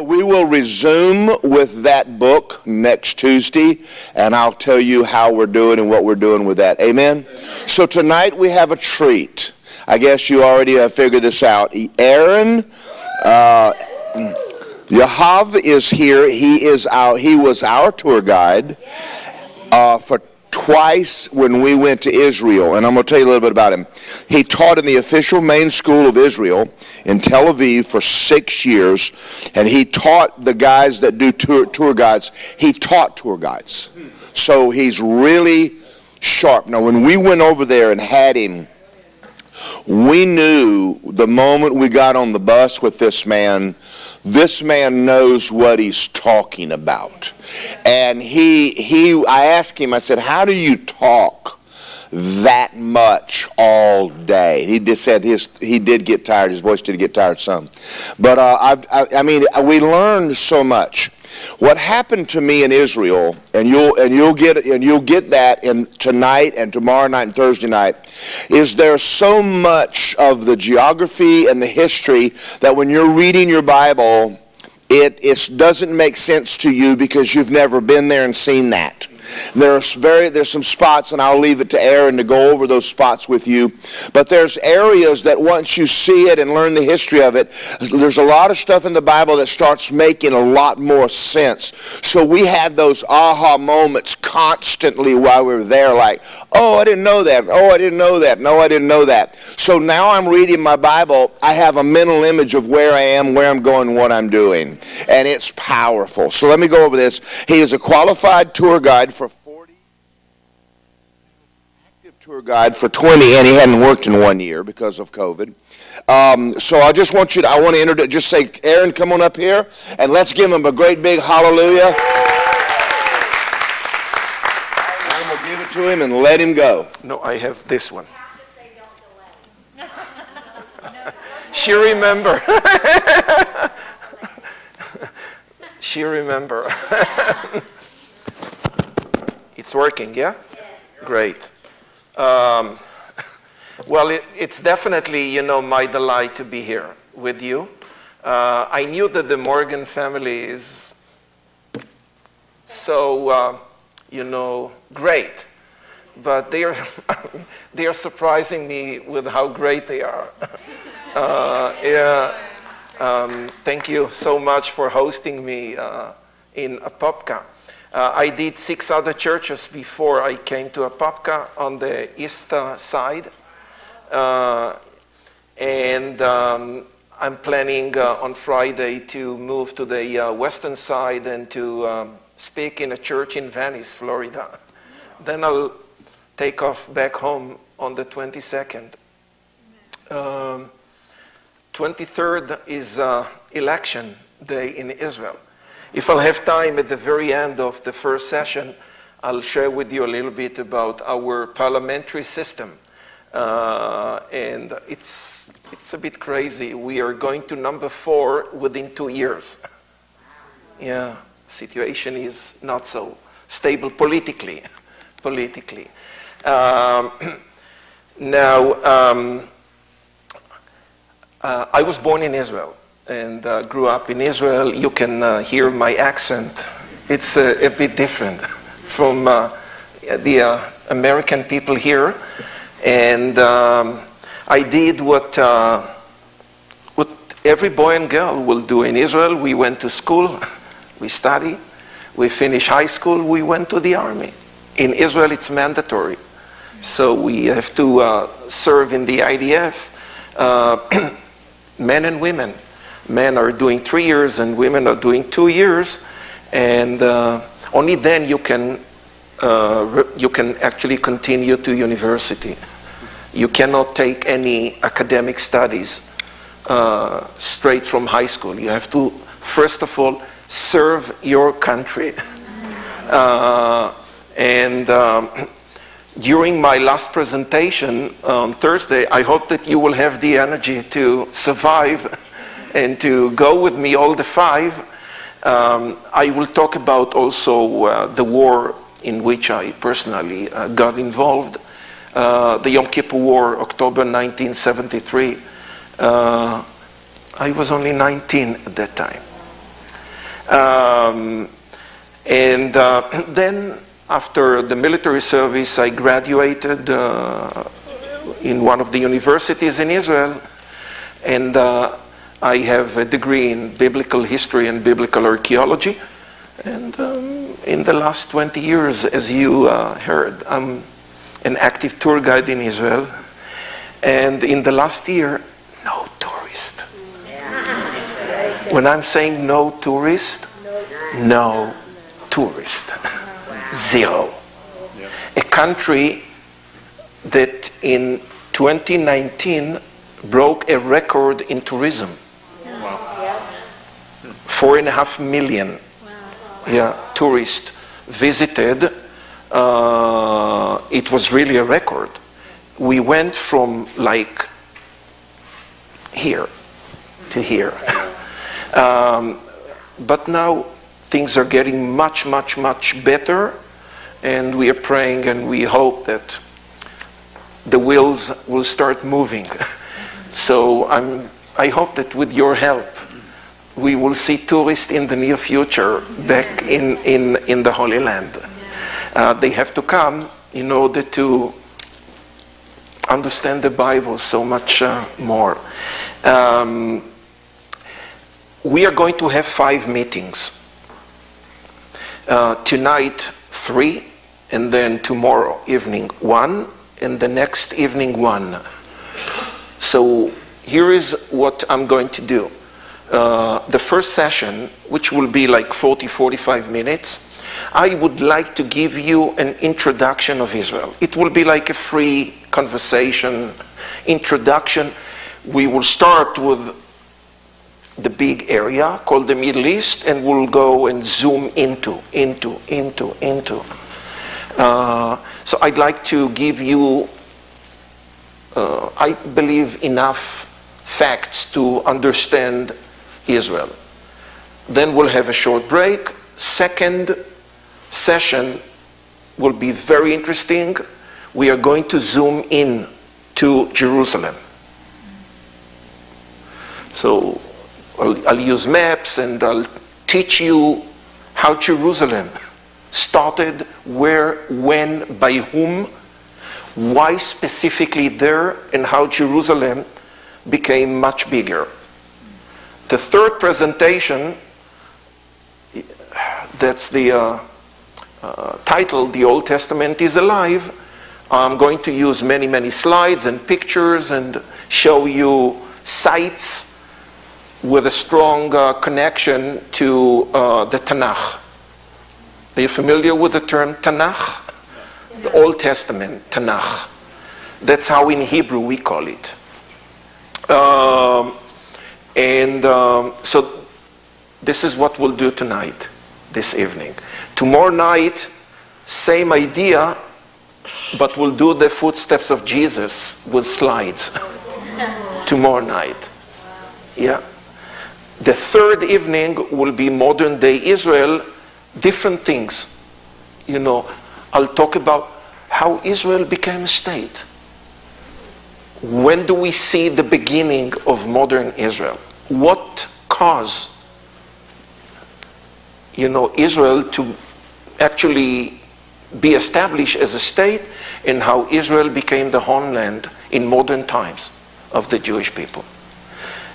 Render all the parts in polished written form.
We will resume with that book next Tuesday, and I'll tell you how we're doing and what we're doing with that. Amen? So tonight we have a treat. I guess you already figured this out. Aharon Yahav is here. He was our tour guide for twice when we went to Israel, and I'm going to tell you a little bit about him. He taught in the official main school of Israel in Tel Aviv for 6 years, and he taught the guys that do tour guides. He taught tour guides, so he's really sharp. Now, when we went over there and had him, we knew the moment we got on the bus with this man knows what he's talking about. And I asked him, I said, how do you talk that much all day? He just said he did get tired. His voice did get tired some. But we learned so much. What happened to me in Israel, and you'll get that in tonight and tomorrow night and Thursday night, is there's so much of the geography and the history that when you're reading your Bible, it doesn't make sense to you because you've never been there and seen that. There's some spots, and I'll leave it to Aharon to go over those spots with you. But there's areas that once you see it and learn the history of it, there's a lot of stuff in the Bible that starts making a lot more sense. So we had those aha moments constantly while we were there, like, oh, I didn't know that. Oh, I didn't know that. No, I didn't know that. So now I'm reading my Bible. I have a mental image of where I am, where I'm going, what I'm doing. And it's powerful. So let me go over this. He is a qualified tour guide for 40, active tour guide for 20, and he hadn't worked in 1 year because of COVID. So I want to introduce, just say, Aharon, come on up here, and let's give him a great big hallelujah. I'm going to give it to him and let him go. No, I have this one. She remember. She remember. It's working, yeah? Great. Well, it's definitely, my delight to be here with you. I knew that the Morgan family is so, great. But they are surprising me with how great they are. Thank you so much for hosting me in Apopka. I did 6 other churches before I came to Apopka on the east side. I'm planning on Friday to move to the western side and to speak in a church in Venice, Florida. Then I'll take off back home on the 22nd. 23rd is election day in Israel. If I'll have time at the very end of the first session, I'll share with you a little bit about our parliamentary system. And it's a bit crazy. We are going to number 4 within 2 years. Yeah, situation is not so stable politically. I was born in Israel and grew up in Israel. You can hear my accent. It's a bit different from the American people here. And I did what every boy and girl will do in Israel. We went to school, we studied, we finished high school, we went to the army. In Israel, it's mandatory. So we have to serve in the IDF. Men and women. Men are doing 3 years and women are doing 2 years, and only then you can actually continue to university. You cannot take any academic studies straight from high school. You have to, first of all, serve your country. During my last presentation on Thursday, I hope that you will have the energy to survive and to go with me all the 5. I will talk about also the war in which I personally got involved, the Yom Kippur War, October 1973. I was only 19 at that time. Then after the military service, I graduated in one of the universities in Israel, and I have a degree in biblical history and biblical archaeology. And in the last 20 years, as you heard, I'm an active tour guide in Israel. And in the last year, no tourist. When I'm saying no tourist, no tourist. Zero. A country that in 2019 broke a record in tourism. 4.5 million tourists visited. It was really a record. We went from like here to here. But now things are getting much, much, much better, and we are praying and we hope that the wheels will start moving. So I hope that with your help, we will see tourists in the near future back in the Holy Land. They have to come in order to understand the Bible so much more. We are going to have 5 meetings. Tonight, 3, and then tomorrow evening, 1, and the next evening, 1. So here is what I'm going to do. The first session, which will be like 45 minutes, I would like to give you an introduction of Israel. It will be like a free conversation, introduction. We will start with the big area called the Middle East, and we'll go and zoom into. So I'd like to give you, I believe, enough facts to understand Israel. Then we'll have a short break. Second session will be very interesting. We are going to zoom in to Jerusalem. So I'll use maps and I'll teach you how Jerusalem started, where, when, by whom, why specifically there, and how Jerusalem became much bigger. The third presentation, that's the title, The Old Testament is Alive. I'm going to use many, many slides and pictures and show you sites with a strong connection to the Tanakh. Are you familiar with the term Tanakh? The Old Testament, Tanakh. That's how in Hebrew we call it. So this is what we'll do tonight, this evening. Tomorrow night, same idea, but we'll do the footsteps of Jesus with slides. Tomorrow night. Yeah. The third evening will be modern day Israel, different things. You know, I'll talk about how Israel became a state. When do we see the beginning of modern Israel? What caused, Israel to actually be established as a state, and how Israel became the homeland in modern times of the Jewish people.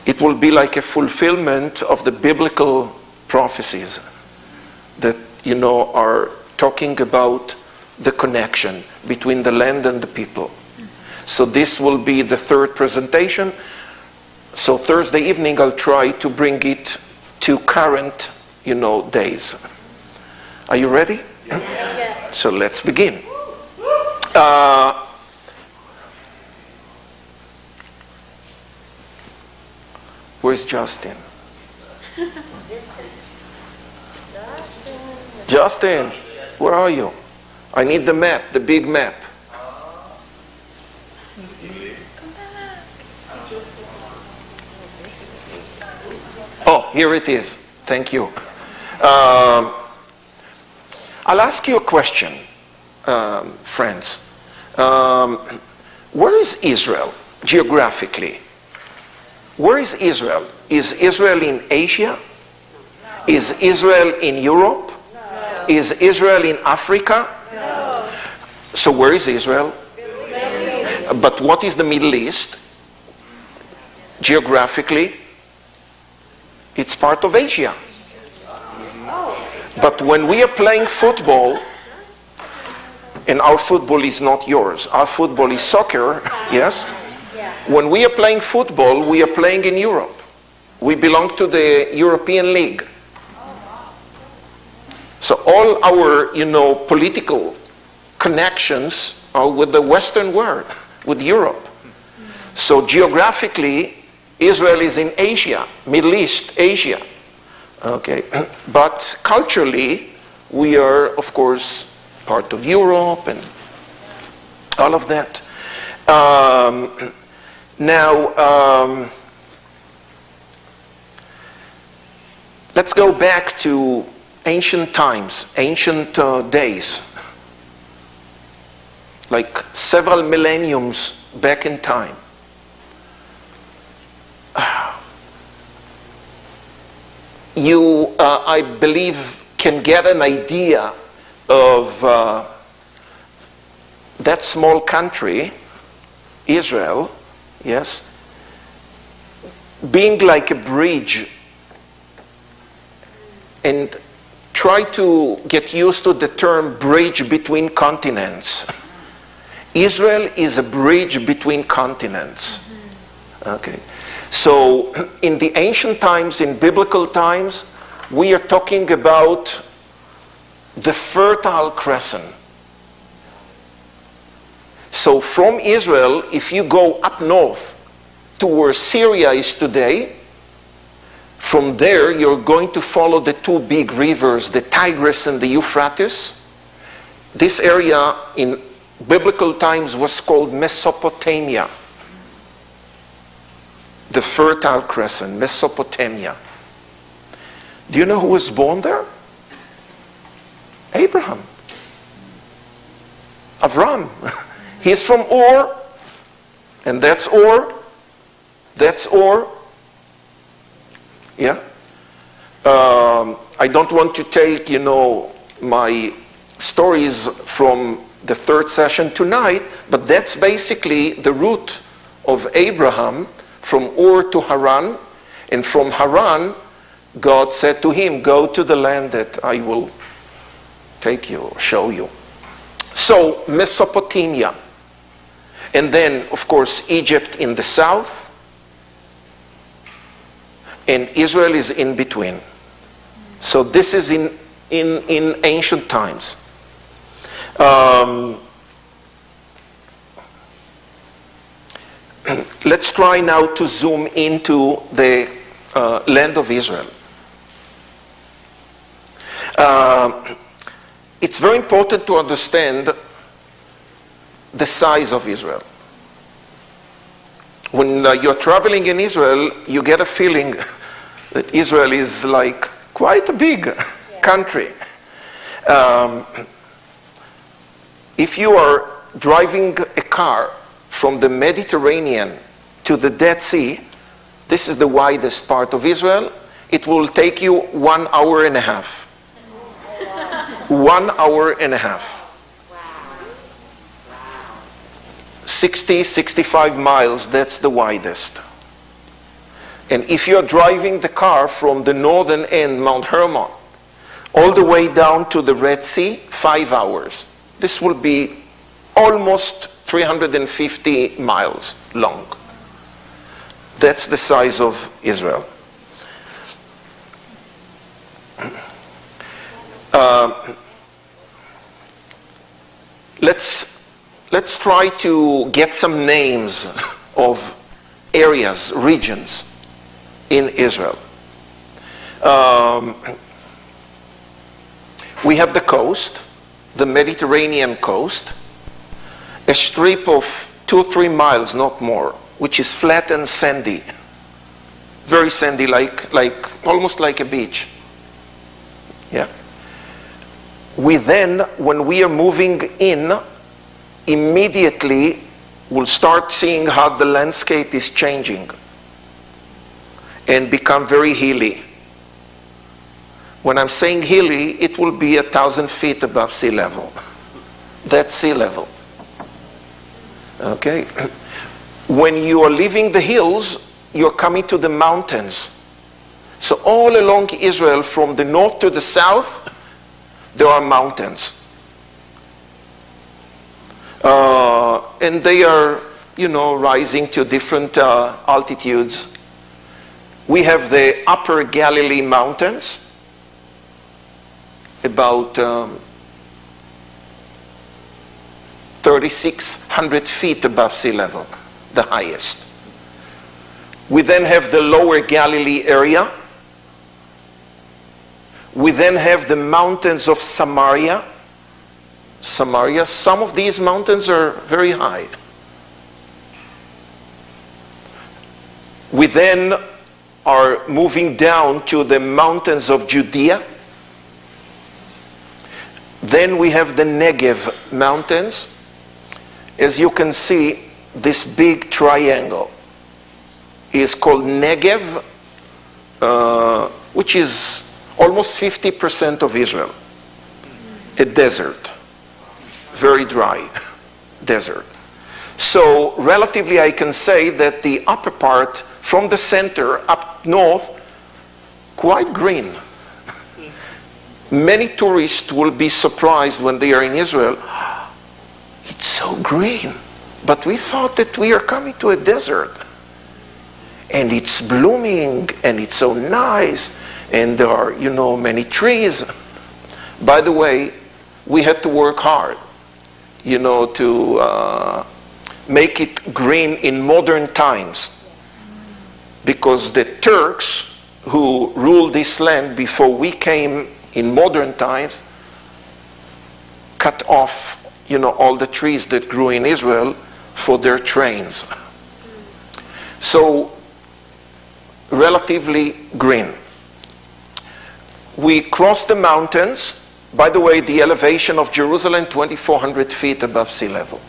It will be like a fulfillment of the biblical prophecies that, are talking about the connection between the land and the people. So this will be the third presentation. So Thursday evening, I'll try to bring it to current, days. Are you ready? Yes. So let's begin. Where's Justin? Justin, where are you? I need the map, the big map. Oh, here it is. Thank you. I'll ask you a question, friends. Where is Israel geographically? Where is Israel? Is Israel in Asia? Is Israel in Europe? No. Is Israel in Africa? No. So where is Israel? But what is the Middle East? Geographically, it's part of Asia. But when we are playing football, and our football is not yours, our football is soccer, yes? When we are playing football, we are playing in Europe. We belong to the European League. So all our, political connections are with the Western world, with Europe. So geographically, Israel is in Asia, Middle East, Asia. Okay, but culturally, we are, of course, part of Europe and all of that. Now, let's go back to ancient times, ancient days, like several millenniums back in time. You, I believe, can get an idea of that small country, Israel, yes, being like a bridge, and try to get used to the term bridge between continents. Israel is a bridge between continents. Okay. So in the ancient times, in biblical times, we are talking about the Fertile Crescent. So from Israel, if you go up north to where Syria is today, from there you're going to follow the two big rivers, the Tigris and the Euphrates. This area in biblical times was called Mesopotamia. The Fertile Crescent, Mesopotamia. Do you know who was born there? Abraham. Avram. He's from Ur, and that's Ur. That's Ur. Yeah? I don't want to take, my stories from the third session tonight, but that's basically the route of Abraham from Ur to Haran, and from Haran, God said to him, go to the land that I will take you, show you. So, Mesopotamia. And then, of course, Egypt in the south, and Israel is in between. So this is in ancient times. Let's try now to zoom into the land of Israel. It's very important to understand the size of Israel. When you're traveling in Israel, you get a feeling that Israel is like quite a big country. If you are driving a car from the Mediterranean to the Dead Sea, this is the widest part of Israel, it will take you 1 hour and a half. 1 hour and a half. 60, 65 miles, that's the widest. And if you're driving the car from the northern end, Mount Hermon, all the way down to the Red Sea, 5 hours. This will be almost 350 miles long. That's the size of Israel. Let's try to get some names of areas, regions in Israel. We have the coast, the Mediterranean coast, a strip of 2-3 miles, not more, which is flat and sandy. Very sandy, like almost like a beach. Yeah. We then, when we are moving in, immediately we'll start seeing how the landscape is changing and become very hilly. When I'm saying hilly, it will be 1,000 feet above sea level. That's sea level. Okay? When you are leaving the hills, you're coming to the mountains. So all along Israel, from the north to the south, there are mountains. And they are, rising to different altitudes. We have the Upper Galilee Mountains, about 3,600 feet above sea level, the highest. We then have the Lower Galilee area. We then have the mountains of Samaria. Some of these mountains are very high. We then are moving down to the mountains of Judea. Then we have the Negev Mountains. As you can see, this big triangle is called Negev, which is almost 50% of Israel. A desert. Very dry desert. So relatively I can say that the upper part from the center up north, quite green. Many tourists will be surprised when they are in Israel. It's so green. But we thought that we are coming to a desert. And it's blooming and it's so nice. And there are, many trees. By the way, we had to work hard, to make it green in modern times. Because the Turks who ruled this land before we came in modern times cut off, all the trees that grew in Israel for their trains. So, relatively green. We crossed the mountains. By the way, the elevation of Jerusalem, 2,400 feet above sea level.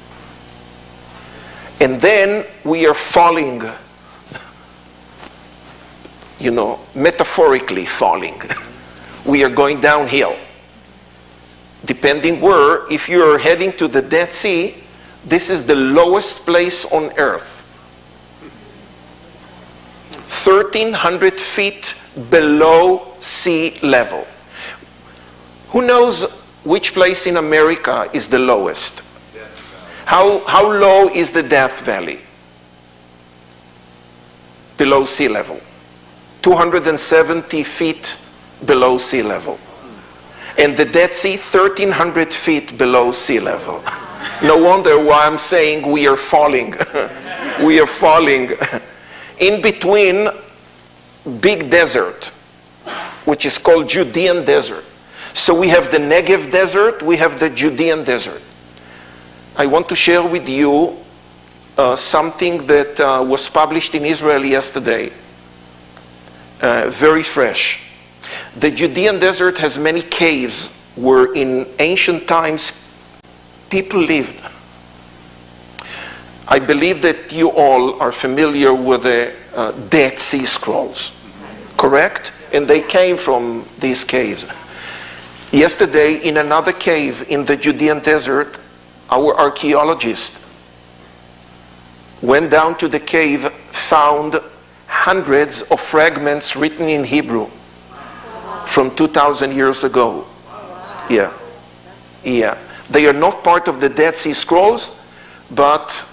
And then we are falling, metaphorically falling. We are going downhill. Depending where, if you are heading to the Dead Sea, this is the lowest place on earth. 1,300 feet below sea level. Who knows which place in America is the lowest? How low is the Death Valley? Below sea level. 270 feet below sea level. And the Dead Sea, 1,300 feet below sea level. No wonder why I'm saying we are falling. We are falling. In between big desert, which is called Judean desert. So we have the Negev desert, we have the Judean desert. I want to share with you something that was published in Israel yesterday. Very fresh. The Judean desert has many caves where in ancient times people lived. I believe that you all are familiar with the Dead Sea Scrolls, correct? And they came from these caves. Yesterday, in another cave in the Judean desert, our archaeologist went down to the cave, found hundreds of fragments written in Hebrew from 2,000 years ago. Yeah. They are not part of the Dead Sea Scrolls, but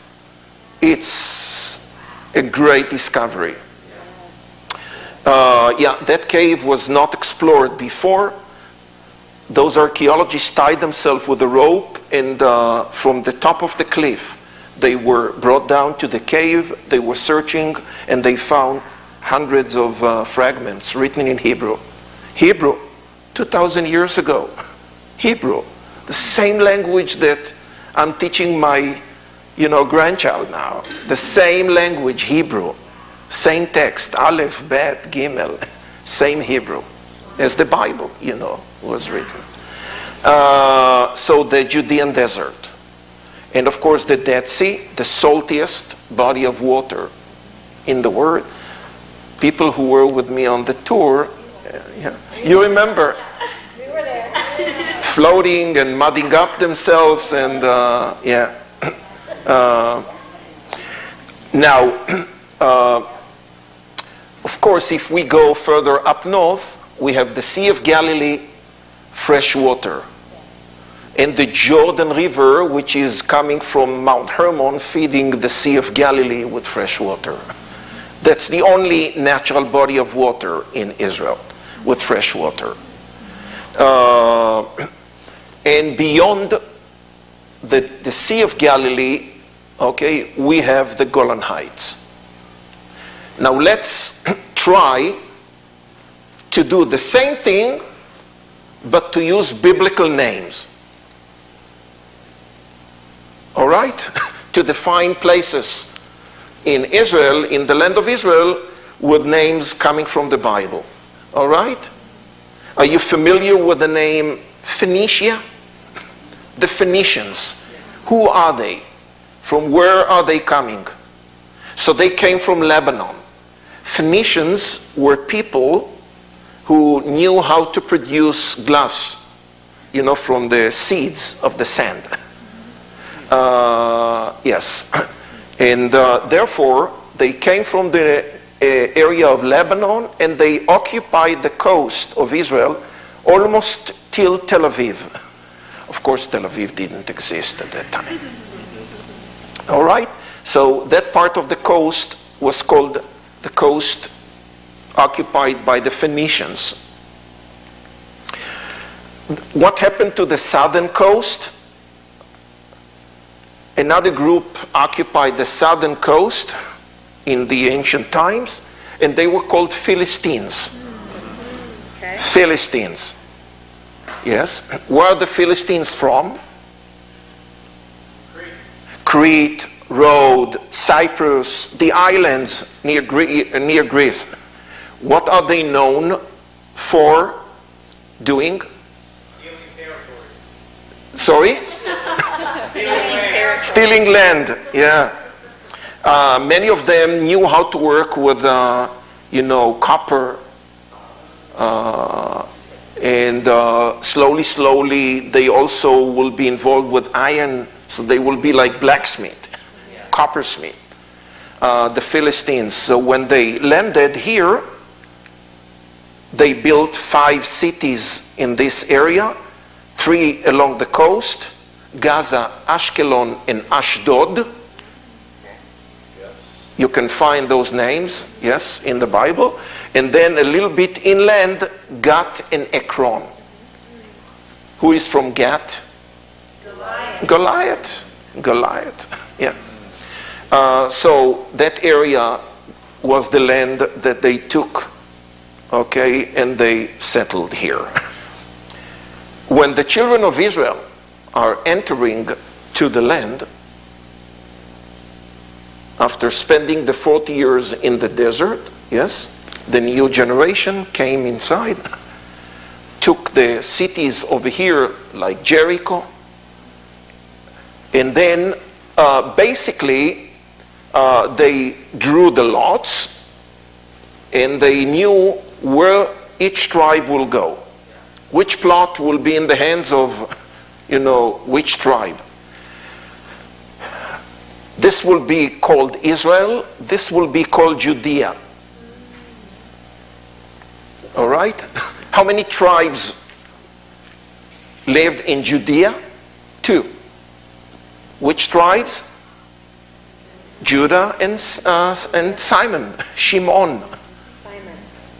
it's a great discovery. That cave was not explored before. Those archaeologists tied themselves with a rope, and from the top of the cliff, they were brought down to the cave. They were searching, and they found hundreds of fragments written in Hebrew. Hebrew, 2,000 years ago. Hebrew, the same language that I'm teaching my, grandchild now. The same language, Hebrew. Same text, Aleph, Bet, Gimel. Same Hebrew as the Bible, was written. So the Judean desert. And of course the Dead Sea, the saltiest body of water in the world. People who were with me on the tour Yeah. You remember? We were there. Floating and mudding up themselves, and yeah. Now, of course, if we go further up north, we have the Sea of Galilee, fresh water, and the Jordan River, which is coming from Mount Hermon, feeding the Sea of Galilee with fresh water. That's the only natural body of water in Israel with fresh water. And beyond the Sea of Galilee, okay, we have the Golan Heights. Now let's try to do the same thing, but to use biblical names. All right? To define places in Israel, in the land of Israel, with names coming from the Bible. All right? Are you familiar with the name Phoenicia? The Phoenicians. Who are they? From where are they coming? So they came from Lebanon. Phoenicians were people who knew how to produce glass, from the seeds of the sand. Yes. And therefore, they came from the area of Lebanon, and they occupied the coast of Israel almost till Tel Aviv. Of course, Tel Aviv didn't exist at that time. All right? So that part of the coast was called the coast occupied by the Phoenicians. What happened to the southern coast? Another group occupied the southern coast in the ancient times, and they were called Philistines. Okay. Philistines. Yes. Where are the Philistines from? Crete, Rhodes, Cyprus, the islands near Greece. What are they known for doing? Sorry? Stealing land, yeah. Many of them knew how to work with, copper. And slowly, they also will be involved with iron, so they will be like blacksmith, coppersmith. The Philistines. So when they landed here, they built 5 cities in this area, 3 along the coast, Gaza, Ashkelon, and Ashdod. You can find those names, yes, in the Bible. And then a little bit inland, Gat and Ekron. Who is from Gat? Goliath, yeah. So that area was the land that they took, okay, and they settled here. When the children of Israel are entering to the land, after spending the 40 years in the desert, yes, the new generation came inside, took the cities over here like Jericho, and then basically they drew the lots, and they knew where each tribe will go. Which plot will be in the hands of, which tribe. This will be called Israel. This will be called Judea. All right? How many tribes lived in Judea? 2. Which tribes? Judah and Simon. Shimon.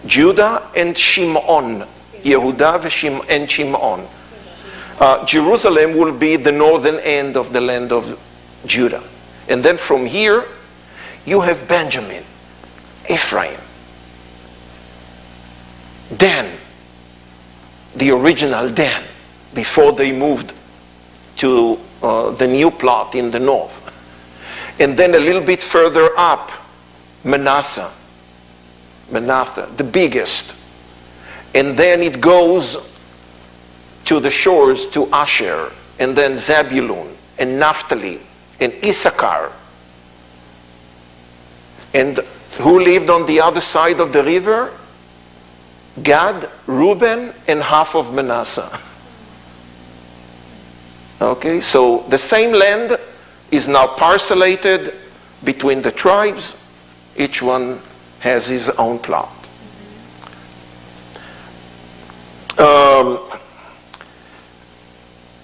Judah and Shimon. Yehuda and Shimon. Jerusalem will be the northern end of the land of Judah. And then from here, you have Benjamin, Ephraim, Dan, the original Dan, before they moved to the new plot in the north. And then a little bit further up, Manasseh, the biggest. And then it goes to the shores to Asher, and then Zebulun, and Naphtali, and Issachar. And who lived on the other side of the river? Gad, Reuben, and half of Manasseh. Okay, so the same land is now parcellated between the tribes. Each one has his own plot.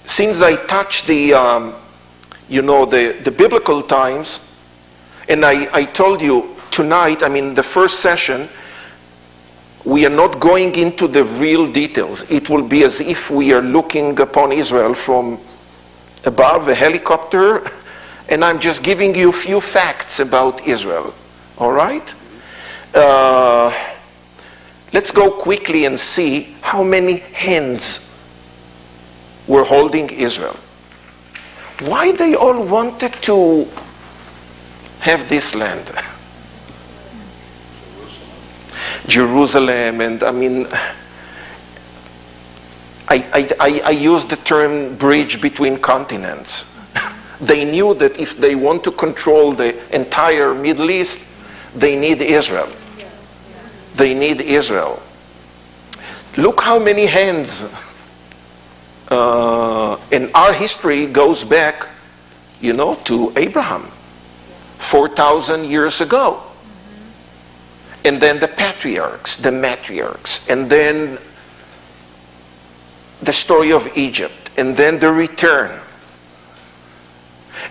Since I touched the biblical times, and I told you tonight, the first session, we are not going into the real details. It will be as if we are looking upon Israel from above a helicopter, and I'm just giving you a few facts about Israel. All right? Let's go quickly and see how many hands were holding Israel. Why they all wanted to have this land? Jerusalem, and I use the term bridge between continents. They knew that if they want to control the entire Middle East, they need Israel. They need Israel. Look how many hands. And our history goes back, to Abraham, 4,000 years ago. And then the patriarchs, the matriarchs, and then the story of Egypt, and then the return.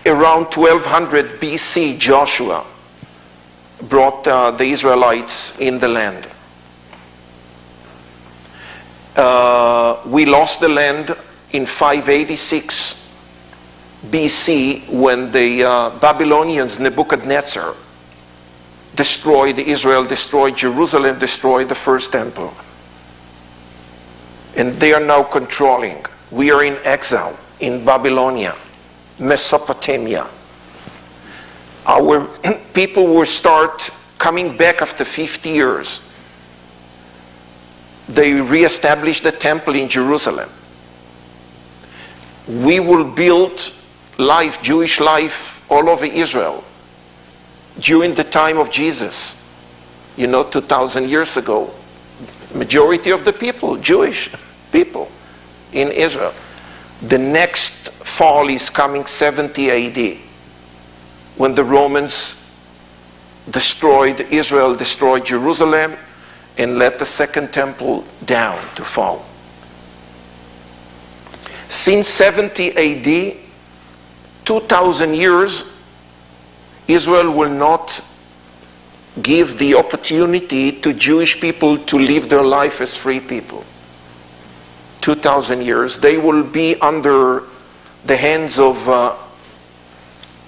Around 1200 BC, Joshua brought the Israelites in the land. We lost the land in 586 BC when the Babylonians, Nebuchadnezzar, destroyed Israel, destroyed Jerusalem, destroyed the first temple. And they are now controlling. We are in exile in Babylonia, Mesopotamia. Our people will start coming back after 50 years. They reestablished the temple in Jerusalem. We will build life, Jewish life, all over Israel during the time of Jesus, 2,000 years ago. Majority of the people, Jewish people in Israel. The next fall is coming 70 AD, when the Romans destroyed Israel, destroyed Jerusalem, and let the second temple down to fall. Since 70 AD, 2,000 years, Israel will not give the opportunity to Jewish people to live their life as free people. 2,000 years. They will be under the hands of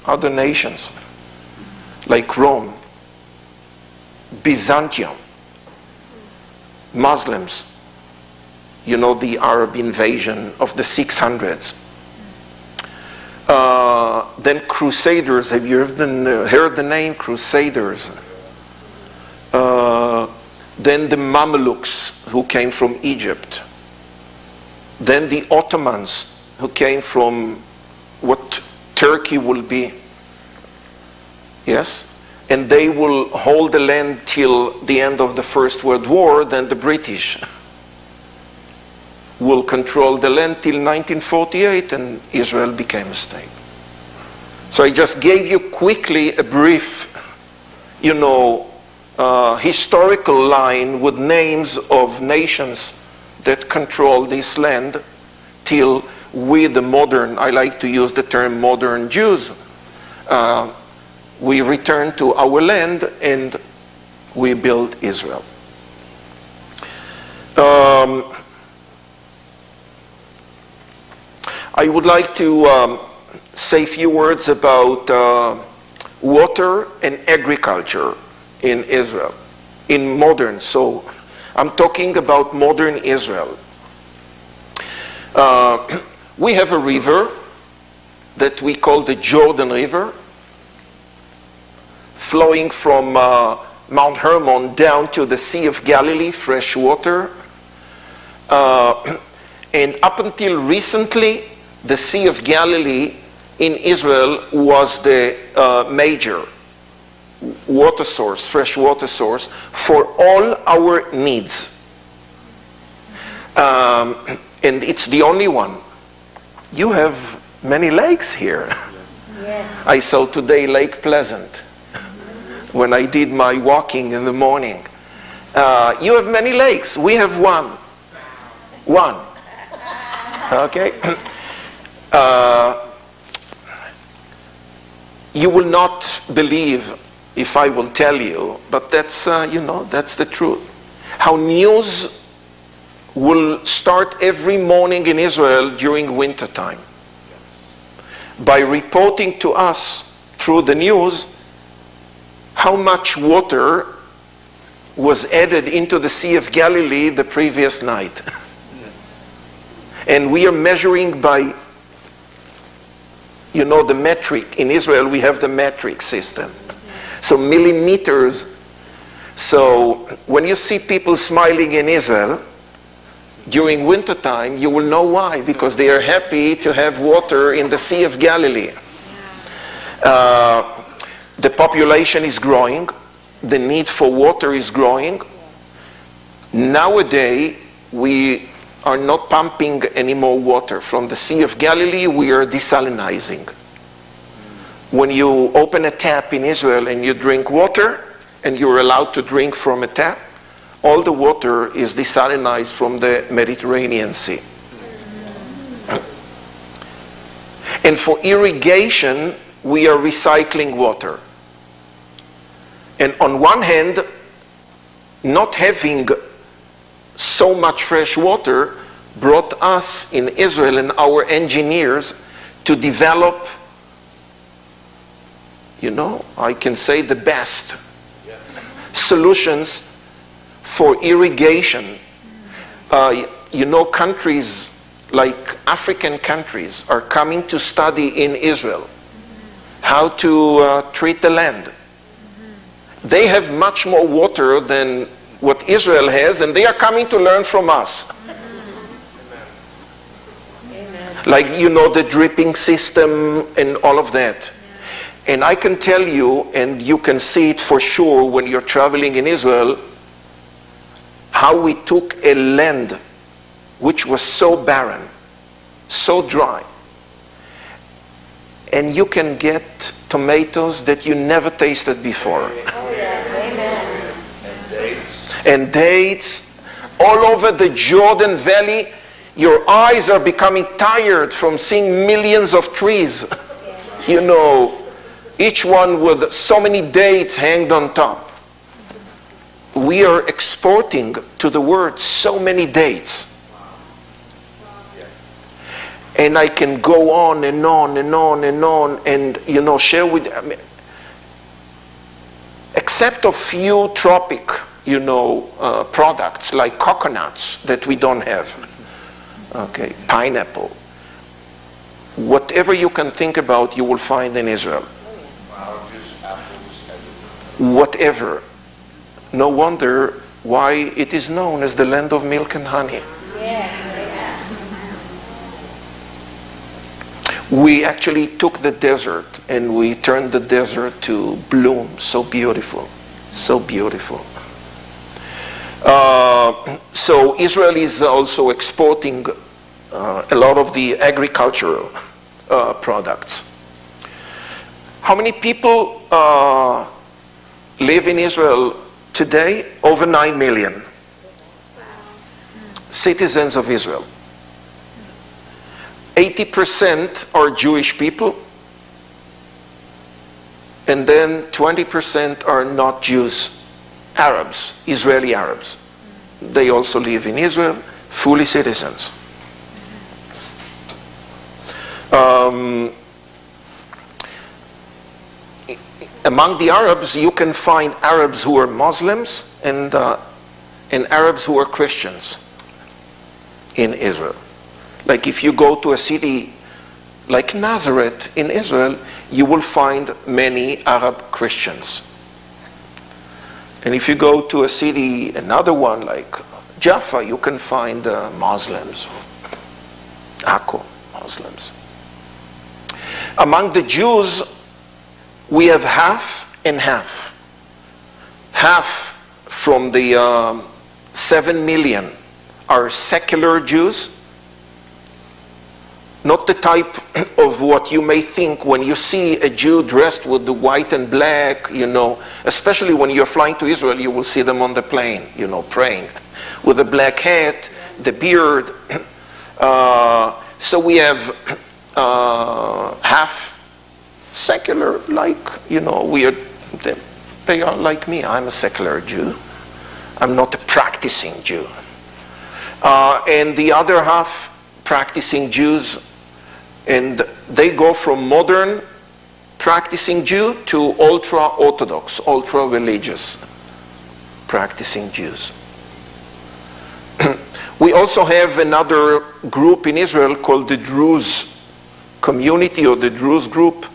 other nations, like Rome, Byzantium, Muslims, the Arab invasion of the 600s. Then Crusaders, have you heard the name Crusaders? Then the Mamelukes, who came from Egypt. Then the Ottomans, who came from what Turkey will be. Yes? And they will hold the land till the end of the First World War. Then the British will control the land till 1948, and Israel became a state. So I just gave you quickly a brief, historical line with names of nations that control this land till we, the modern, I like to use the term modern Jews, we return to our land and we build Israel. I would like to say a few words about water and agriculture in Israel, in modern. So I'm talking about modern Israel. We have a river that we call the Jordan River, flowing from Mount Hermon down to the Sea of Galilee, fresh water. And up until recently, the Sea of Galilee in Israel was the major water source, fresh water source, for all our needs. And it's the only one. You have many lakes here. Yes. I saw today Lake Pleasant when I did my walking in the morning. You have many lakes. We have one. One. Okay? You will not believe if I will tell you, but that's, that's the truth. How news will start every morning in Israel during winter time. By reporting to us through the news how much water was added into the Sea of Galilee the previous night. And we are measuring by, the metric. In Israel, we have the metric system. So millimeters. So when you see people smiling in Israel during wintertime, you will know why. Because they are happy to have water in the Sea of Galilee. The population is growing. The need for water is growing. Nowadays, we are not pumping any more water from the Sea of Galilee. We are desalinizing. When you open a tap in Israel and you drink water, and you're allowed to drink from a tap, all the water is desalinized from the Mediterranean Sea. And for irrigation, we are recycling water. And on one hand, not having so much fresh water brought us in Israel and our engineers to develop, I can say the best solutions for irrigation. Countries like African countries are coming to study in Israel how to treat the land. They have much more water than what Israel has, and they are coming to learn from us. Amen. Like, the dripping system and all of that. And I can tell you, and you can see it for sure when you're traveling in Israel, how we took a land which was so barren, so dry, and you can get tomatoes that you never tasted before. Oh, yes. Amen. And dates all over the Jordan Valley. Your eyes are becoming tired from seeing millions of trees. Each one with so many dates hanged on top. We are exporting to the world so many dates. And I can go on and on and on and on and, share with, except a few tropic, products like coconuts that we don't have. Okay, pineapple. Whatever you can think about, you will find in Israel. Whatever. No wonder why it is known as the land of milk and honey. We actually took the desert and we turned the desert to bloom. So beautiful. So beautiful. So Israel is also exporting a lot of the agricultural products. How many people live in Israel today? Over 9 million citizens of Israel. 80% are Jewish people, and then 20% are not Jews, Arabs, Israeli Arabs. They also live in Israel, fully citizens. Among the Arabs, you can find Arabs who are Muslims and Arabs who are Christians in Israel. Like if you go to a city like Nazareth in Israel, you will find many Arab Christians. And if you go to a city, another one like Jaffa, you can find Muslims. Akko, Muslims. Among the Jews, we have half and half. Half from the 7 million are secular Jews. Not the type of what you may think when you see a Jew dressed with the white and black, especially when you're flying to Israel, you will see them on the plane, praying with a black hat, the beard. So we have half secular, they are like me. I'm a secular Jew. I'm not a practicing Jew. And the other half practicing Jews, and they go from modern practicing Jew to ultra-Orthodox, ultra-religious practicing Jews. We also have another group in Israel called the Druze community, or the Druze group,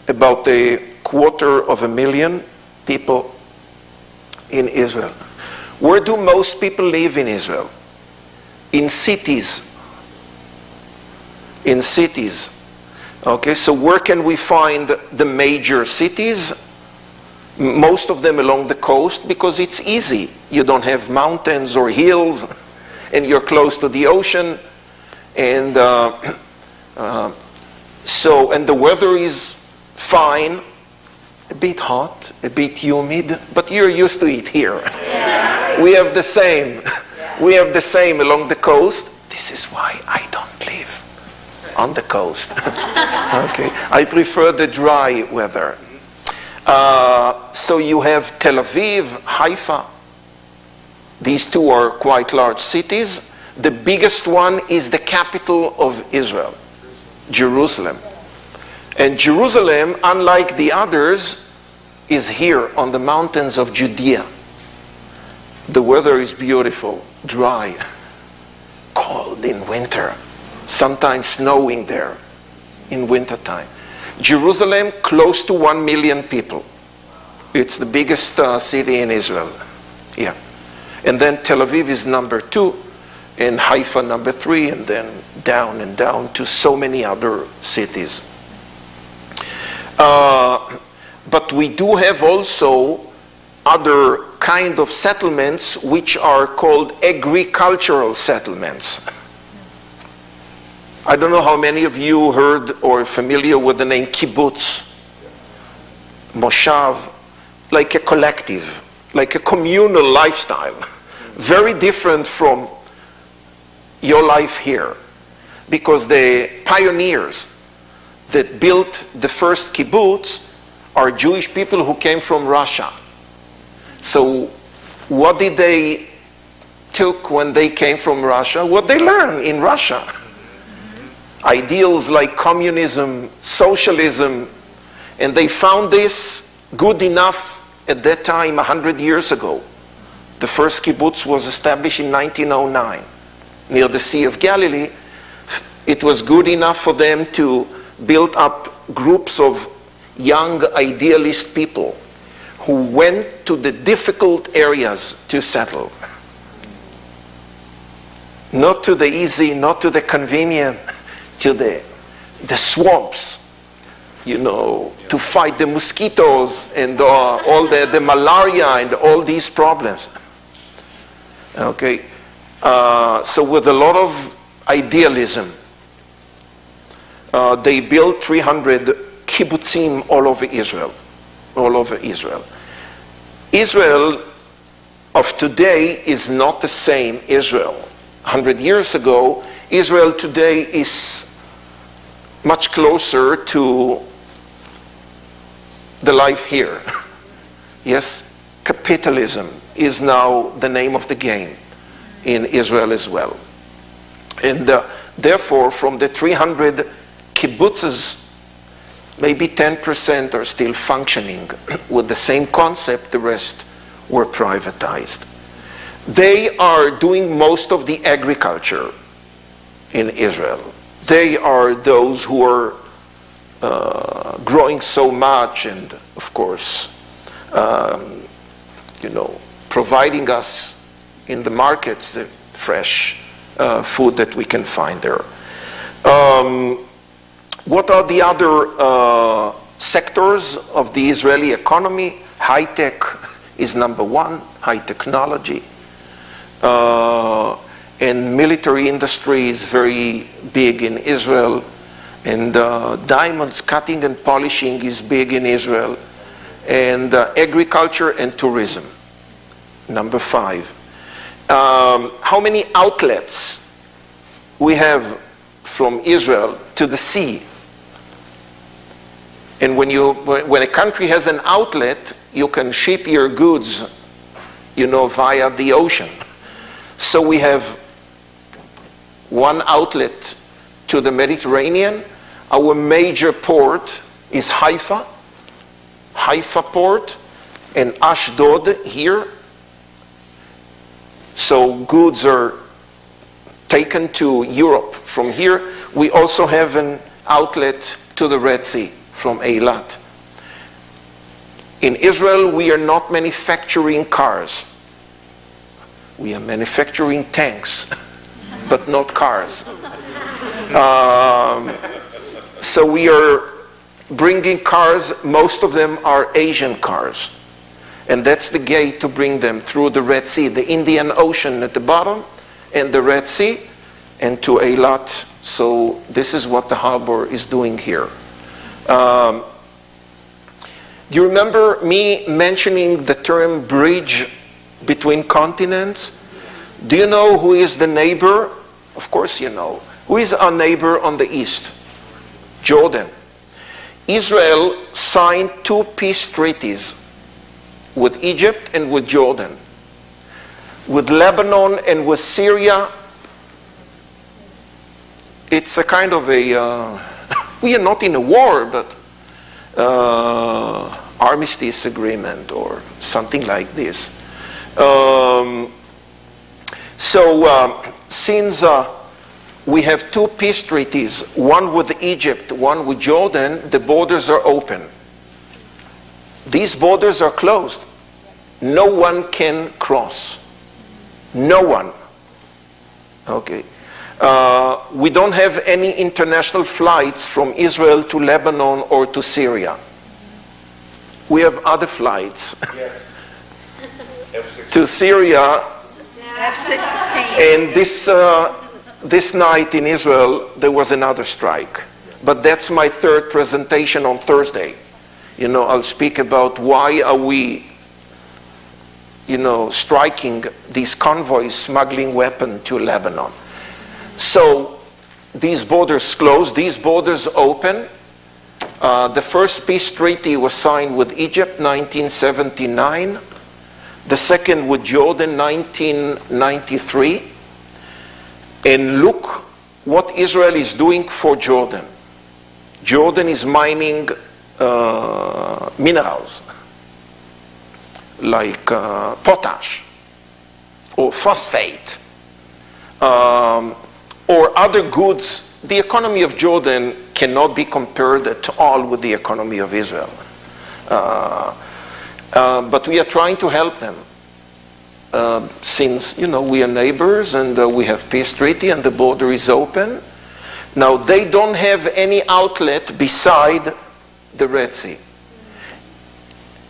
about 250,000 people in Israel. Where do most people live in Israel? In cities. In cities. Okay, so where can we find the major cities? Most of them along the coast, because it's easy. You don't have mountains or hills, and you're close to the ocean, and and the weather is fine, a bit hot, a bit humid, but you're used to it here. Yeah. We have the same. Yeah. We have the same along the coast. This is why I don't live on the coast. Okay, I prefer the dry weather. So you have Tel Aviv, Haifa. These two are quite large cities. The biggest one is the capital of Israel, Jerusalem. And Jerusalem, unlike the others, is here on the mountains of Judea. The weather is beautiful, dry, cold in winter, sometimes snowing there in wintertime. Jerusalem, close to 1 million people. It's the biggest city in Israel. Yeah. And then Tel Aviv is number 2, and Haifa number 3, and then down and down to so many other cities. But we do have also other kind of settlements which are called agricultural settlements. I don't know how many of you heard or are familiar with the name kibbutz, moshav, like a collective, like a communal lifestyle. Very different from your life here, because the pioneers that built the first kibbutz are Jewish people who came from Russia. So what did they took when they came from Russia? What they learned in Russia. Ideals like communism, socialism, and they found this good enough at that time 100 years ago. The first kibbutz was established in 1909 near the Sea of Galilee. It was good enough for them to build up groups of young idealist people who went to the difficult areas to settle. Not to the easy, not to the convenient, to the swamps, to fight the mosquitoes and all the malaria and all these problems. Okay, so with a lot of idealism, they built 300 kibbutzim all over Israel. Israel of today is not the same Israel. 100 years ago, Israel today is much closer to the life here. Yes, capitalism is now the name of the game in Israel as well. And therefore, from the 300 kibbutzes, maybe 10% are still functioning with the same concept. The rest were privatized. They are doing most of the agriculture in Israel. They are those who are growing so much and, of course, providing us in the markets the fresh food that we can find there. What are the other sectors of the Israeli economy? High tech is number 1, high technology. and military industry is very big in Israel, and diamonds cutting and polishing is big in Israel, and agriculture and tourism. Number 5. How many outlets we have from Israel to the sea? And when a country has an outlet, you can ship your goods, via the ocean. So we have one outlet to the Mediterranean. Our major port is Haifa port, and Ashdod here. So goods are taken to Europe from here. We also have an outlet to the Red Sea from Eilat. In Israel, we are not manufacturing cars. We are manufacturing tanks, but not cars. So we are bringing cars, most of them are Asian cars. And that's the gate to bring them through the Red Sea, the Indian Ocean at the bottom, and the Red Sea, and to Eilat. So this is what the harbor is doing here. Do you remember me mentioning the term bridge between continents? Do you know who is the neighbor? Of course you know. Who is our neighbor on the east? Jordan. Israel signed 2 peace treaties with Egypt and with Jordan. With Lebanon and with Syria, it's a kind of a, we are not in a war, but armistice agreement or something like this. Since we have 2 peace treaties, one with Egypt, one with Jordan, the borders are open. These borders are closed. No one can cross. No one. Okay. We don't have any international flights from Israel to Lebanon or to Syria. We have other flights. Yes. To Syria. F-16. And this night in Israel, there was another strike. But that's my 3rd presentation on Thursday. I'll speak about why are we, striking these convoys smuggling weapons to Lebanon. So these borders closed, these borders open. The first peace treaty was signed with Egypt, 1979. The second with Jordan, 1993. And look what Israel is doing for Jordan. Jordan is mining minerals like potash or phosphate or other goods. The economy of Jordan cannot be compared at all with the economy of Israel. But we are trying to help them since we are neighbors and we have peace treaty and the border is open. Now they don't have any outlet beside the Red Sea.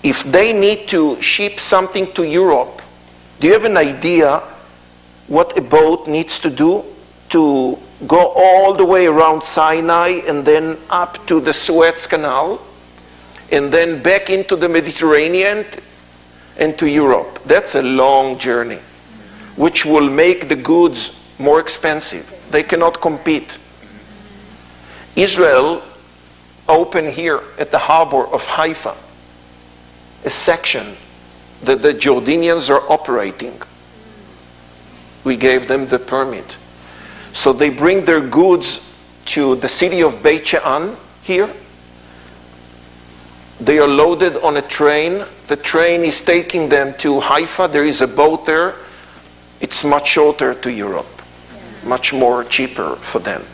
If they need to ship something to Europe, do you have an idea what a boat needs to do to go all the way around Sinai and then up to the Suez Canal and then back into the Mediterranean and to Europe? That's a long journey, which will make the goods more expensive. They cannot compete. Israel opened here at the harbor of Haifa a section that the Jordanians are operating. We gave them the permit. So they bring their goods to the city of Beit She'an here. They are loaded on a train. The train is taking them to Haifa. There is a boat there. It's much shorter to Europe, much more cheaper for them.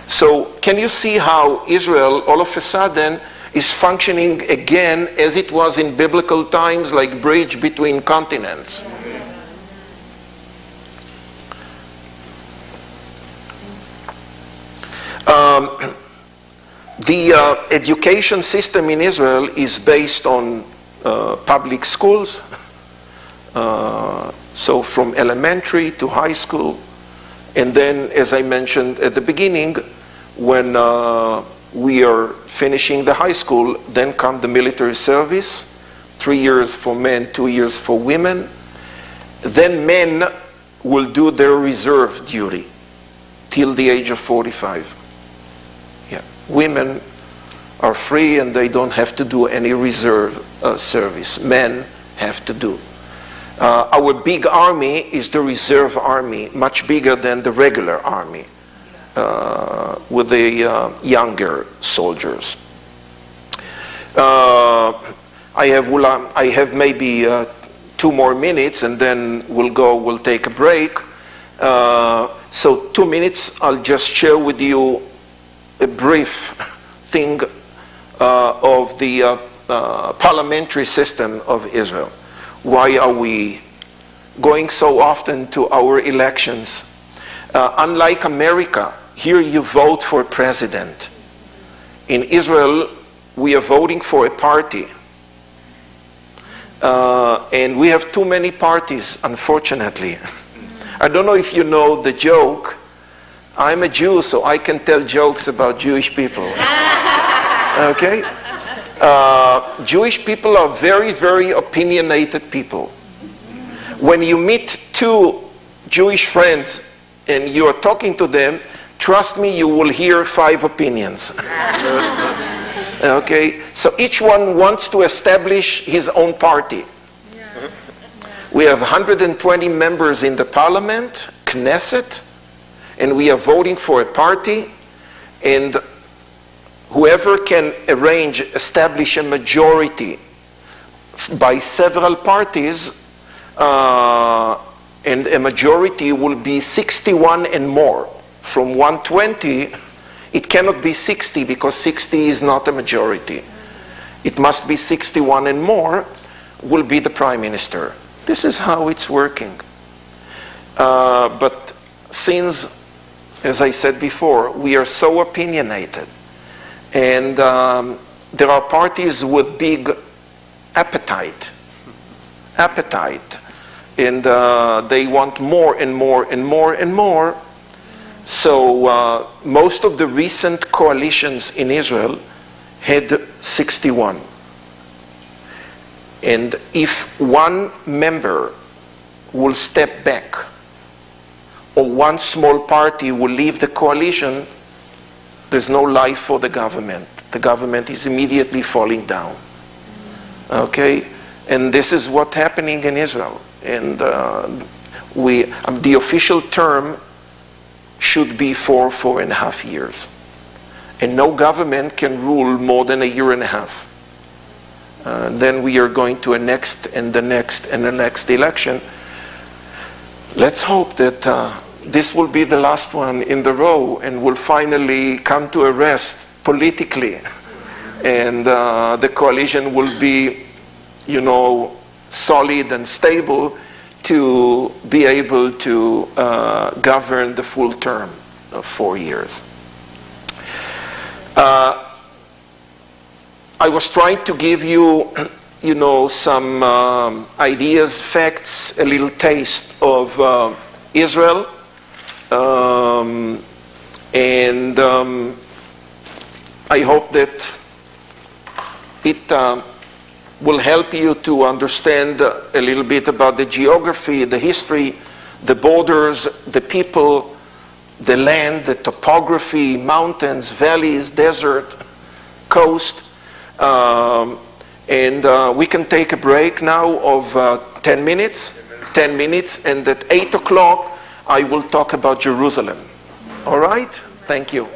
So can you see how Israel all of a sudden is functioning again as it was in biblical times, like bridge between continents? The education system in Israel is based on public schools, So from elementary to high school, and then, as I mentioned at the beginning, when we are finishing the high school, then come the military service, 3 years for men, 2 years for women. Then men will do their reserve duty till the age of 45. Yeah. Women are free and they don't have to do any reserve service. Men have to do. Our big army is the reserve army, much bigger than the regular army, with the younger soldiers. I have maybe 2 more minutes and then we'll take a break. So 2 minutes, I'll just share with you a brief thing of the parliamentary system of Israel. Why are we going so often to our elections? Unlike America, here you vote for a president. In Israel, we are voting for a party. And we have too many parties, unfortunately. I don't know if you know the joke. I'm a Jew, so I can tell jokes about Jewish people. Okay? Jewish people are very, very opinionated people. When you meet 2 Jewish friends and you are talking to them, trust me, you will hear 5 opinions. Okay? So each one wants to establish his own party. We have 120 members in the parliament, Knesset, and we are voting for a party, and whoever can establish a majority by several parties, and a majority will be 61 and more. From 120, it cannot be 60 because 60 is not a majority. It must be 61 and more will be the prime minister. This is how it's working. But since, as I said before, we are so opinionated, and there are parties with big appetite, and they want more and more and more and more. So most of the recent coalitions in Israel had 61. And if one member will step back, or one small party will leave the coalition, there's no life for the government. The government is immediately falling down. Okay? And this is what's happening in Israel. And the official term should be 4.5 years. And no government can rule more than 1.5 years. Then we are going to a next and the next and the next election. Let's hope that this will be the last one in the row and will finally come to a rest politically. And the coalition will be, solid and stable to be able to govern the full term of 4 years. I was trying to give you, some ideas, facts, a little taste of Israel. And I hope that it will help you to understand a little bit about the geography, the history, the borders, the people, the land, the topography, mountains, valleys, desert, coast. And we can take a break now of 10 minutes. 10 minutes, and at 8 o'clock I will talk about Jerusalem. All right? Thank you.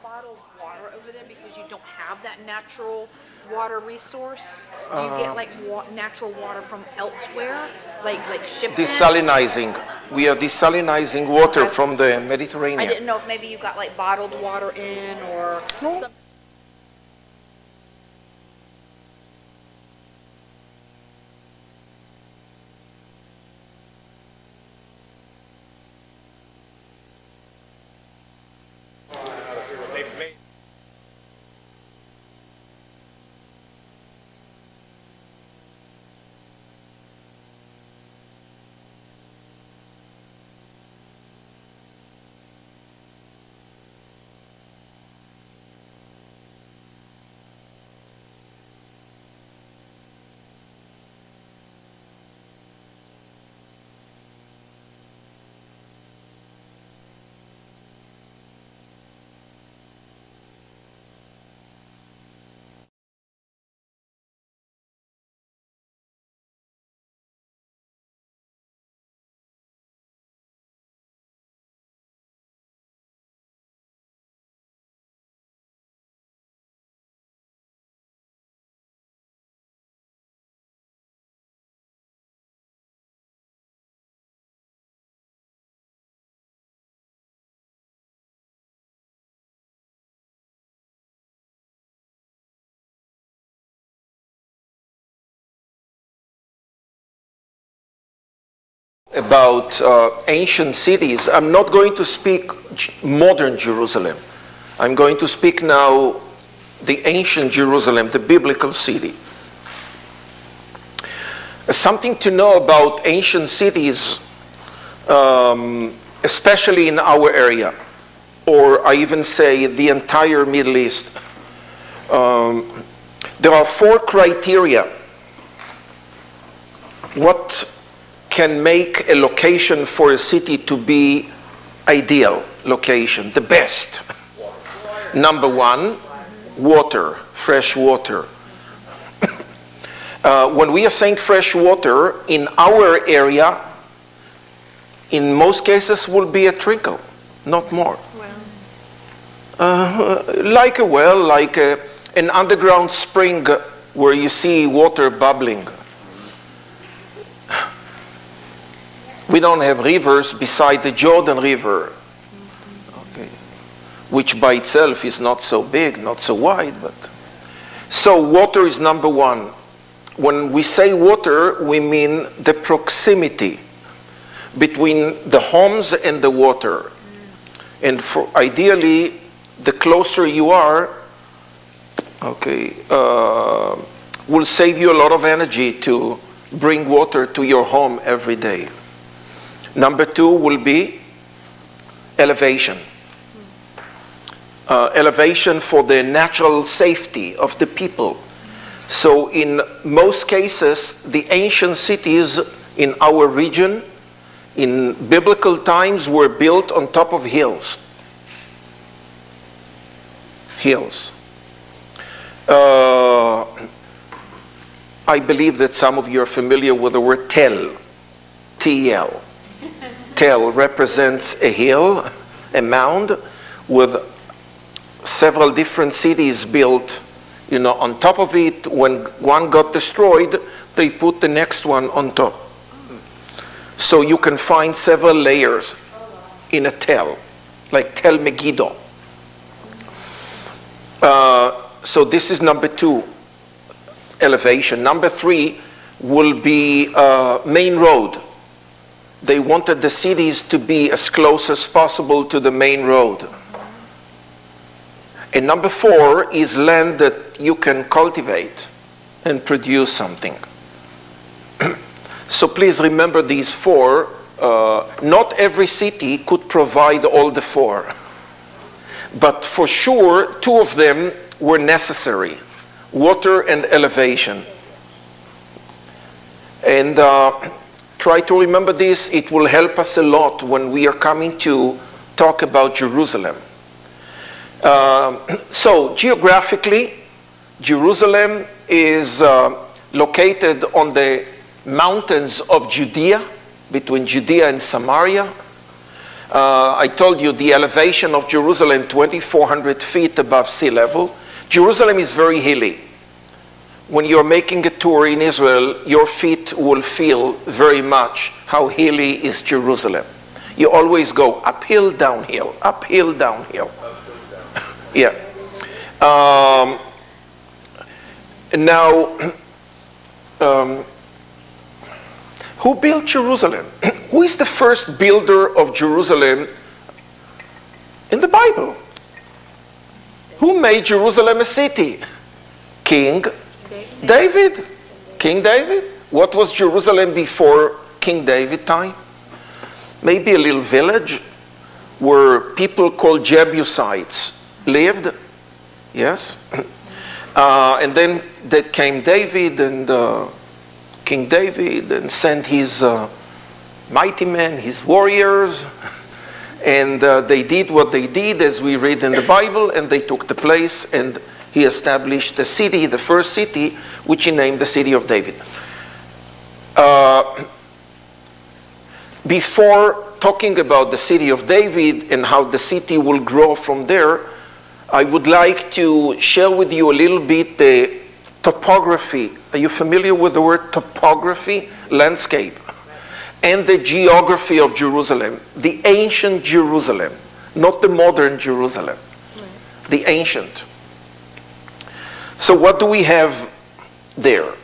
bottled water over there because you don't have that natural water resource? Do you get like natural water from elsewhere, like shipped in? Desalinizing. We are desalinizing water from the Mediterranean. I didn't know if maybe you got like bottled water in or something. About ancient cities. I'm not going to speak modern Jerusalem. I'm going to speak now the ancient Jerusalem, the biblical city. Something to know about ancient cities, especially in our area, or I even say the entire Middle East. There are 4 criteria. What can make a location for a city to be ideal location, the best? Number 1, water, fresh water. When we are saying fresh water, in our area, in most cases will be a trickle, not more. Like a well, like an underground spring where you see water bubbling. We don't have rivers beside the Jordan River, okay, which by itself is not so big, not so wide. But so water is number 1. When we say water, we mean the proximity between the homes and the water. And for ideally, the closer you are, okay, will save you a lot of energy to bring water to your home every day. Number 2 will be elevation. Elevation for the natural safety of the people. So in most cases, the ancient cities in our region, in biblical times, were built on top of hills. Hills. I believe that some of you are familiar with the word tel, T-E-L. Tel represents a hill, a mound, with several different cities built, on top of it. When one got destroyed, they put the next one on top. So you can find several layers in a tel, like Tel Megiddo. So this is number 2, elevation. Number 3 will be main road. They wanted the cities to be as close as possible to the main road. And number 4 is land that you can cultivate and produce something. So please remember these 4. Not every city could provide all the 4. But for sure, 2 of them were necessary: water and elevation. And try to remember this. It will help us a lot when we are coming to talk about Jerusalem. So geographically, Jerusalem is located on the mountains of Judea, between Judea and Samaria. I told you the elevation of Jerusalem, 2,400 feet above sea level. Jerusalem is very hilly. When you're making a tour in Israel, your feet will feel very much how hilly is Jerusalem. You always go uphill, downhill, uphill, downhill. Yeah. Now, who built Jerusalem? Who is the first builder of Jerusalem in the Bible? Who made Jerusalem a city? King David. King David. What was Jerusalem before King David time? Maybe a little village where people called Jebusites lived. Yes. And then there came David, and King David, and sent his mighty men, his warriors, and they did what they did, as we read in the Bible, and they took the place, and he established the city, the first city, which he named the city of David. Before talking about the city of David and how the city will grow from there, I would like to share with you a little bit the topography. Are you familiar with the word topography? Landscape. And the geography of Jerusalem. The ancient Jerusalem, not the modern Jerusalem. The ancient. So what do we have there?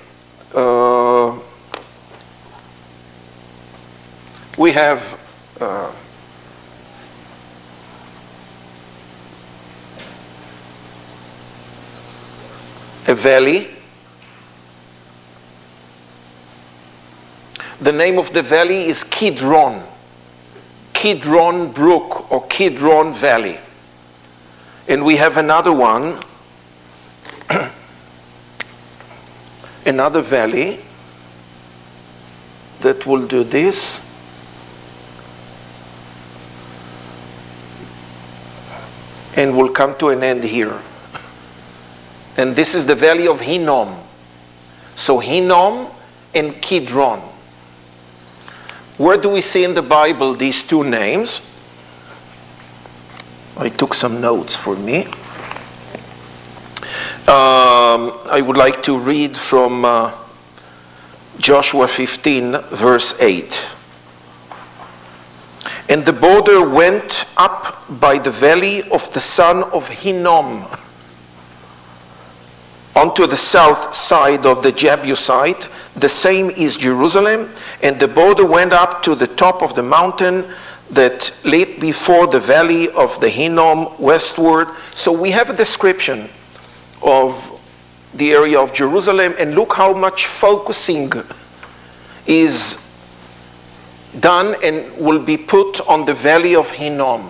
We have a valley. The name of the valley is Kidron. Kidron Brook or Kidron Valley. And we have another one, another valley that will do this. And will come to an end here. And this is the valley of Hinnom. So Hinnom and Kidron. Where do we see in the Bible these two names? I took some notes for me. I would like to read from Joshua 15, verse 8. And the border went up by the valley of the son of Hinnom onto the south side of the Jebusite. The same is Jerusalem. And the border went up to the top of the mountain that lay before the valley of the Hinnom westward. So we have a description of the area of Jerusalem. And look how much focusing is done and will be put on the valley of Hinnom.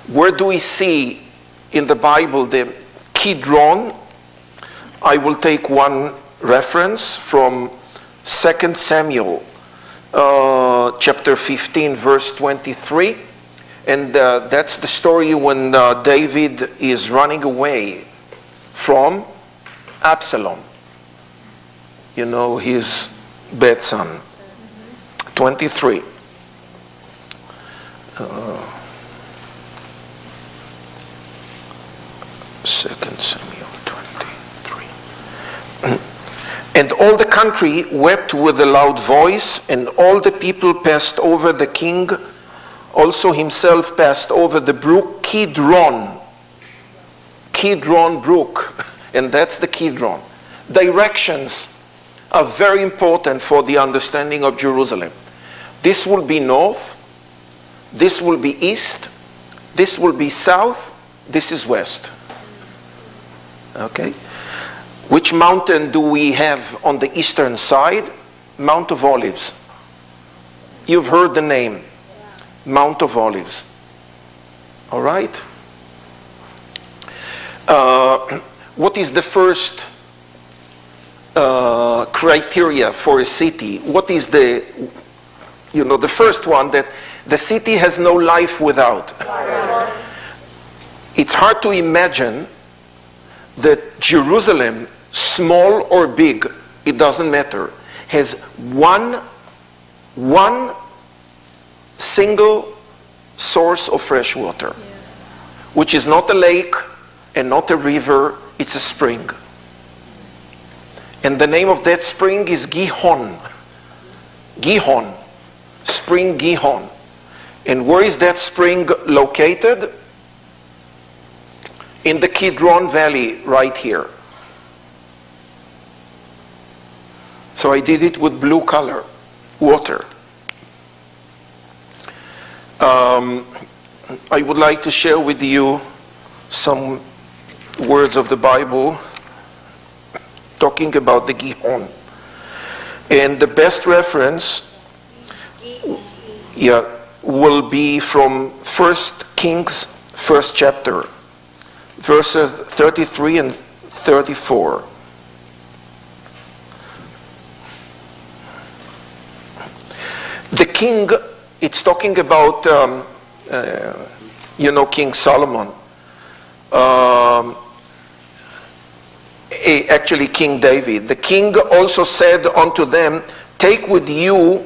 Where do we see in the Bible the Kidron? I will take one reference from 2 Samuel chapter 15 verse 23, and that's the story when David is running away from Absalom, you know, his bad son. 23. 2 Samuel 23. And all the country wept with a loud voice, and all the people passed over. The king also himself passed over the brook Kidron. Kidron brook. And that's the Kidron. Directions are very important for the understanding of Jerusalem. This will be north, this will be east, this will be south, this is west. Okay? Which mountain do we have on the eastern side? Mount of Olives. You've heard the name. Mount of Olives. All right? What is the first criteria for a city? What is the first one? That the city has no life without. It's hard to imagine that Jerusalem, small or big, it doesn't matter, has one single source of fresh water, which is not a lake and not a river, it's a spring. And the name of that spring is Gihon. Gihon. Spring Gihon. And where is that spring located? In the Kidron Valley, right here. So I did it with blue color, water. I would like to share with you some words of the Bible talking about the Gihon. And the best reference will be from 1 Kings, 1st chapter, verses 33 and 34. The king, it's talking about, King Solomon. Actually, King David. The king also said unto them, take with you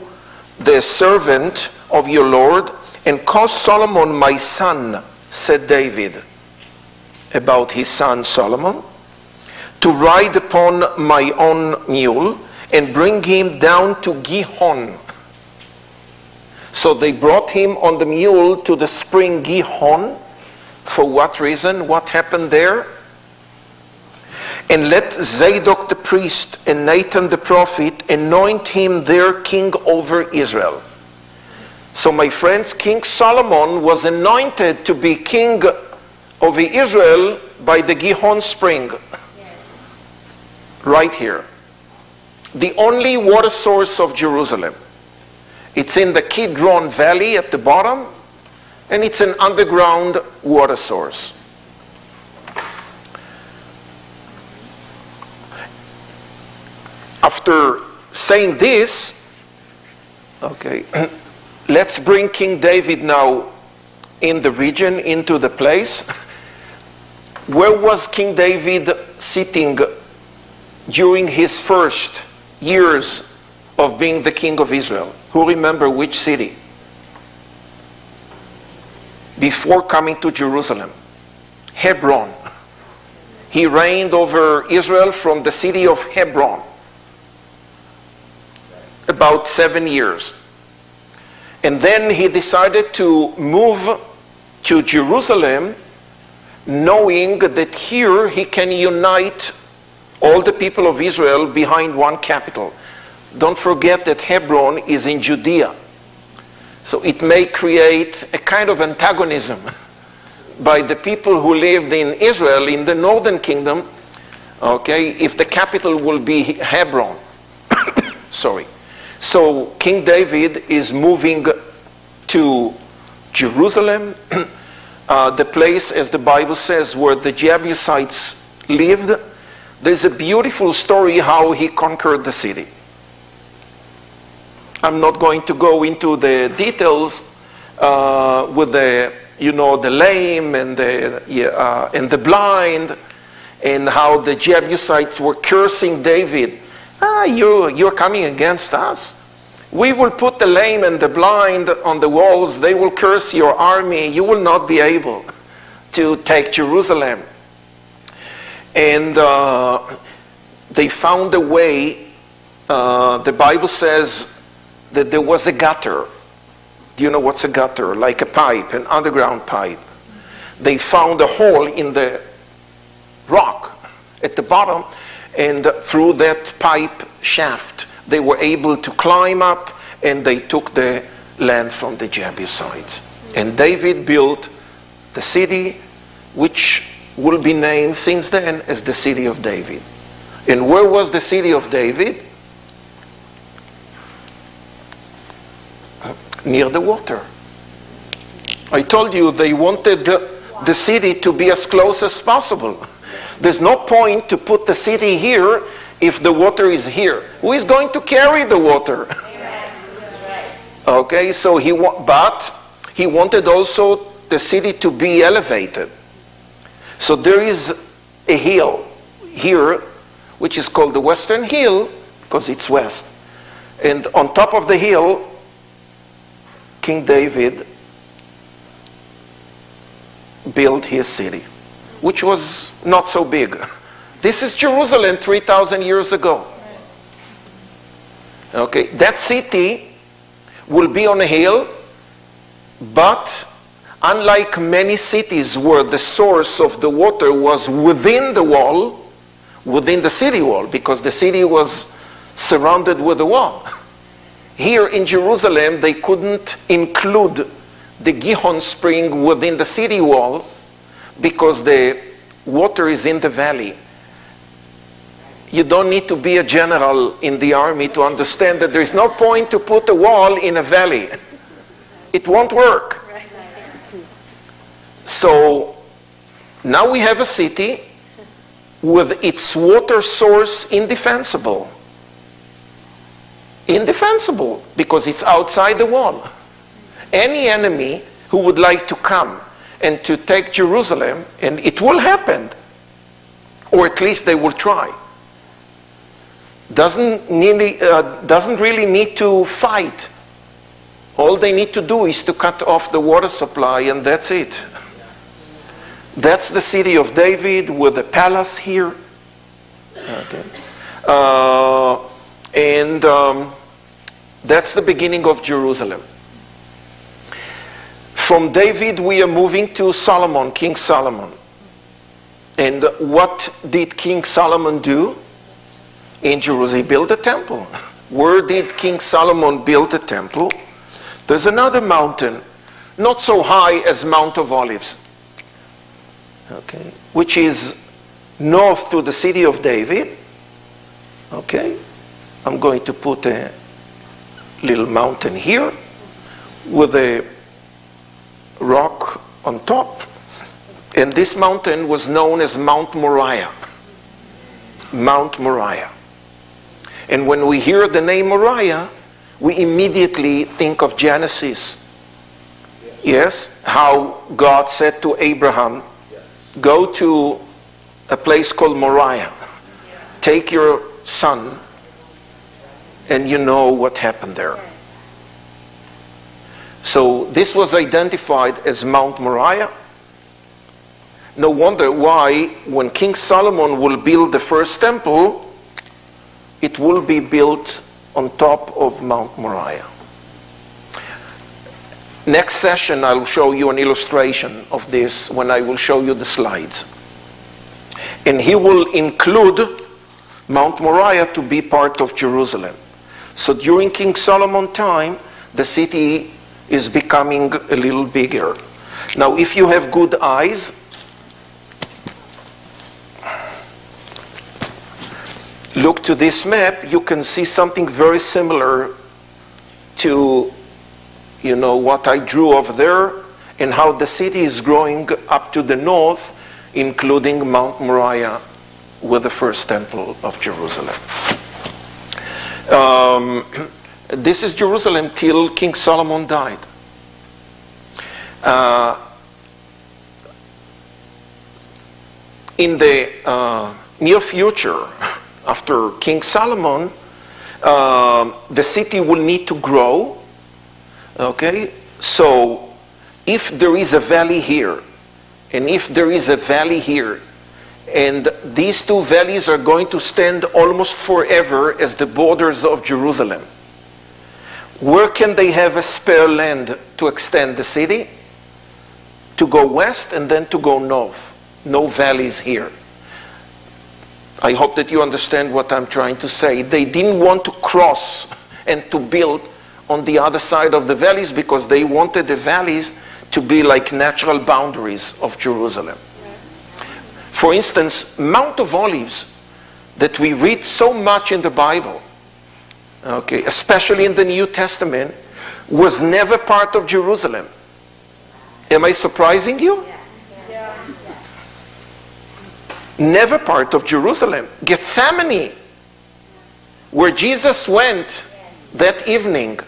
the servant of your Lord, and cause Solomon my son, said David, about his son Solomon, to ride upon my own mule, and bring him down to Gihon. So they brought him on the mule to the spring Gihon. For what reason? What happened there? And let Zadok the priest and Nathan the prophet anoint him their king over Israel. So my friends, King Solomon was anointed to be king over Israel by the Gihon spring. Right here. The only water source of Jerusalem. It's in the Kidron Valley at the bottom, and it's an underground water source. After saying this, okay, let's bring King David now in the region, into the place. Where was King David sitting during his first years of being the king of Israel? Who remember which city? Before coming to Jerusalem. Hebron. He reigned over Israel from the city of Hebron. About 7 years. And then he decided to move to Jerusalem, knowing that here he can unite all the people of Israel behind one capital. Don't forget that Hebron is in Judea. So it may create a kind of antagonism by the people who lived in Israel, in the northern kingdom, okay, if the capital will be Hebron. Sorry. So King David is moving to Jerusalem, the place, as the Bible says, where the Jebusites lived. There's a beautiful story how he conquered the city. I'm not going to go into the details with the, the lame and the blind, and how the Jebusites were cursing David. You're coming against us? We will put the lame and the blind on the walls. They will curse your army. You will not be able to take Jerusalem. And they found a way. The Bible says that there was a gutter. Do you know what's a gutter? Like a pipe, an underground pipe. They found a hole in the rock at the bottom, and through that pipe shaft, they were able to climb up, and they took the land from the Jebusites. And David built the city, which will be named since then as the city of David. And where was the city of David? Near the water. I told you they wanted the city to be as close as possible. There's no point to put the city here if the water is here. Who is going to carry the water? Okay, so but he wanted also the city to be elevated. So there is a hill here, which is called the Western Hill, because it's west. And on top of the hill, King David built his city, which was not so big. This is Jerusalem 3,000 years ago. Okay, that city will be on a hill, but unlike many cities where the source of the water was within the wall, within the city wall, because the city was surrounded with a wall. Here in Jerusalem, they couldn't include the Gihon spring within the city wall because the water is in the valley. You don't need to be a general in the army to understand that there is no point to put a wall in a valley. It won't work. So now we have a city with its water source indefensible. Indefensible because it's outside the wall. Any enemy who would like to come and to take Jerusalem, and it will happen, or at least they will try, doesn't really need to fight. All they need to do is to cut off the water supply, and that's it. That's the city of David with the palace here. Okay. That's the beginning of Jerusalem. From David, we are moving to Solomon, King Solomon. And what did King Solomon do in Jerusalem? He built a temple. Where did King Solomon build a temple? There's another mountain, not so high as Mount of Olives, okay, which is north to the city of David. Okay, I'm going to put a little mountain here with a rock on top. And this mountain was known as Mount Moriah. Mount Moriah. And when we hear the name Moriah, we immediately think of Genesis. Yes, how God said to Abraham, go to a place called Moriah. Take your son, and you know what happened there. So this was identified as Mount Moriah. No wonder why when King Solomon will build the first temple, it will be built on top of Mount Moriah. Next session, I'll show you an illustration of this when I will show you the slides. And he will include Mount Moriah to be part of Jerusalem. So during King Solomon's time, the city is becoming a little bigger. Now, if you have good eyes, look to this map, you can see something very similar to, what I drew over there, and how the city is growing up to the north, including Mount Moriah with the first temple of Jerusalem. This is Jerusalem till King Solomon died. In the near future, after King Solomon, the city will need to grow. Okay, so if there is a valley here, and if there is a valley here, and these two valleys are going to stand almost forever as the borders of Jerusalem, where can they have a spare land to extend the city? To go west and then to go north. No valleys here. I hope that you understand what I'm trying to say. They didn't want to cross and to build on the other side of the valleys because they wanted the valleys to be like natural boundaries of Jerusalem. For instance, Mount of Olives, that we read so much in the Bible, okay, especially in the New Testament, was never part of Jerusalem. Am I surprising you? Never part of Jerusalem. Gethsemane, where Jesus went that evening,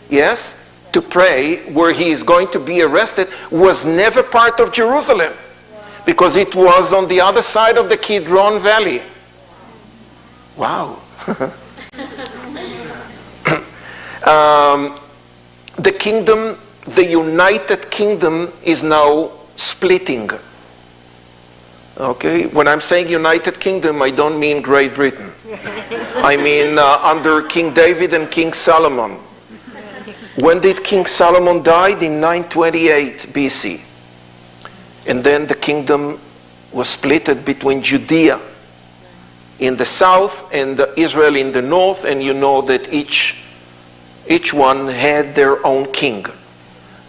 yes, to pray, where he is going to be arrested, was never part of Jerusalem because it was on the other side of the Kidron Valley. Wow. The kingdom the United Kingdom is now splitting. Okay, when I'm saying United Kingdom, I don't mean Great Britain. I mean under King David and King Solomon. When did King Solomon die? In 928 BC. And then the kingdom was split between Judea in the south and Israel in the north, and you know that each one had their own king.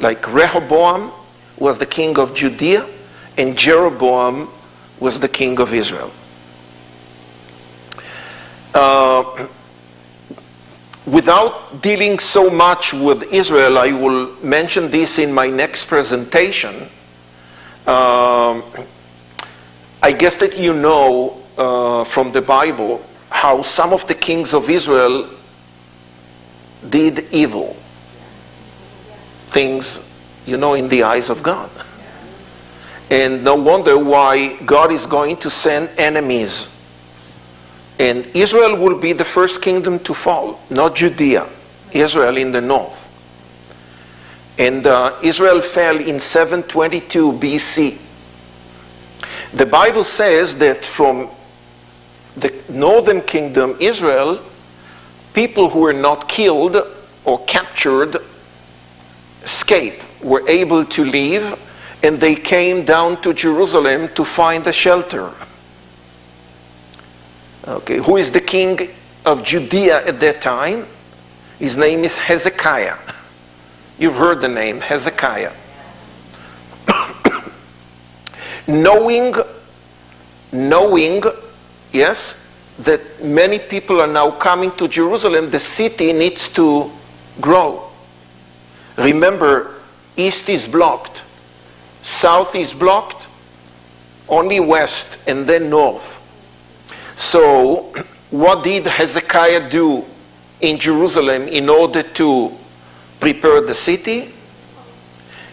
Like Rehoboam was the king of Judea, and Jeroboam was the king of Israel. Without dealing so much with Israel, I will mention this in my next presentation. I guess that you know from the Bible how some of the kings of Israel did evil things, in the eyes of God. And no wonder why God is going to send enemies. And Israel will be the first kingdom to fall, not Judea, Israel in the north. And Israel fell in 722 BC. The Bible says that from the northern kingdom, Israel, people who were not killed or captured, escaped, were able to leave, and they came down to Jerusalem to find a shelter. Okay, who is the king of Judea at that time? His name is Hezekiah. You've heard the name, Hezekiah. knowing, yes, that many people are now coming to Jerusalem, the city needs to grow. Remember, east is blocked, south is blocked, only west and then north. So, what did Hezekiah do in Jerusalem in order to prepare the city?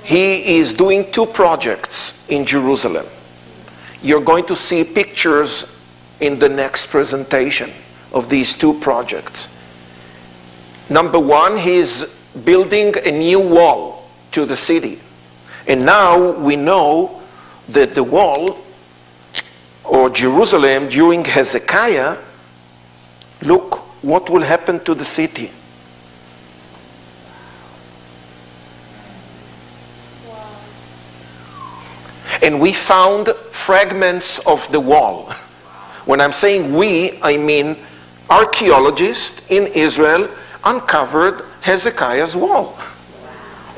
He is doing two projects in Jerusalem. You're going to see pictures in the next presentation of these two projects. Number one, he's building a new wall to the city. And now we know that the wall, or Jerusalem, during Hezekiah, look what will happen to the city. And we found fragments of the wall. When I'm saying we, I mean archaeologists in Israel uncovered Hezekiah's wall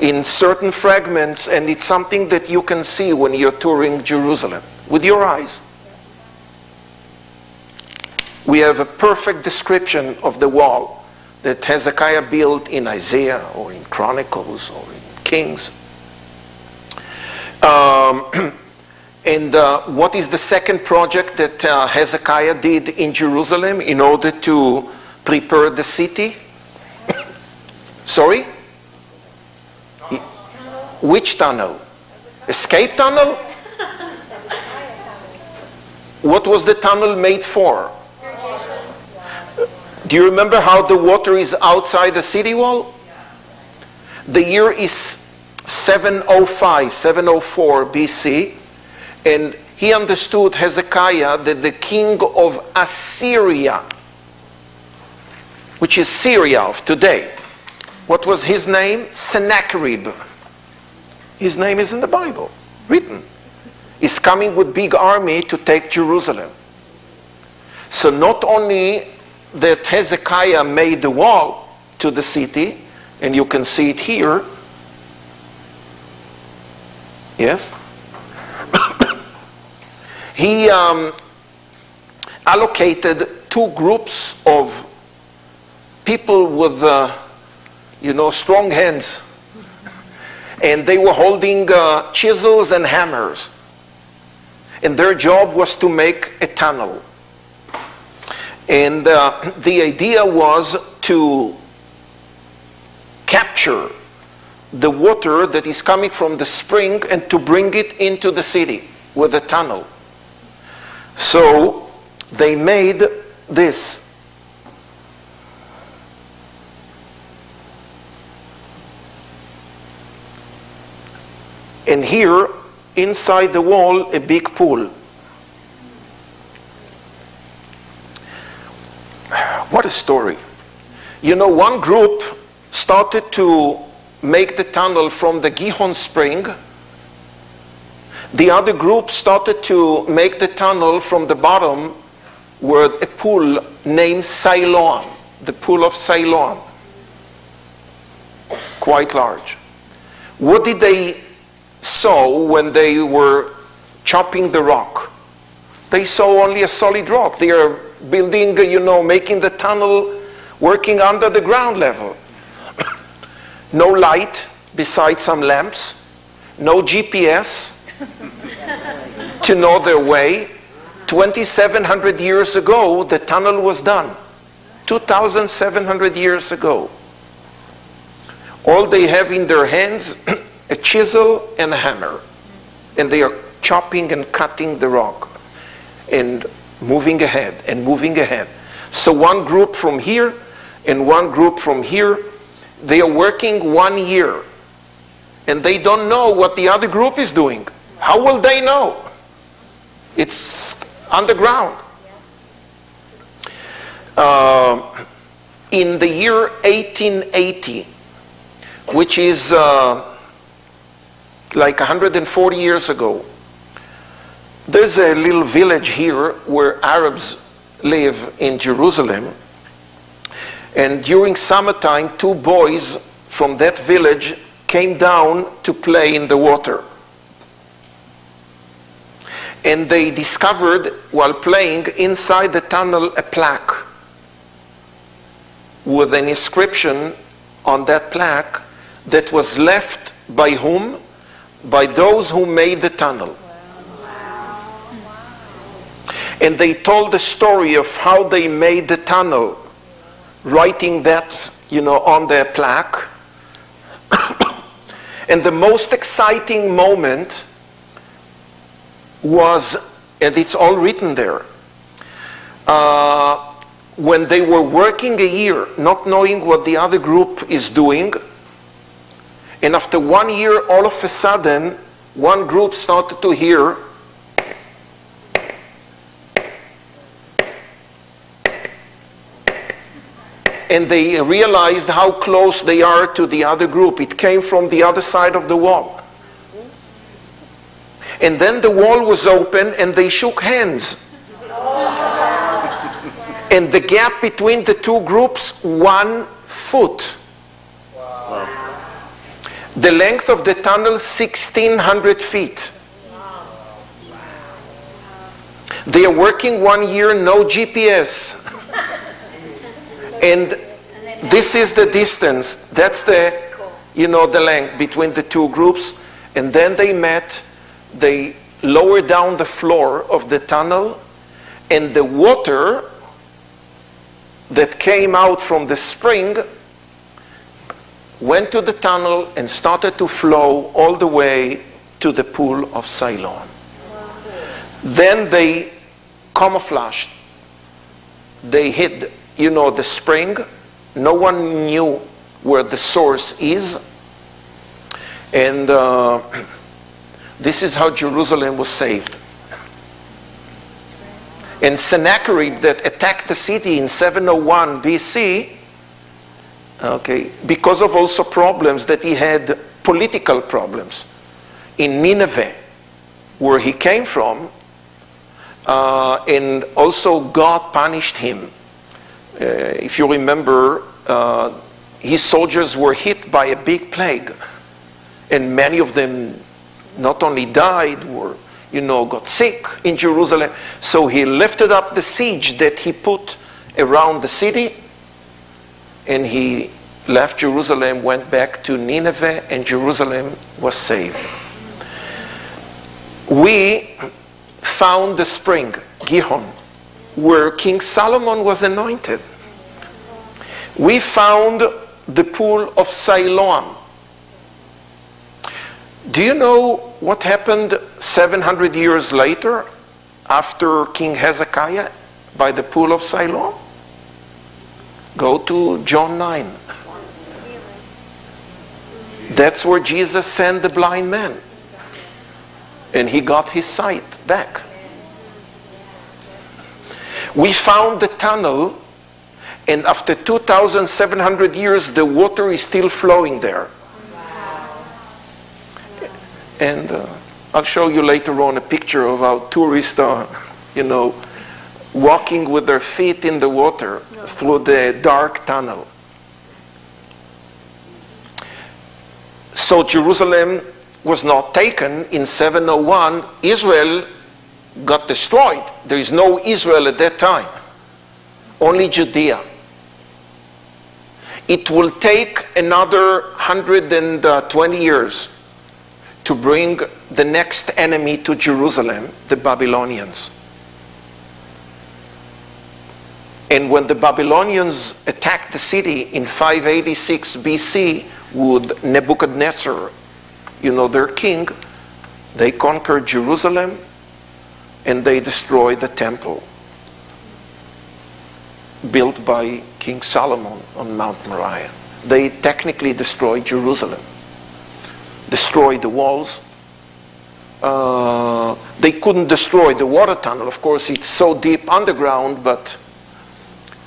in certain fragments, and it's something that you can see when you're touring Jerusalem with your eyes. We have a perfect description of the wall that Hezekiah built in Isaiah or in Chronicles or in Kings. And what is the second project that Hezekiah did in Jerusalem in order to prepare the city? Sorry? Which tunnel? Escape tunnel? What was the tunnel made for? Do you remember how the water is outside the city wall? The year is 705, 704 BC, and he understood, Hezekiah, that the king of Assyria, which is Syria of today, what was his name? Sennacherib. His name is in the Bible, written. Is coming with big army to take Jerusalem. So not only that Hezekiah made the wall to the city, and you can see it here. Yes? He allocated two groups of people with, strong hands. And they were holding chisels and hammers. And their job was to make a tunnel. And the idea was to capture the water that is coming from the spring and to bring it into the city with a tunnel. So they made this. And here, inside the wall, a big pool. What a story. You know, one group started to make the tunnel from the Gihon spring. The other group started to make the tunnel from the bottom where a pool named Siloam, the pool of Siloam. Quite large. What did they saw when they were chopping the rock? They saw only a solid rock. They are building, making the tunnel, working under the ground level. No light besides some lamps. No GPS to know their way. 2,700 years ago, the tunnel was done. 2,700 years ago. All they have in their hands, a chisel and a hammer. And they are chopping and cutting the rock. And moving ahead and moving ahead. So one group from here and one group from here, they are working 1 year. And they don't know what the other group is doing. How will they know? It's underground. In the year 1880, which is like 140 years ago, there's a little village here where Arabs live in Jerusalem. And during summertime, 2 boys from that village came down to play in the water. And they discovered, while playing, inside the tunnel a plaque with an inscription on that plaque that was left by whom? By those who made the tunnel. And they told the story of how they made the tunnel, writing that, on their plaque. And the most exciting moment was, and it's all written there, when they were working a year, not knowing what the other group is doing, and after 1 year, all of a sudden, one group started to hear, and they realized how close they are to the other group. It came from the other side of the wall. And then the wall was open and they shook hands. And the gap between the 2 groups, 1 foot. The length of the tunnel, 1,600 feet. They are working 1 year, no GPS. And this is the distance. That's the length between the 2 groups. And then they met. They lowered down the floor of the tunnel. And the water that came out from the spring went to the tunnel and started to flow all the way to the pool of Siloam. Then they camouflaged. They hid the spring. No one knew where the source is. And this is how Jerusalem was saved. And Sennacherib, that attacked the city in 701 BC, because of also problems that he had, political problems, in Nineveh, where he came from, and also God punished him. If you remember, his soldiers were hit by a big plague, and many of them not only died, got sick in Jerusalem. So he lifted up the siege that he put around the city, and he left Jerusalem, went back to Nineveh, and Jerusalem was saved. We found the spring, Gihon, where King Solomon was anointed. We found the pool of Siloam. Do you know what happened 700 years later after King Hezekiah by the pool of Siloam? Go to John 9. That's where Jesus sent the blind man. And he got his sight back. We found the tunnel, and after 2,700 years, the water is still flowing there. And I'll show you later on a picture of how tourists are, walking with their feet in the water through the dark tunnel. So Jerusalem was not taken in 701. Israel got destroyed. There is no Israel at that time. Only Judea. It will take another 120 years to bring the next enemy to Jerusalem, the Babylonians. And when the Babylonians attacked the city in 586 BC with Nebuchadnezzar, their king, they conquered Jerusalem and they destroyed the temple built by King Solomon on Mount Moriah. They technically destroyed Jerusalem, destroyed the walls. They couldn't destroy the water tunnel. Of course, it's so deep underground, but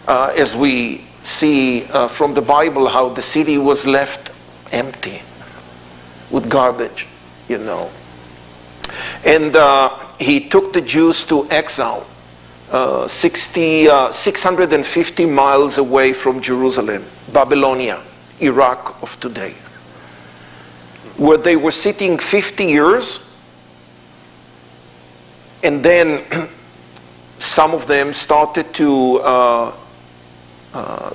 as we see from the Bible, how the city was left empty with garbage, And he took the Jews to exile, 650 miles away from Jerusalem, Babylonia, Iraq of today, where they were sitting 50 years, and then some of them started to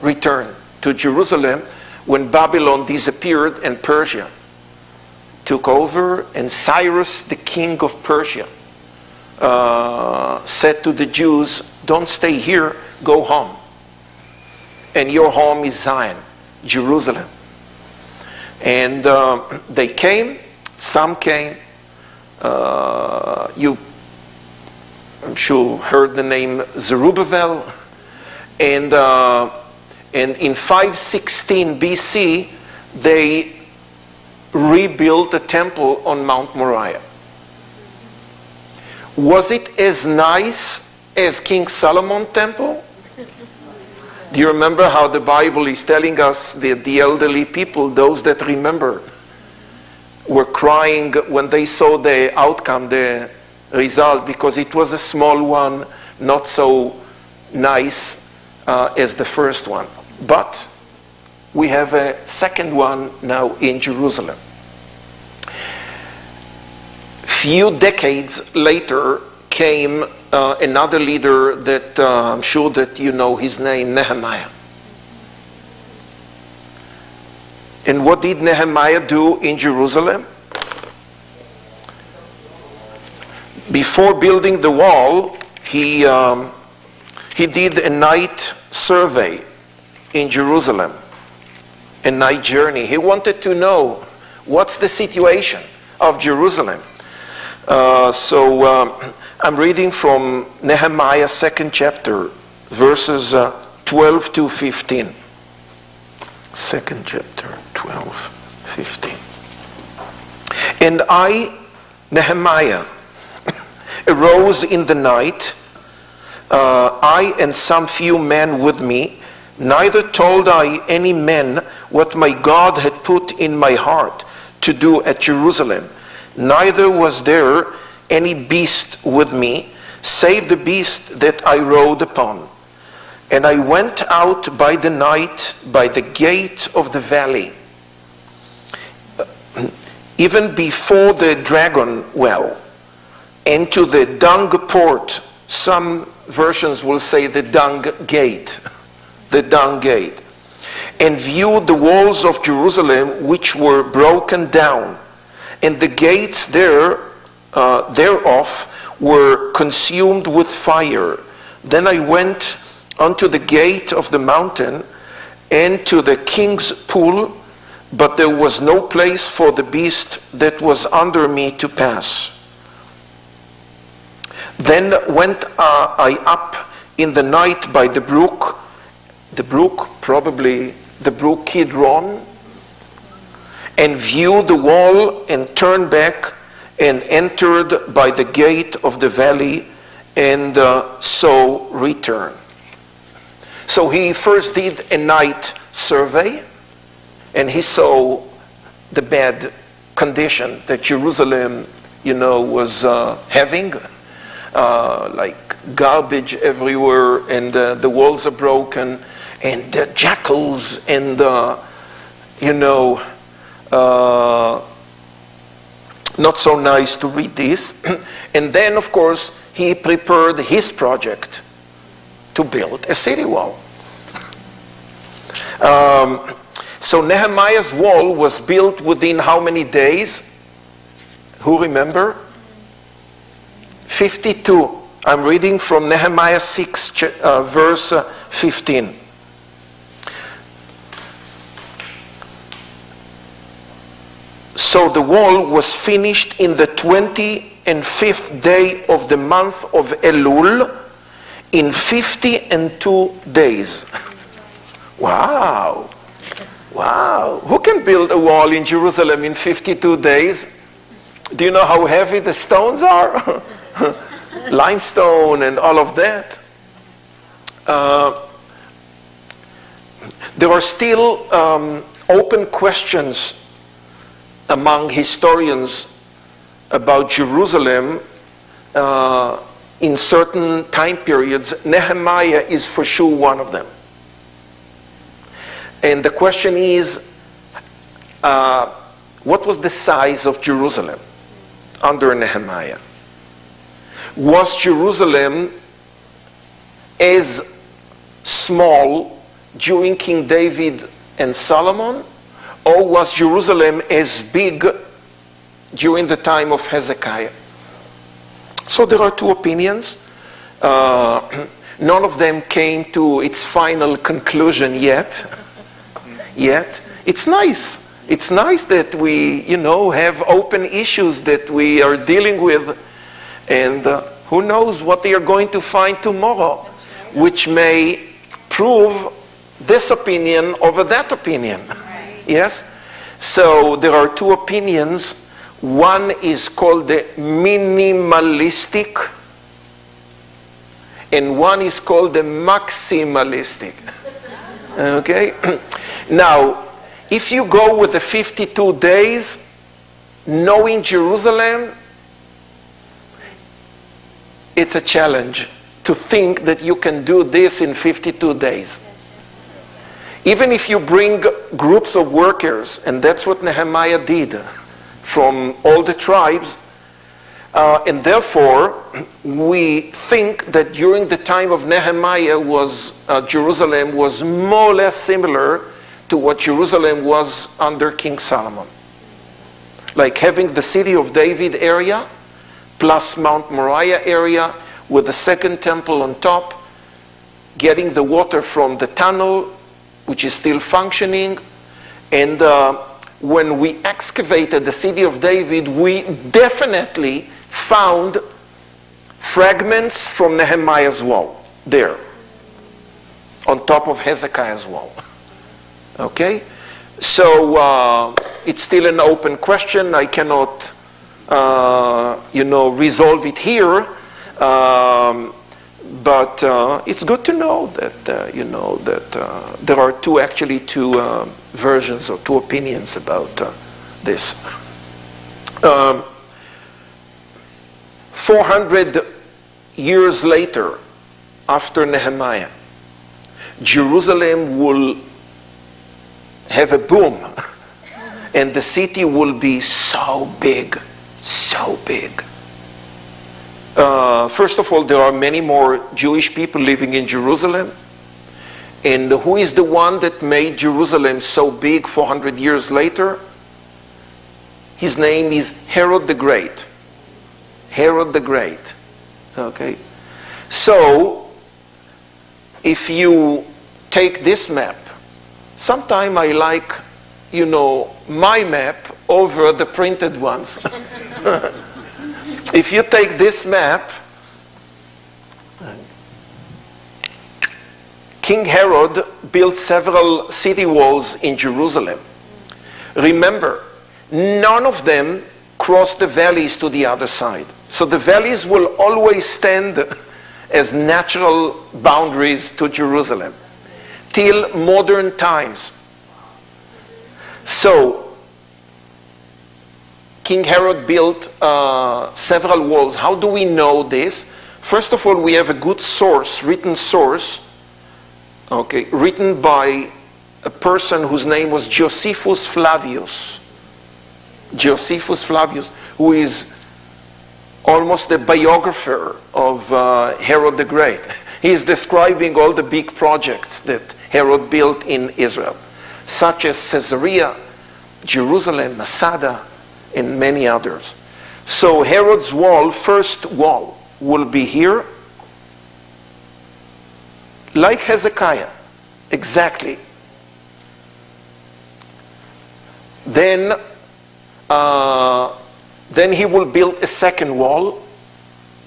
return to Jerusalem when Babylon disappeared and Persia took over, and Cyrus, the king of Persia, said to the Jews, don't stay here, go home. And your home is Zion, Jerusalem. And they came, some came. I'm sure heard the name Zerubbabel. And in 516 BC, they rebuilt the temple on Mount Moriah. Was it as nice as King Solomon's temple? Do you remember how the Bible is telling us that the elderly people, those that remember, were crying when they saw the outcome, the result, because it was a small one, not so nice as the first one. But we have a second one now in Jerusalem. Few decades later came another leader that I'm sure that you know his name, Nehemiah. And what did Nehemiah do in Jerusalem? Before building the wall, he did a night survey in Jerusalem, a night journey. He wanted to know what's the situation of Jerusalem. So I'm reading from Nehemiah 2nd chapter, verses 12 to 15. 2nd chapter, 12, 15. And I, Nehemiah, arose in the night, I and some few men with me, neither told I any men what my God had put in my heart to do at Jerusalem, neither was there any beast with me, save the beast that I rode upon. And I went out by the night by the gate of the valley, even before the dragon well, and to the dung port. Some versions will say the dung gate, the dung gate, and viewed the walls of Jerusalem which were broken down, and the gates thereof were consumed with fire. Then I went unto the gate of the mountain and to the king's pool, but there was no place for the beast that was under me to pass. Then went I up in the night by the brook, probably the brook Kidron, and viewed the wall and turned back and entered by the gate of the valley, and so returned. So he first did a night survey, and he saw the bad condition that Jerusalem, was having, like garbage everywhere, and the walls are broken, and the jackals, and not so nice to read this. And then, of course, he prepared his project to build a city wall. So Nehemiah's wall was built within how many days? Who remember? 52. I'm reading from Nehemiah 6, verse 15. So the wall was finished in the 25th day of the month of Elul in 52 days. Wow. Wow. Who can build a wall in Jerusalem in 52 days? Do you know how heavy the stones are? Limestone and all of that. There are still open questions among historians about Jerusalem in certain time periods. Nehemiah is for sure one of them. And the question is, what was the size of Jerusalem under Nehemiah? Was Jerusalem as small during King David and Solomon, or was Jerusalem as big during the time of Hezekiah? So there are two opinions. None of them came to its final conclusion yet. It's nice. It's nice that we, have open issues that we are dealing with, and who knows what they are going to find tomorrow, which may prove this opinion over that opinion. Yes? So there are two opinions. One is called the minimalistic, and one is called the maximalistic. Okay? Now, if you go with the 52 days, knowing Jerusalem, it's a challenge to think that you can do this in 52 days. Even if you bring groups of workers, and that's what Nehemiah did, from all the tribes, and therefore we think that during the time of Nehemiah Jerusalem was more or less similar to what Jerusalem was under King Solomon. Like having the city of David area, plus Mount Moriah area, with the second temple on top, getting the water from the tunnel, which is still functioning. And when we excavated the city of David, we definitely found fragments from Nehemiah's wall there, on top of Hezekiah's wall. Okay? So it's still an open question. I cannot, resolve it here. But it's good to know that, there are two versions or two opinions about this. 400 years later, after Nehemiah, Jerusalem will have a boom, and the city will be so big, so big. First of all, there are many more Jewish people living in Jerusalem. And who is the one that made Jerusalem so big 400 years later? His name is Herod the Great. Herod the Great. Okay? So, if you take this map, sometime I like, my map over the printed ones. If you take this map, King Herod built several city walls in Jerusalem. Remember, none of them cross the valleys to the other side. So the valleys will always stand as natural boundaries to Jerusalem till modern times. So King Herod built several walls. How do we know this? First of all, we have a good source, written source, written by a person whose name was Josephus Flavius. Josephus Flavius, who is almost the biographer of Herod the Great. He is describing all the big projects that Herod built in Israel, such as Caesarea, Jerusalem, Masada, and many others. So Herod's wall, first wall, will be here, like Hezekiah, exactly. Then he will build a second wall.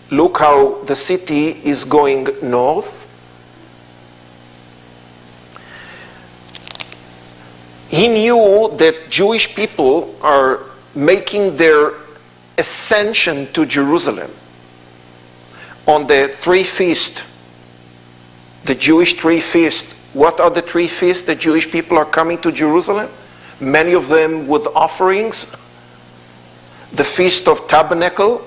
Look how the city is going north. He knew that Jewish people are making their ascension to Jerusalem on the three feasts, the Jewish three feasts. What are the three feasts that Jewish people are coming to Jerusalem? Many of them with offerings. The Feast of Tabernacle,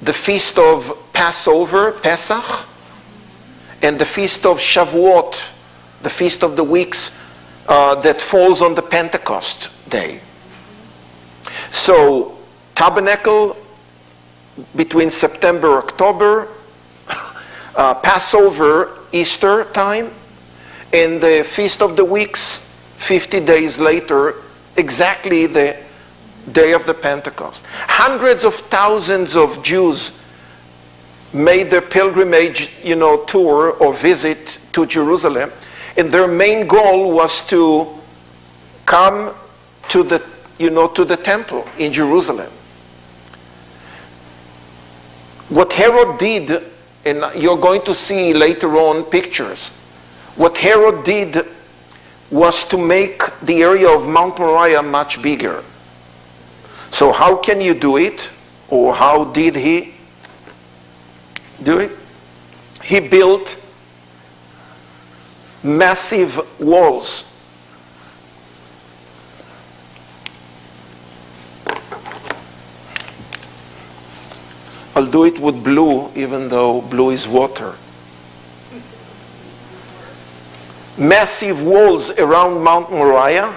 the Feast of Passover, Pesach, and the Feast of Shavuot, the Feast of the Weeks that falls on the Pentecost day. So, Tabernacle between September, October, Passover, Easter time, and the Feast of the Weeks 50 days later, exactly the day of the Pentecost. Hundreds of thousands of Jews made their pilgrimage, tour or visit to Jerusalem, and their main goal was to come to the temple in Jerusalem. What Herod did, and you're going to see later on pictures, what Herod did was to make the area of Mount Moriah much bigger. So how can you do it? Or how did he do it? He built massive walls. I'll do it with blue, even though blue is water. Massive walls around Mount Moriah.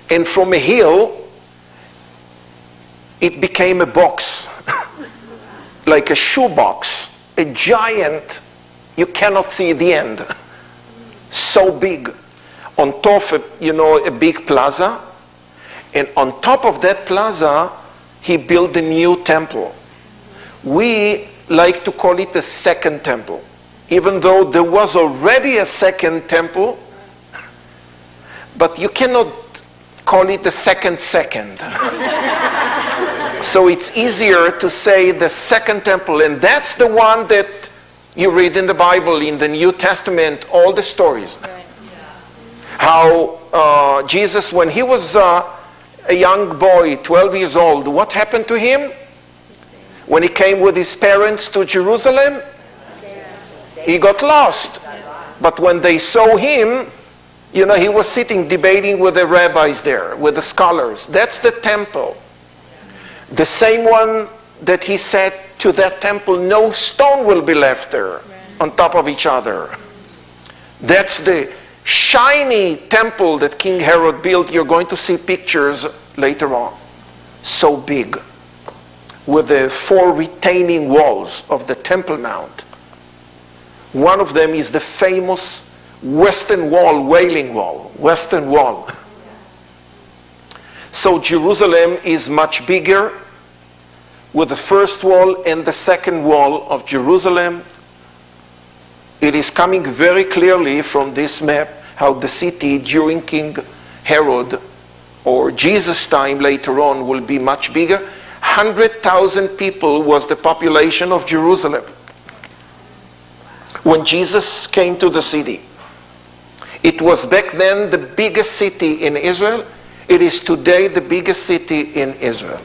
And from a hill, it became a box, like a shoebox, a giant, you cannot see the end, so big. On top, a big plaza, and on top of that plaza, he built a new temple. We like to call it the second temple, even though there was already a second temple, but you cannot call it the second. So it's easier to say the second temple, and that's the one that you read in the Bible, in the New Testament, all the stories. Right. How Jesus, when he was a young boy, 12 years old, what happened to him? When he came with his parents to Jerusalem, he got lost. But when they saw him, he was sitting debating with the rabbis there, with the scholars. That's the temple. The same one that he said to that temple, no stone will be left there on top of each other. That's the shiny temple that King Herod built. You're going to see pictures later on. So big. With the 4 retaining walls of the Temple Mount. One of them is the famous Western Wall, Wailing Wall. Western Wall. So Jerusalem is much bigger, with the first wall and the second wall of Jerusalem. It is coming very clearly from this map how the city during King Herod or Jesus' time later on will be much bigger. 100,000 people was the population of Jerusalem when Jesus came to the city. It was back then the biggest city in Israel, It is today the biggest city in Israel.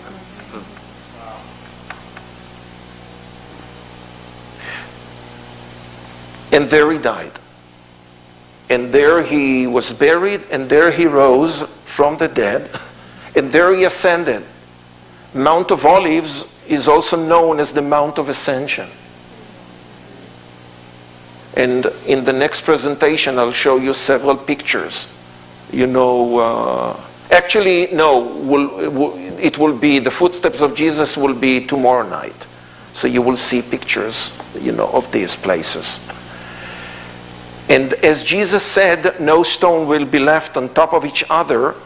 And there he died. And there he was buried, and there he rose from the dead, and there he ascended. Mount of Olives is also known as the Mount of Ascension. And in the next presentation, I'll show you several pictures. You know, actually, no, it will be, the footsteps of Jesus will be tomorrow night. So you will see pictures, you know, of these places. And as Jesus said, no stone will be left on top of each other.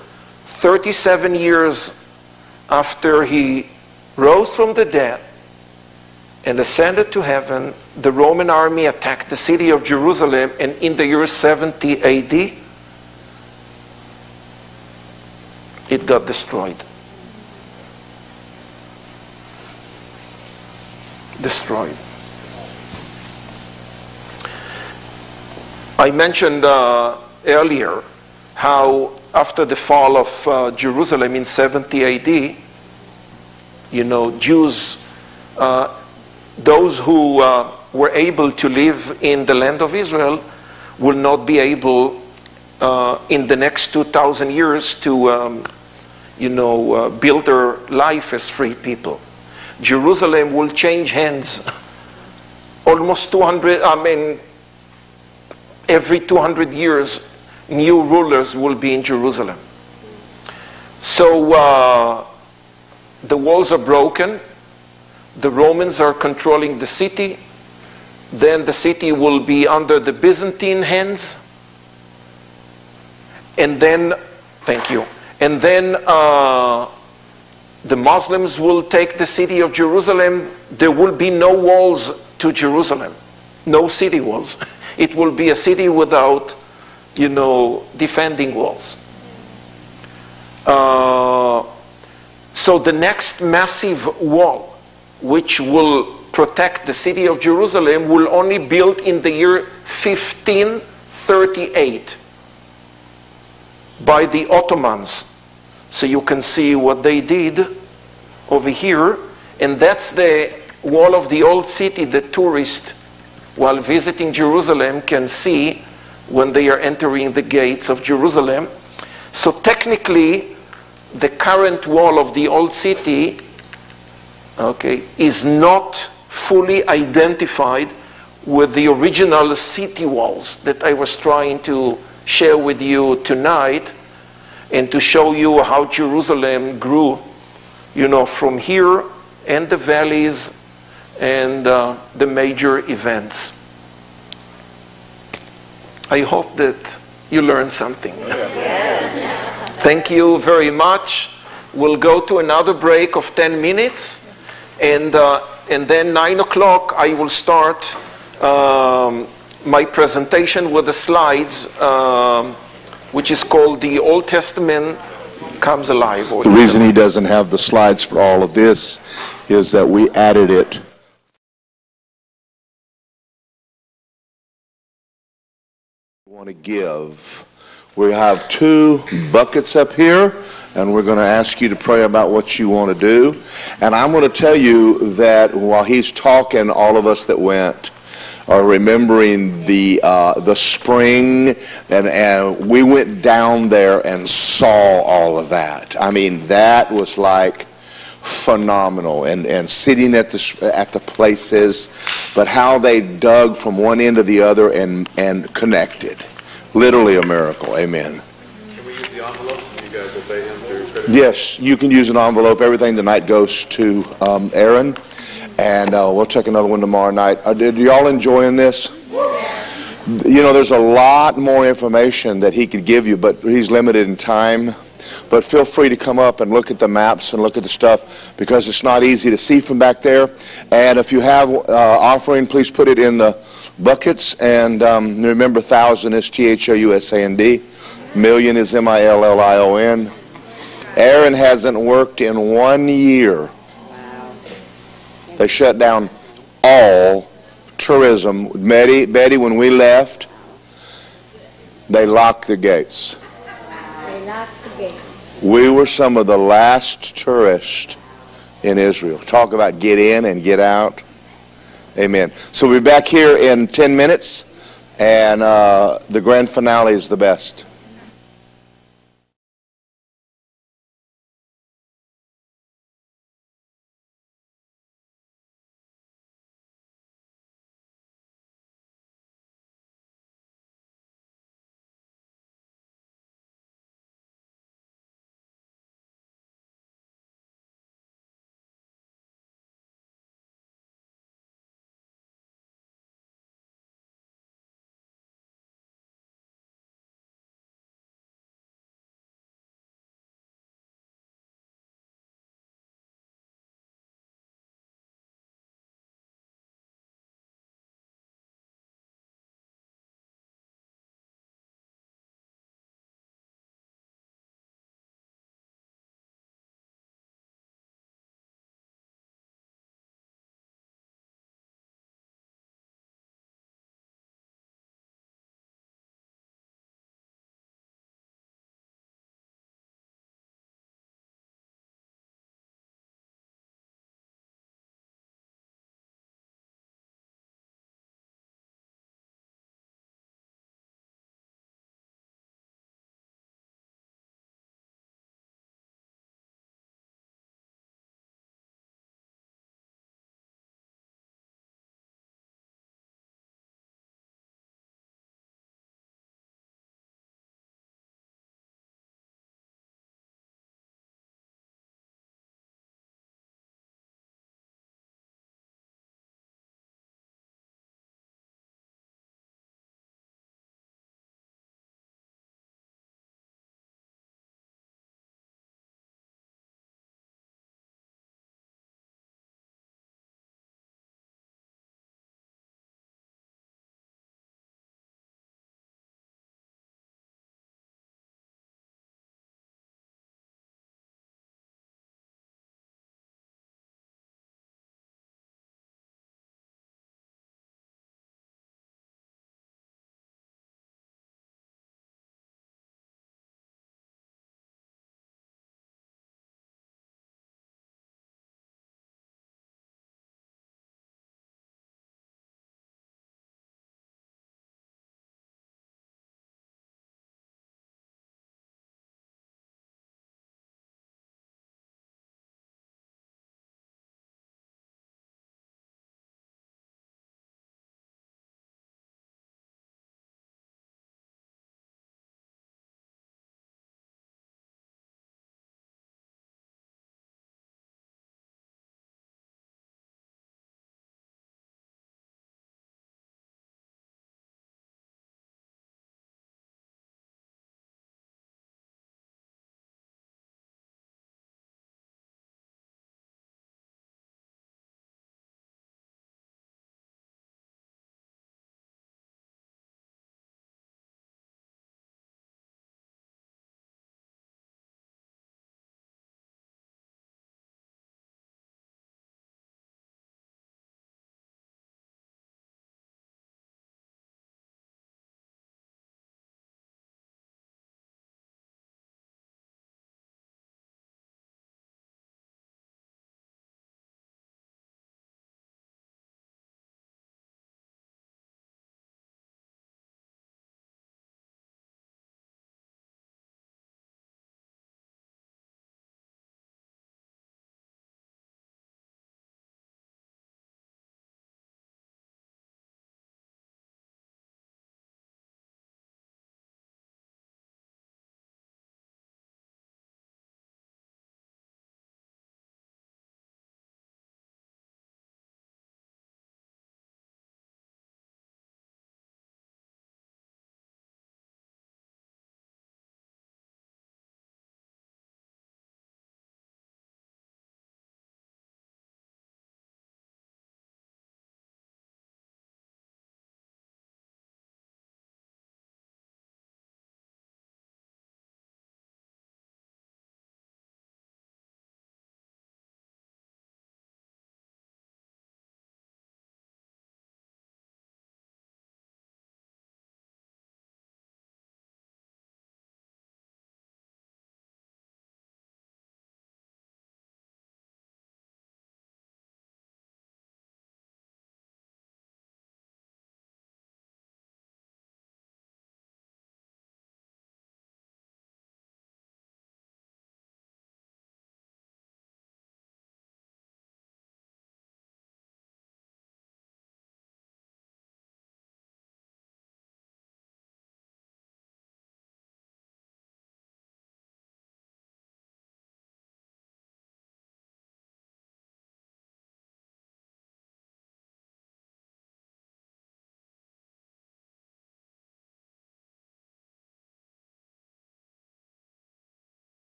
37 years after he rose from the dead and ascended to heaven, the Roman army attacked the city of Jerusalem, and in the year 70 AD, it got destroyed. Destroyed. I mentioned earlier how after the fall of Jerusalem in 70 AD, you know, Jews, those who were able to live in the land of Israel will not be able in the next 2,000 years to, you know, build their life as free people. Jerusalem will change hands almost 200, every 200 years, new rulers will be in Jerusalem. So the walls are broken. The Romans are controlling the city. Then the city will be under the Byzantine hands. And then, thank you. And then the Muslims will take the city of Jerusalem. There will be no walls to Jerusalem. No city walls. It will be a city without, you know, defending walls. So the next massive wall, which will protect the city of Jerusalem, will only be built in the year 1538 by the Ottomans. So you can see what they did over here. And that's the wall of the old city that tourists, while visiting Jerusalem, can see when they are entering the gates of Jerusalem. So technically, the current wall of the old city, okay, is not fully identified with the original city walls that I was trying to share with you tonight, and to show you how Jerusalem grew, you know, from here, and the valleys, and the major events. I hope that you learned something. Thank you very much. We'll go to another break of 10 minutes, and then 9 o'clock I will start my presentation with the slides, which is called The Old Testament Comes Alive. The reason he doesn't have the slides for all of this is that we added it. Want to give. We have 2 buckets up here, and we're going to ask you to pray about what you want to do. And I'm going to tell you that while he's talking, all of us that went are remembering the spring, and we went down there and saw all of that. I mean, that was like phenomenal, and sitting at the places, but how they dug from one end to the other and connected. Literally a miracle. Amen. Can we use the envelope? You guys obey him through credit? Yes, you can use an envelope. Everything tonight goes to Aaron, and we'll check another one tomorrow night. Are y'all enjoying this? You know, there's a lot more information that he could give you, but he's limited in time. But feel free to come up and look at the maps and look at the stuff, because it's not easy to see from back there. And if you have offering, please put it in the buckets. And remember, 1,000 is THOUSAND. Million is MILLION. Aaron hasn't worked in 1 year. They shut down all tourism. Betty, when we left, they locked the gates. They locked the gates. We were some of the last tourists in Israel. Talk about get in and get out. Amen. So we'll be back here in 10 minutes, and the grand finale is the best.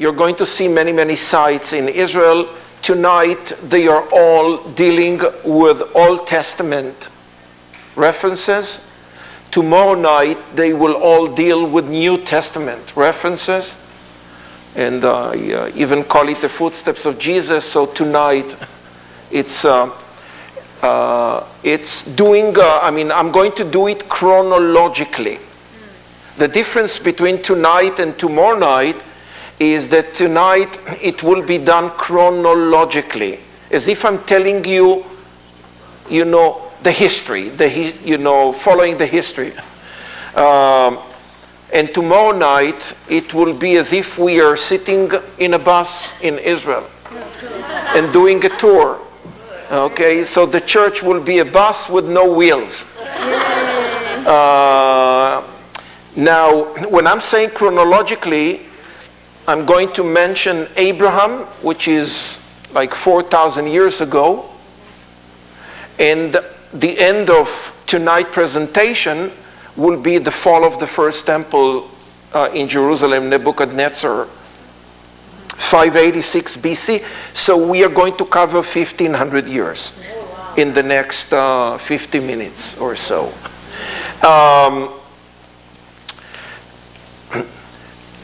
you're going to see many, many sites in Israel. Tonight, they are all dealing with Old Testament references. Tomorrow night, they will all deal with New Testament references. And I even call it the footsteps of Jesus. So tonight, it's doing, I'm going to do it chronologically. The difference between tonight and tomorrow night is that tonight it will be done chronologically, as if I'm telling you, the history, following the history. And tomorrow night it will be as if we are sitting in a bus in Israel and doing a tour. Okay, so the church will be a bus with no wheels. Now, when I'm saying chronologically, I'm going to mention Abraham, which is like 4,000 years ago. And the end of tonight's presentation will be the fall of the first temple in Jerusalem, Nebuchadnezzar, 586 BC. So we are going to cover 1,500 years in the next 50 minutes or so.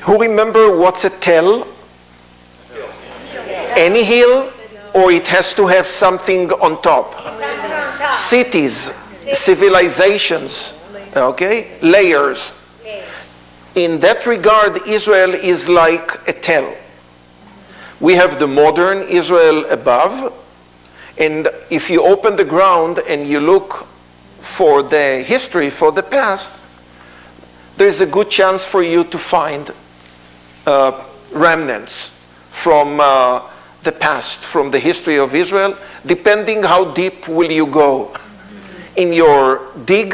Who remember what's a tell? Any hill, or it has to have something on top? Cities, civilizations, okay? Layers. In that regard, Israel is like a tell. We have the modern Israel above, and if you open the ground and you look for the history, for the past, there's a good chance for you to find remnants from the past, from the history of Israel, depending how deep will you go in your dig.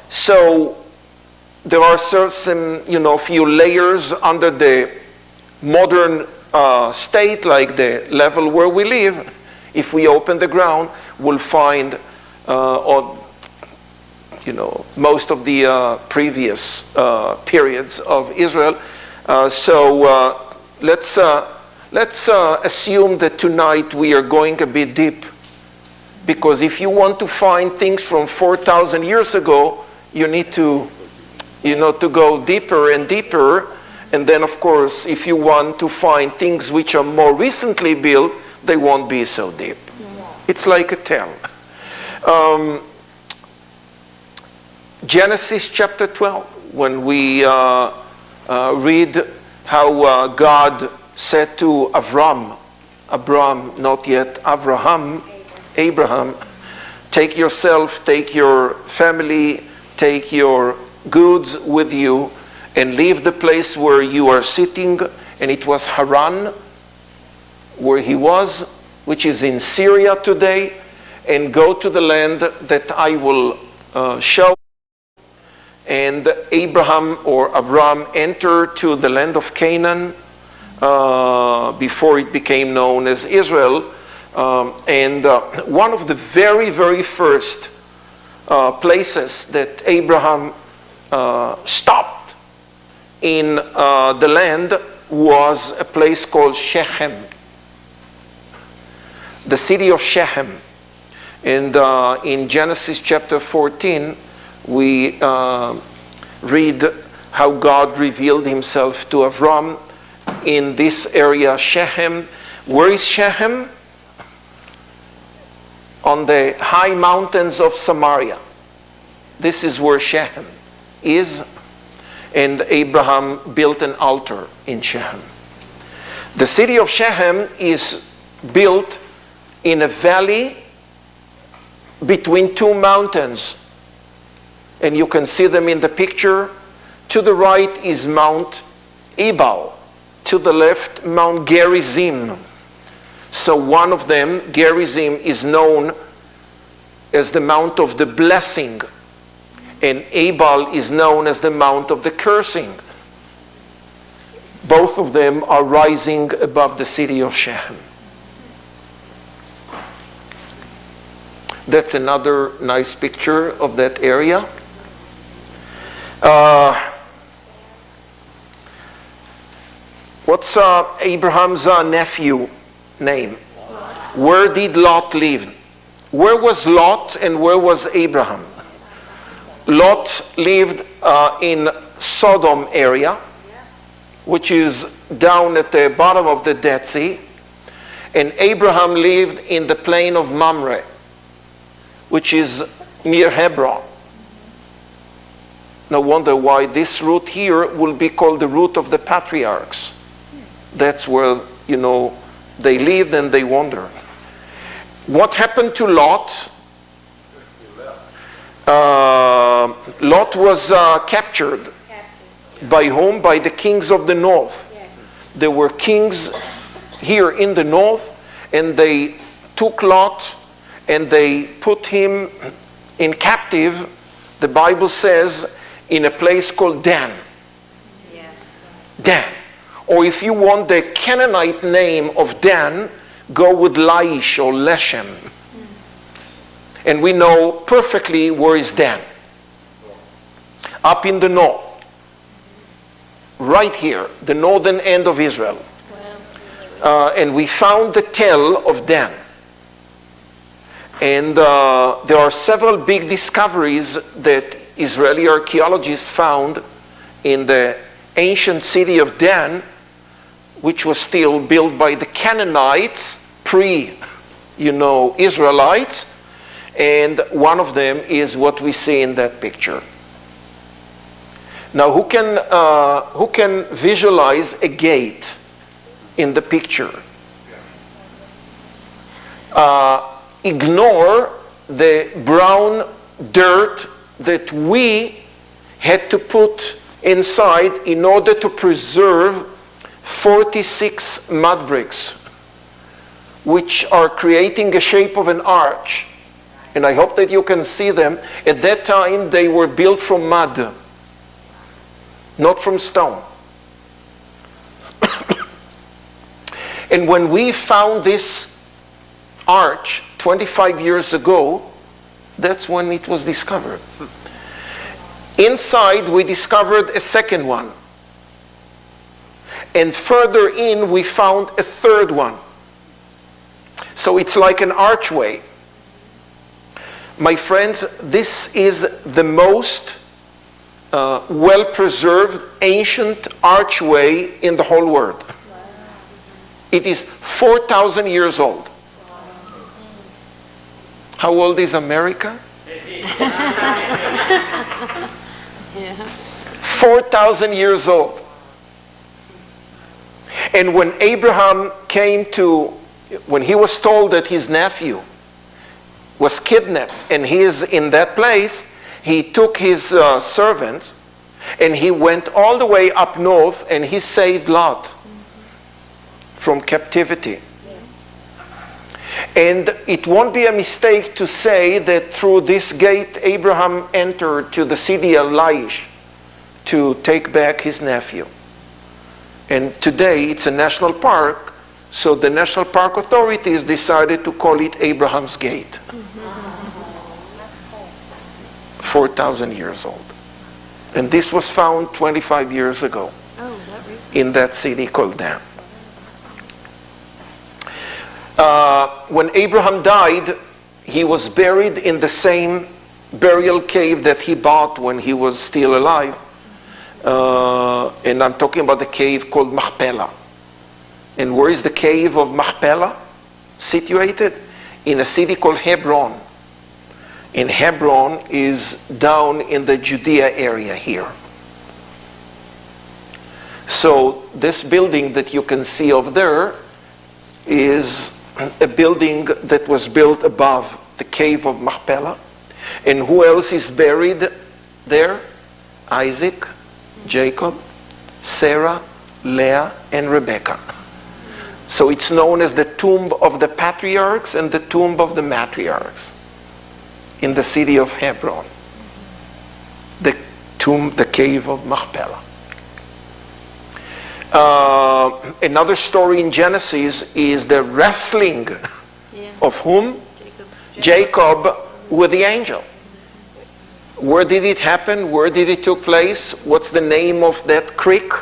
So there are certain, few layers under the modern state, like the level where we live. If we open the ground, we'll find most of the previous periods of Israel. So let's assume that tonight we are going a bit deep, because if you want to find things from 4,000 years ago, you need to, to go deeper and deeper. And then, of course, if you want to find things which are more recently built, they won't be so deep. It's like a tell. Genesis chapter 12, when we read how God said to Abram, not yet Abraham, take yourself, take your family, take your goods with you, and leave the place where you are sitting. And it was Haran, where he was, which is in Syria today, and go to the land that I will show. And Abram entered to the land of Canaan before it became known as Israel. And one of the very, very first places that Abraham stopped in the land was a place called Shechem, the city of Shechem. And in Genesis chapter 14, we read how God revealed himself to Avram in this area, Shechem. Where is Shechem? On the high mountains of Samaria. This is where Shechem is. And Abraham built an altar in Shechem. The city of Shechem is built in a valley between two mountains. And you can see them in the picture. To the right is Mount Ebal. To the left, Mount Gerizim. So one of them, Gerizim, is known as the Mount of the Blessing. And Ebal is known as the Mount of the Cursing. Both of them are rising above the city of Shechem. That's another nice picture of that area. What's Abraham's nephew name? Where did Lot live? Where was Lot and where was Abraham? Lot lived in Sodom area, which is down at the bottom of the Dead Sea. And Abraham lived in the plain of Mamre, which is near Hebron. No wonder why this route here will be called the route of the patriarchs. That's where, they lived and they wandered. What happened to Lot? Lot was captured. By whom? By the kings of the north. There were kings here in the north, and they took Lot and they put him in captive, the Bible says, in a place called Dan. Yes. Dan. Or if you want the Canaanite name of Dan, go with Laish or Leshem. And we know perfectly where is Dan. Up in the north. Right here, the northern end of Israel. And we found the tell of Dan. And there are several big discoveries that Israeli archaeologists found in the ancient city of Dan, which was still built by the Canaanites, Israelites. And one of them is what we see in that picture. Now, who can visualize a gate in the picture? Ignore the brown dirt that we had to put inside in order to preserve 46 mud bricks, which are creating a shape of an arch. And I hope that you can see them. At that time, they were built from mud, not from stone. And when we found this arch 25 years ago, that's when it was discovered. Inside, we discovered a second one. And further in, we found a third one. So it's like an archway. My friends, this is the most well-preserved ancient archway in the whole world. It is 4,000 years old. How old is America? 4,000 years old. And when Abraham when he was told that his nephew was kidnapped and he is in that place, he took his servants and he went all the way up north and he saved Lot from captivity. And it won't be a mistake to say that through this gate Abraham entered to the city of Laish to take back his nephew. And today it's a national park, so the National Park authorities decided to call it Abraham's Gate. 4,000 years old. And this was found 25 years ago in that city called Dan. When Abraham died, he was buried in the same burial cave that he bought when he was still alive. And I'm talking about the cave called Marpela. And where is the cave of Marpela situated? In a city called Hebron. And Hebron is down in the Judea area here. So this building that you can see over there is a building that was built above the cave of Marpela. And who else is buried there? Isaac, Jacob, Sarah, Leah, and Rebekah. So it's known as the tomb of the patriarchs and the tomb of the matriarchs in the city of Hebron. The cave of Marpela. Another story in Genesis is the wrestling of whom? Jacob with the angel. Where did it happen? Where did it take place? What's the name of that creek?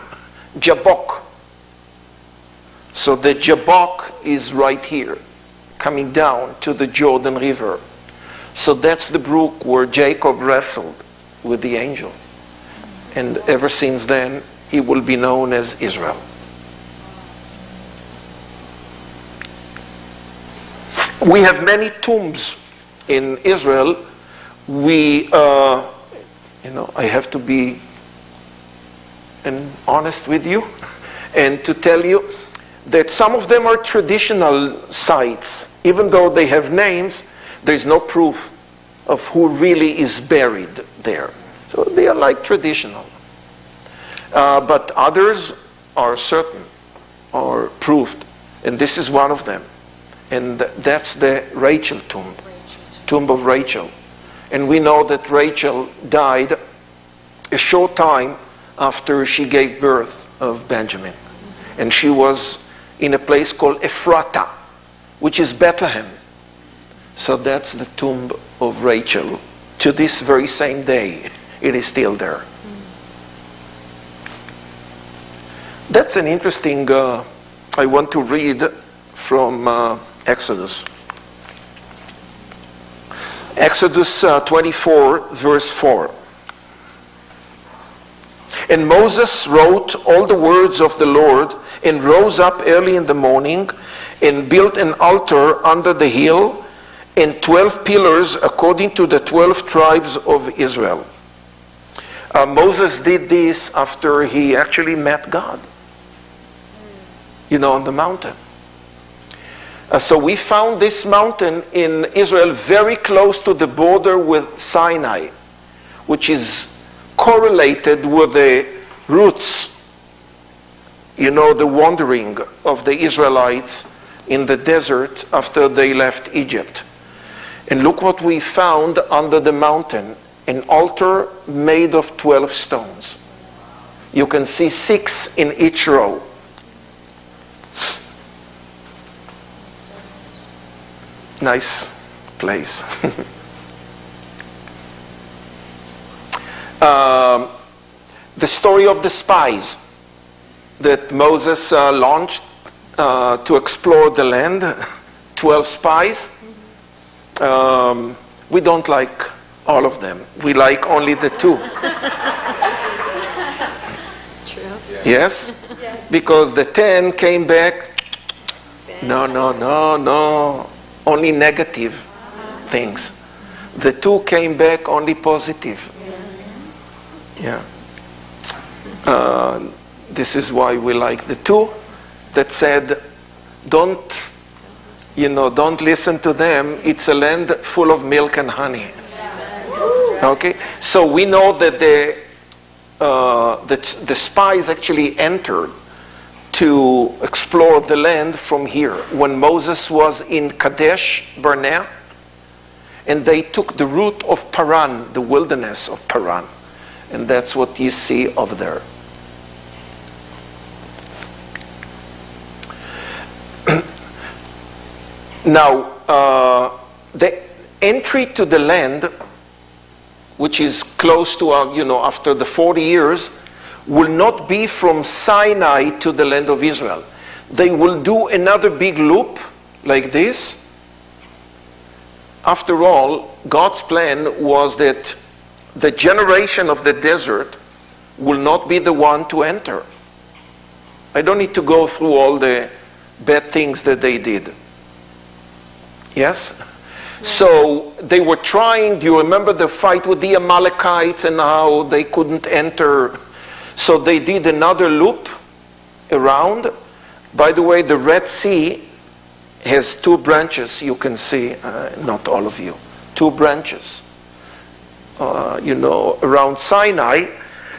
Jabbok. So the Jabbok is right here, coming down to the Jordan River. So that's the brook where Jacob wrestled with the angel. And ever since then, he will be known as Israel. We have many tombs in Israel. I have to be honest with you and to tell you that some of them are traditional sites. Even though they have names, there is no proof of who really is buried there. So they are like traditional. But others are certain or proved. And this is one of them. And that's the Rachel tomb of Rachel. And we know that Rachel died a short time after she gave birth of Benjamin. And she was in a place called Ephrata, which is Bethlehem. So that's the tomb of Rachel. To this very same day, it is still there. That's an interesting, I want to read from Exodus. Exodus 24, verse 4. And Moses wrote all the words of the Lord and rose up early in the morning and built an altar under the hill and 12 pillars according to the 12 tribes of Israel. Moses did this after he actually met God, on the mountain. So we found this mountain in Israel very close to the border with Sinai, which is correlated with the roots, the wandering of the Israelites in the desert after they left Egypt. And look what we found under the mountain, an altar made of 12 stones. You can see 6 in each row. Nice place. The story of the spies that Moses launched to explore the land, 12 spies. We don't like all of them. We like only the 2. True. Yes? Because the 10 came back. No. Only negative things. The 2 came back only positive. Yeah. This is why we like the 2 that said, don't listen to them. It's a land full of milk and honey. Okay? So we know that the spies actually entered to explore the land from here when Moses was in Kadesh Barnea, and they took the route of Paran, the wilderness of Paran, and that's what you see over there. Now, the entry to the land, which is close to after the 40 years, will not be from Sinai to the land of Israel. They will do another big loop like this. After all, God's plan was that the generation of the desert will not be the one to enter. I don't need to go through all the bad things that they did. Yes? So they were trying, do you remember the fight with the Amalekites and how they couldn't enter? So they did another loop around. By the way, the Red Sea has 2 branches, you can see, not all of you, 2 branches, around Sinai.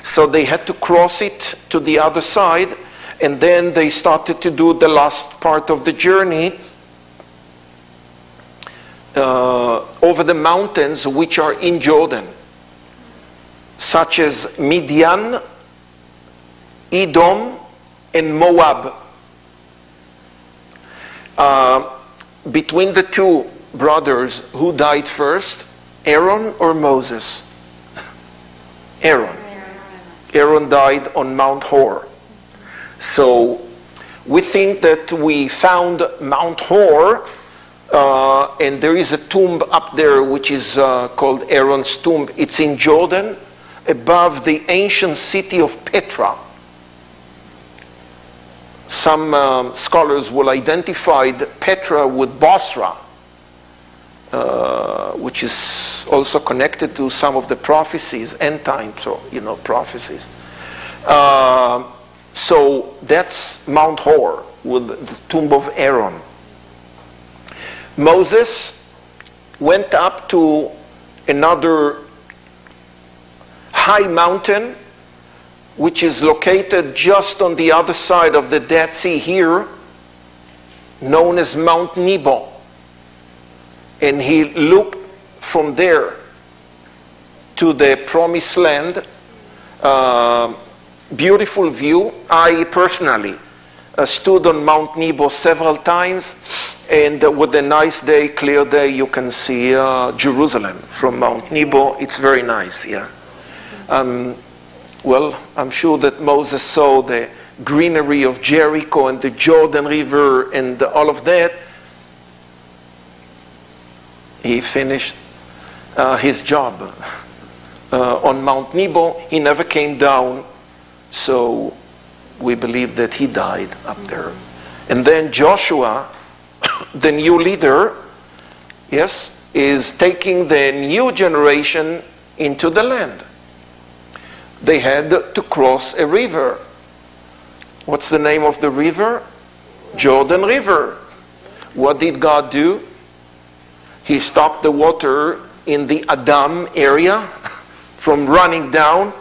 So they had to cross it to the other side, and then they started to do the last part of the journey over the mountains which are in Jordan, such as Midian, Edom, and Moab. Between the 2 brothers, who died first? Aaron or Moses? Aaron. Aaron died on Mount Hor. So We think that we found Mount Hor, and there is a tomb up there which is called Aaron's tomb. It's in Jordan, above the ancient city of Petra. Some scholars will identify Petra with Bosra, which is also connected to some of the prophecies, end times, or prophecies. So that's Mount Hor with the tomb of Aaron. Moses went up to another high mountain, which is located just on the other side of the Dead Sea here, known as Mount Nebo. And he looked from there to the Promised Land. Beautiful view. I personally stood on Mount Nebo several times, and with a nice day, clear day, you can see Jerusalem from Mount Nebo. It's very nice, yeah. Well, I'm sure that Moses saw the greenery of Jericho and the Jordan River and all of that. He finished his job on Mount Nebo. He never came down, so we believe that he died up there. And then Joshua, the new leader, yes, is taking the new generation into the land. They had to cross a river. What's the name of the river? Jordan River. What did God do? He stopped the water in the Adam area from running down,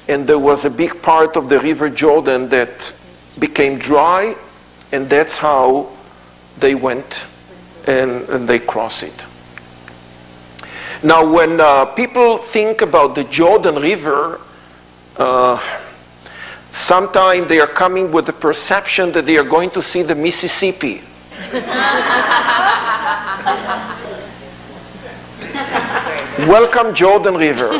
and there was a big part of the river Jordan that became dry, and that's how they went and they crossed it. Now, when people think about the Jordan River, sometimes they are coming with the perception that they are going to see the Mississippi. Welcome, Jordan River.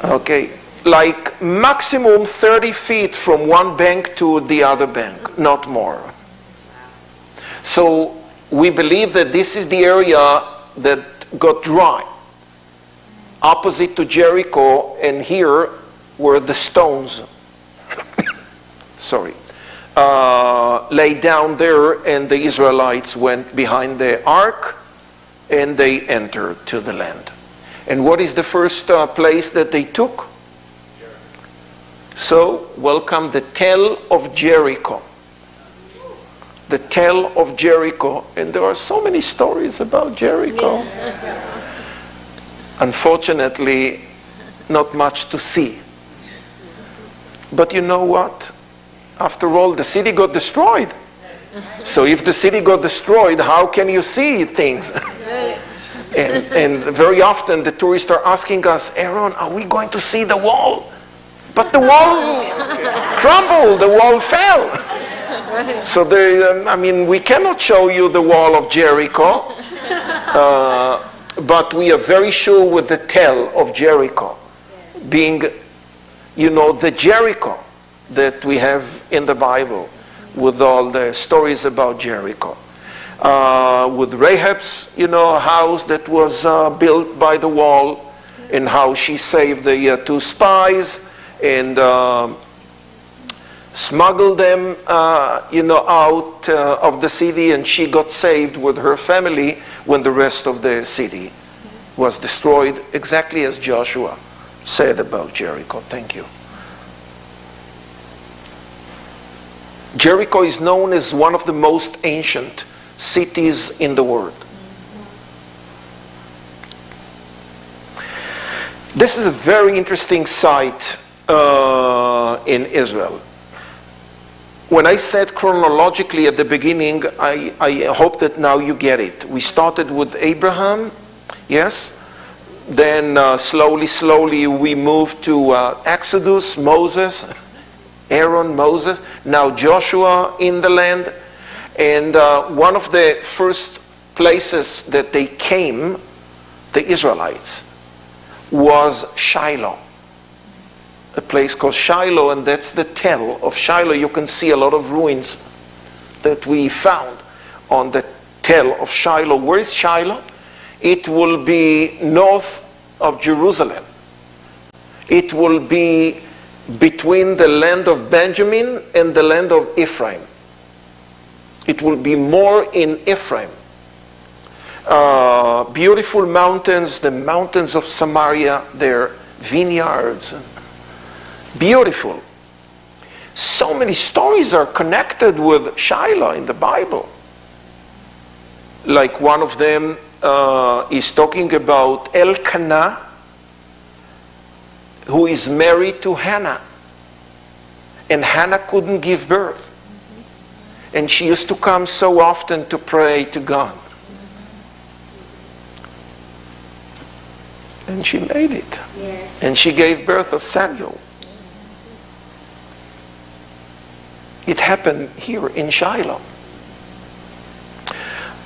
Okay, like maximum 30 feet from one bank to the other bank, not more. So we believe that this is the area that got dry, opposite to Jericho, and here were the stones, laid down there, and the Israelites went behind the ark, and they entered to the land. And what is the first place that they took? So, welcome the Tell of Jericho. The Tell of Jericho. And there are so many stories about Jericho. Unfortunately, not much to see. But you know what? After all, the city got destroyed. So if the city got destroyed, how can you see things? And very often the tourists are asking us, Aaron, are we going to see the wall? But the wall crumbled, the wall fell. So we cannot show you the wall of Jericho, but we are very sure with the Tell of Jericho being, the Jericho that we have in the Bible with all the stories about Jericho. With Rahab's, house that was built by the wall, and how she saved the two spies and smuggled them, out of the city, and she got saved with her family when the rest of the city was destroyed, exactly as Joshua said about Jericho. Thank you. Jericho is known as one of the most ancient cities in the world. This is a very interesting site in Israel. When I said chronologically at the beginning, I hope that now you get it. We started with Abraham, yes? Then slowly we moved to Exodus, Moses, Aaron, Moses, now Joshua in the land. And one of the first places that they came, the Israelites, was Shiloh. a place called Shiloh, and that's the tell of Shiloh. You can see a lot of ruins that we found on the tell of Shiloh. Where is Shiloh? It will be north of Jerusalem. It will be between the land of Benjamin and the land of Ephraim. It will be more in Ephraim. Beautiful mountains, the mountains of Samaria, their vineyards. Beautiful. So many stories are connected with Shiloh in the Bible. Like one of them is talking about Elkanah, who is married to Hannah. And Hannah couldn't give birth. And she used to come so often to pray to God. And she made it. Yes. And she gave birth of Samuel. It happened here in Shiloh.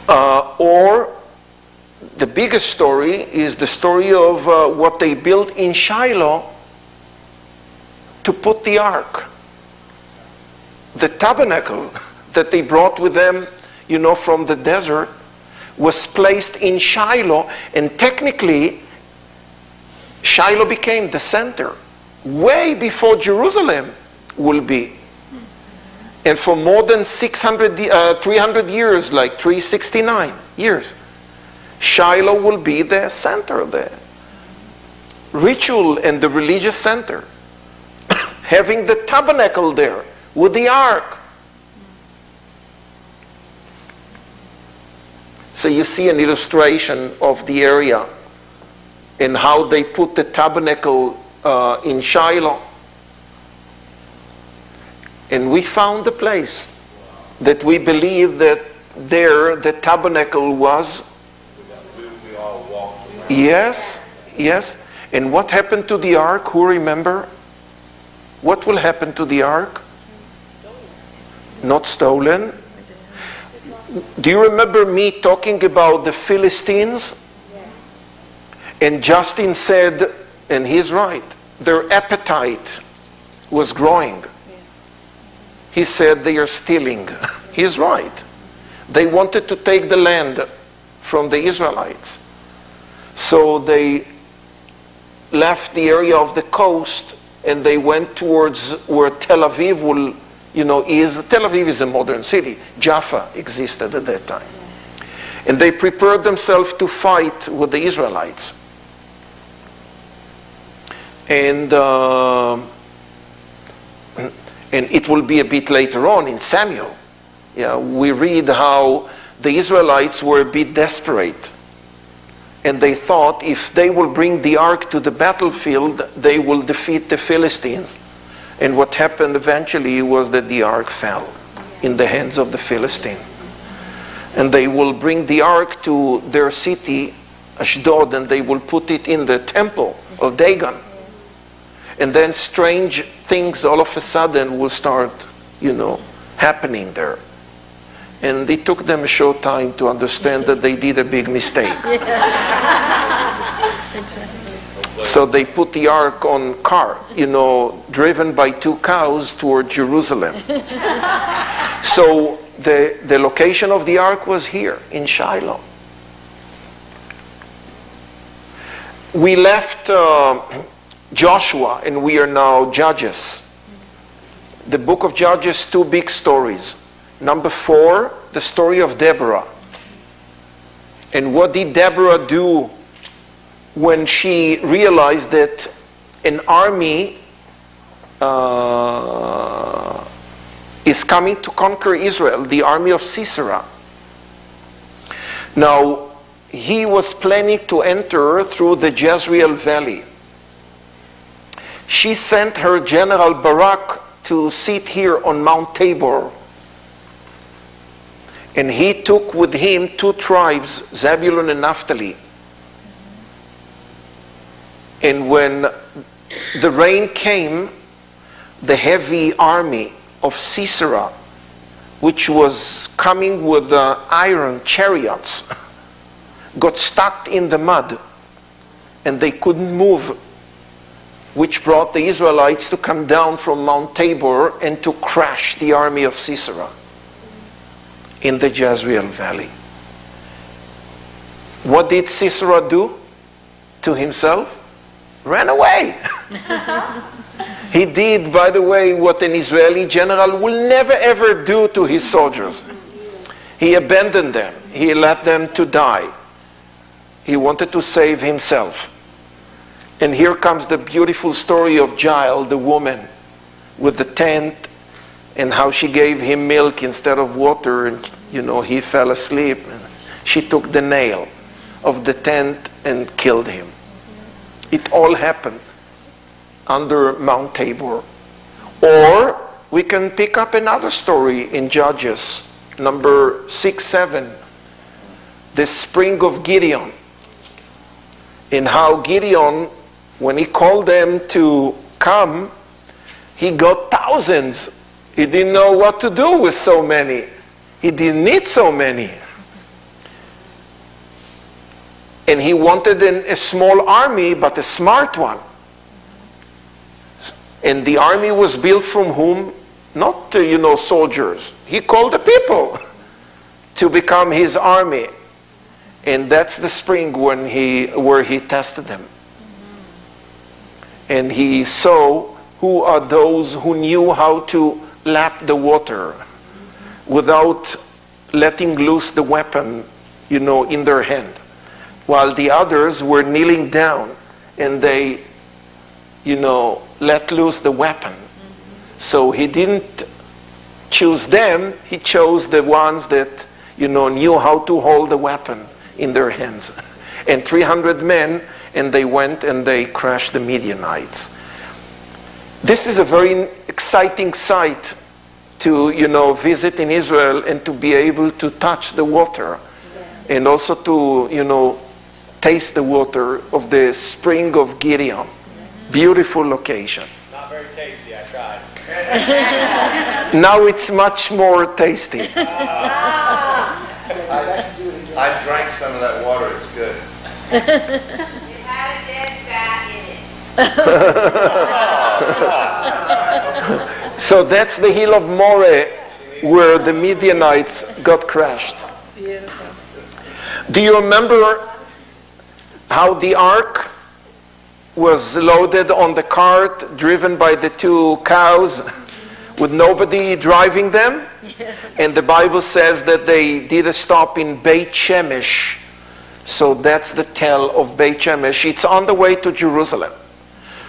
Or the biggest story is the story of what they built in Shiloh to put the ark. The tabernacle that they brought with them, from the desert, was placed in Shiloh, and technically Shiloh became the center way before Jerusalem will be. And for more than 300 years, like 369 years, Shiloh will be the center, the ritual and the religious center. Having the tabernacle there with the ark. So you see an illustration of the area and how they put the tabernacle in Shiloh. And we found a place that we believe that there the tabernacle was. We all walked around. Yes, yes. And what happened to the ark? Who remember? What will happen to the ark? Not stolen. Do you remember me talking about the Philistines? And Justin said, and he's right, their appetite was growing. He said they are stealing. He's right. They wanted to take the land from the Israelites. So they left the area of the coast and they went towards where Tel Aviv will, is. Tel Aviv is a modern city. Jaffa existed at that time. And they prepared themselves to fight with the Israelites. And it will be a bit later on in Samuel. We read how the Israelites were a bit desperate. And they thought if they will bring the ark to the battlefield, they will defeat the Philistines. And what happened eventually was that the ark fell in the hands of the Philistines. And they will bring the ark to their city, Ashdod, and they will put it in the temple of Dagon. And then strange things all of a sudden will start, happening there. And it took them a short time to understand that they did a big mistake. So they put the ark on car, driven by 2 cows toward Jerusalem. So the location of the ark was here in Shiloh. We left Joshua and we are now Judges. The book of Judges, 2 big stories. Number 4, the story of Deborah. And what did Deborah do when she realized that an army is coming to conquer Israel, the army of Sisera? Now, he was planning to enter through the Jezreel Valley. She sent her general Barak to sit here on Mount Tabor. And he took with him 2 tribes, Zebulun and Naphtali. And when the rain came, the heavy army of Sisera, which was coming with iron chariots, got stuck in the mud and they couldn't move. which brought the Israelites to come down from Mount Tabor and to crash the army of Sisera in the Jezreel Valley. What did Sisera do to himself? Ran away. He did, by the way, what an Israeli general will never ever do to his soldiers. He abandoned them. He let them to die. He wanted to save himself. And here comes the beautiful story of Jael, the woman, with the tent, and how she gave him milk instead of water, and he fell asleep. And she took the nail of the tent and killed him. It all happened under Mount Tabor. Or we can pick up another story in Judges, number 6-7, the spring of Gideon, and how Gideon, when he called them to come, he got thousands. He didn't know what to do with so many. He didn't need so many. And he wanted a small army, but a smart one. And the army was built from whom? Not, soldiers. He called the people to become his army. And that's the spring where he tested them. And he saw who are those who knew how to lap the water without letting loose the weapon, in their hand. While the others were kneeling down and they, let loose the weapon. So he didn't choose them, he chose the ones that, knew how to hold the weapon in their hands. And 300 men, and they went and they crushed the Midianites. This is a very exciting sight to, visit in Israel and to be able to touch the water. And also to, taste the water of the spring of Gideon. Beautiful location. Not very tasty, I tried. Now it's much more tasty. I drank some of that water, it's good. It had a dead fat in it. So that's the hill of Moreh where the Midianites got crushed. Beautiful. Do you remember how the ark was loaded on the cart driven by the 2 cows with nobody driving them? Yeah. And the Bible says that they did a stop in Beit Shemesh. So that's the tell of Beit Shemesh. It's on the way to Jerusalem.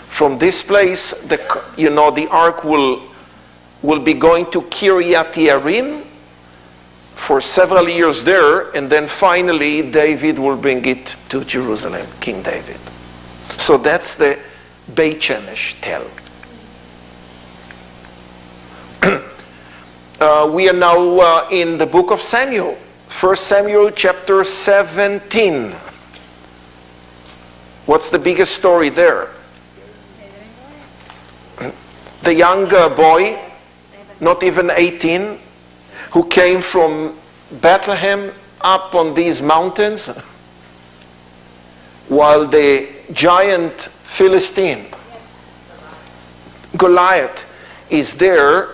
From this place, the ark will be going to Kiryat Yearim for several years there, and then finally David will bring it to Jerusalem, King David. So that's the Beit Shemesh tell. We are now in the book of Samuel, 1 Samuel chapter 17. What's the biggest story there? The young boy, not even 18, who came from Bethlehem up on these mountains, while the giant Philistine, Goliath, is there,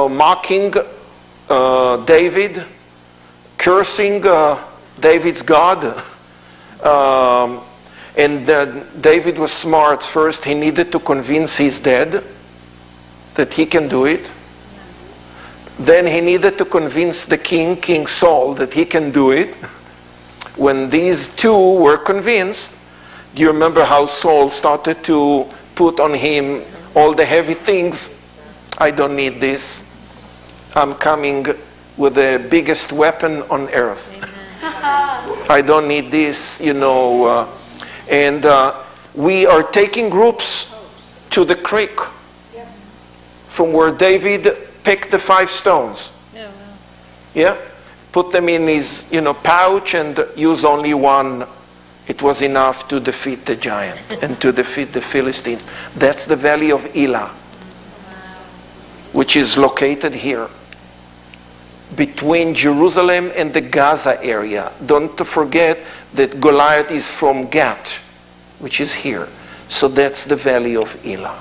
mocking David, cursing David's God. And David was smart. First, he needed to convince his dad that he can do it. Then he needed to convince the king, King Saul, that he can do it. When these two were convinced, do you remember how Saul started to put on him all the heavy things? I don't need this. I'm coming with the biggest weapon on earth. I don't need this, and we are taking groups to the creek from where David picked the 5 stones. Yeah? Put them in his, pouch and use only one. It was enough to defeat the giant and to defeat the Philistines. That's the valley of Elah, which is located here between Jerusalem and the Gaza area. Don't forget that Goliath is from Gath, which is here. So that's the valley of Elah.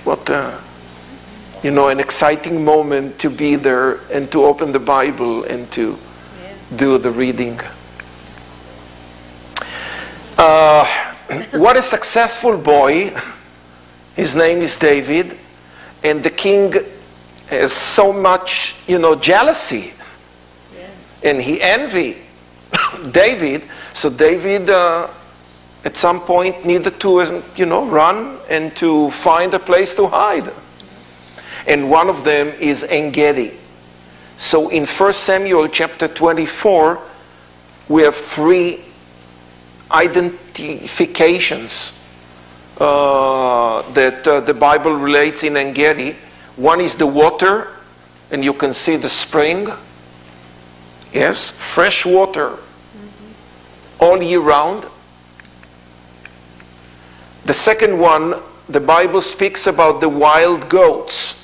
What an exciting moment to be there and to open the Bible and to do the reading. What a successful boy. His name is David, and the king has so much, jealousy, and he envy David. So David, at some point, needed to, run and to find a place to hide. And one of them is En-Gedi. So in 1 Samuel chapter 24, we have three identifications that the Bible relates in En-Gedi. One is the water, and you can see the spring. Yes, fresh water all year round. The second one, the Bible speaks about the wild goats.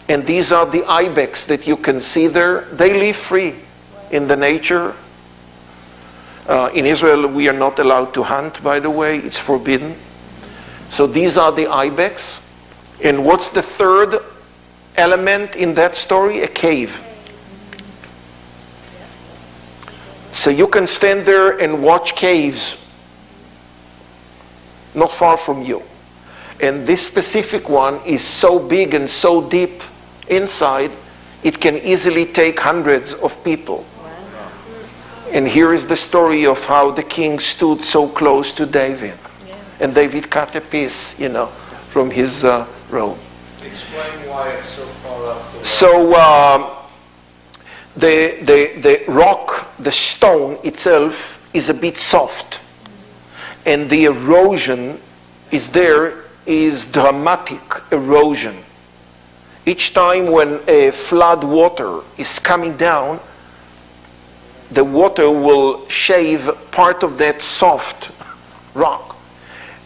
And these are the ibex that you can see there. They live free in the nature. In Israel, we are not allowed to hunt, by the way. It's forbidden. So these are the ibex. And what's the third element in that story? A cave. So you can stand there and watch caves not far from you. And this specific one is so big and so deep inside, it can easily take hundreds of people. And here is the story of how the king stood so close to David. And David cut a piece, from his robe. Explain why it's so far up the So the rock, the stone itself, is a bit soft. And the erosion is dramatic erosion. Each time when a flood water is coming down, the water will shave part of that soft rock.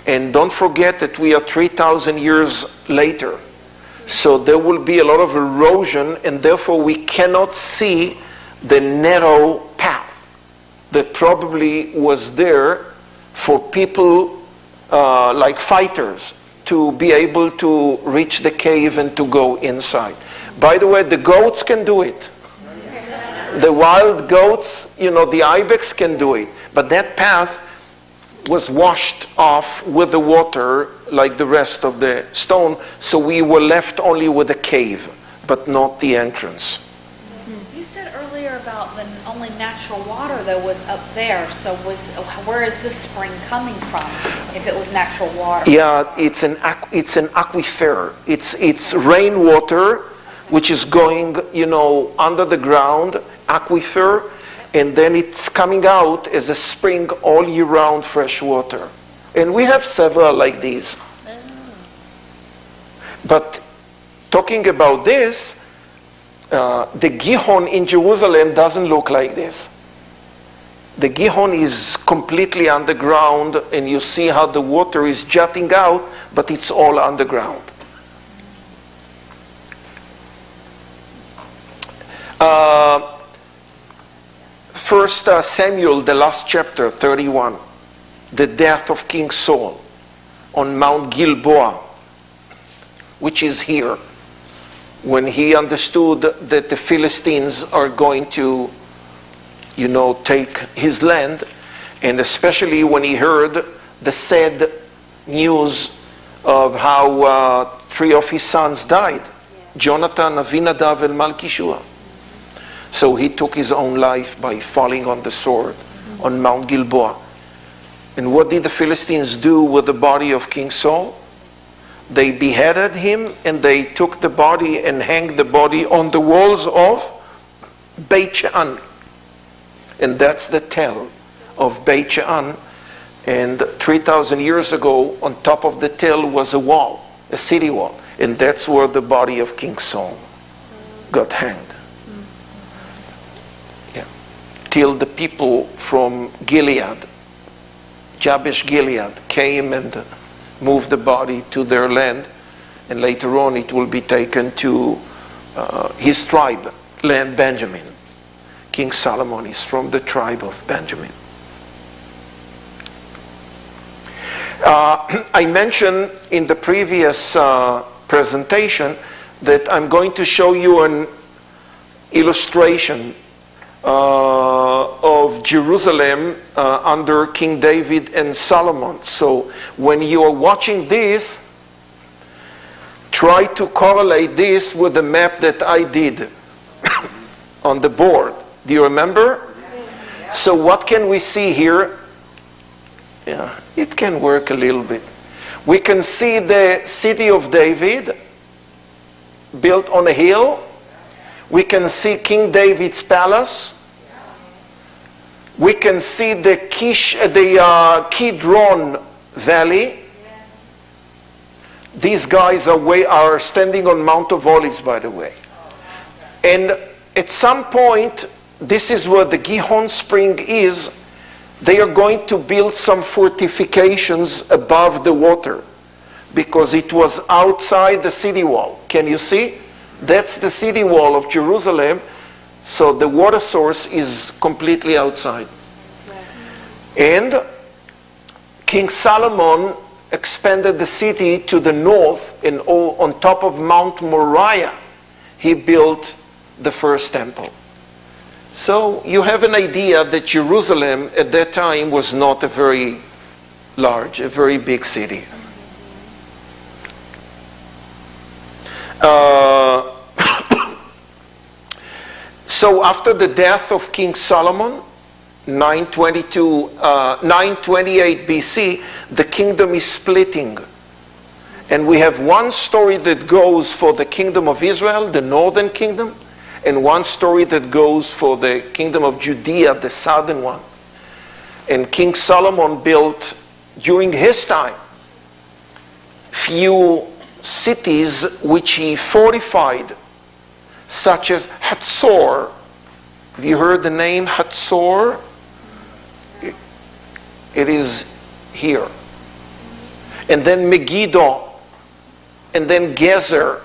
And don't forget that we are 3,000 years later. So there will be a lot of erosion, and therefore we cannot see the narrow path that probably was there for people like fighters to be able to reach the cave and to go inside. By the way, the goats can do it. The wild goats, the ibex can do it. But that path was washed off with the water like the rest of the stone, so we were left only with a cave, but not the entrance. You said earlier about the only natural water that was up there. So where is this spring coming from if it was natural water? Yeah, it's an aquifer. It's rainwater, which is going, under the ground, aquifer, and then it's coming out as a spring all year round fresh water. And we have several like these. But talking about this, the Gihon in Jerusalem doesn't look like this. The Gihon is completely underground, and you see how the water is jutting out, but it's all underground. First Samuel, the last chapter, 31, the death of King Saul on Mount Gilboa, which is here, when he understood that the Philistines are going to, take his land, and especially when he heard the sad news of how 3 of his sons died, Jonathan, Avinadav, and Malchishua. So he took his own life by falling on the sword on Mount Gilboa. And what did the Philistines do with the body of King Saul? They beheaded him, and they took the body and hanged the body on the walls of Beit She'an. And that's the tell of Beit She'an. And 3,000 years ago, on top of the tell was a wall, a city wall. And that's where the body of King Saul got hanged. Till the people from Gilead, Jabesh Gilead, came and moved the body to their land, and later on it will be taken to his tribe, land Benjamin. King Solomon is from the tribe of Benjamin. I mentioned in the previous presentation that I'm going to show you an illustration of Jerusalem under King David and Solomon. So when you are watching this, try to correlate this with the map that I did on the board. Do you remember? So what can we see here? Yeah, it can work a little bit. We can see the city of David built on a hill. We can see King David's palace. We can see the Kidron Valley. These guys are standing on Mount of Olives, by the way. And at some point, this is where the Gihon Spring is. They are going to build some fortifications above the water because it was outside the city wall. Can you see? That's the city wall of Jerusalem. So the water source is completely outside. And King Solomon expanded the city to the north, and on top of Mount Moriah, he built the first temple. So you have an idea that Jerusalem at that time was not a very large, a very big city. So after the death of King Solomon, 928 BC, the kingdom is splitting. And we have one story that goes for the kingdom of Israel, the northern kingdom, and one story that goes for the kingdom of Judea, the southern one. And King Solomon built, during his time, few cities which he fortified, such as Hatzor. Have you heard the name Hatzor? It is here. And then Megiddo, and then Gezer.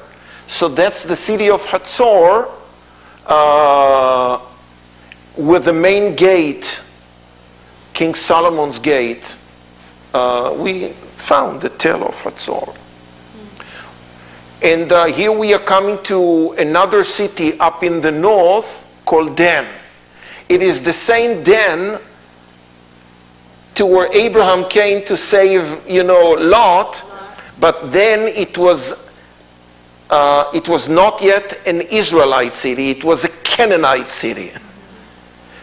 So that's the city of Hatzor, with the main gate, King Solomon's gate. We found the tale of Hatzor. And here we are coming to another city up in the north called Dan. It is the same Dan to where Abraham came to save, Lot, but then it was not yet an Israelite city. It was a Canaanite city,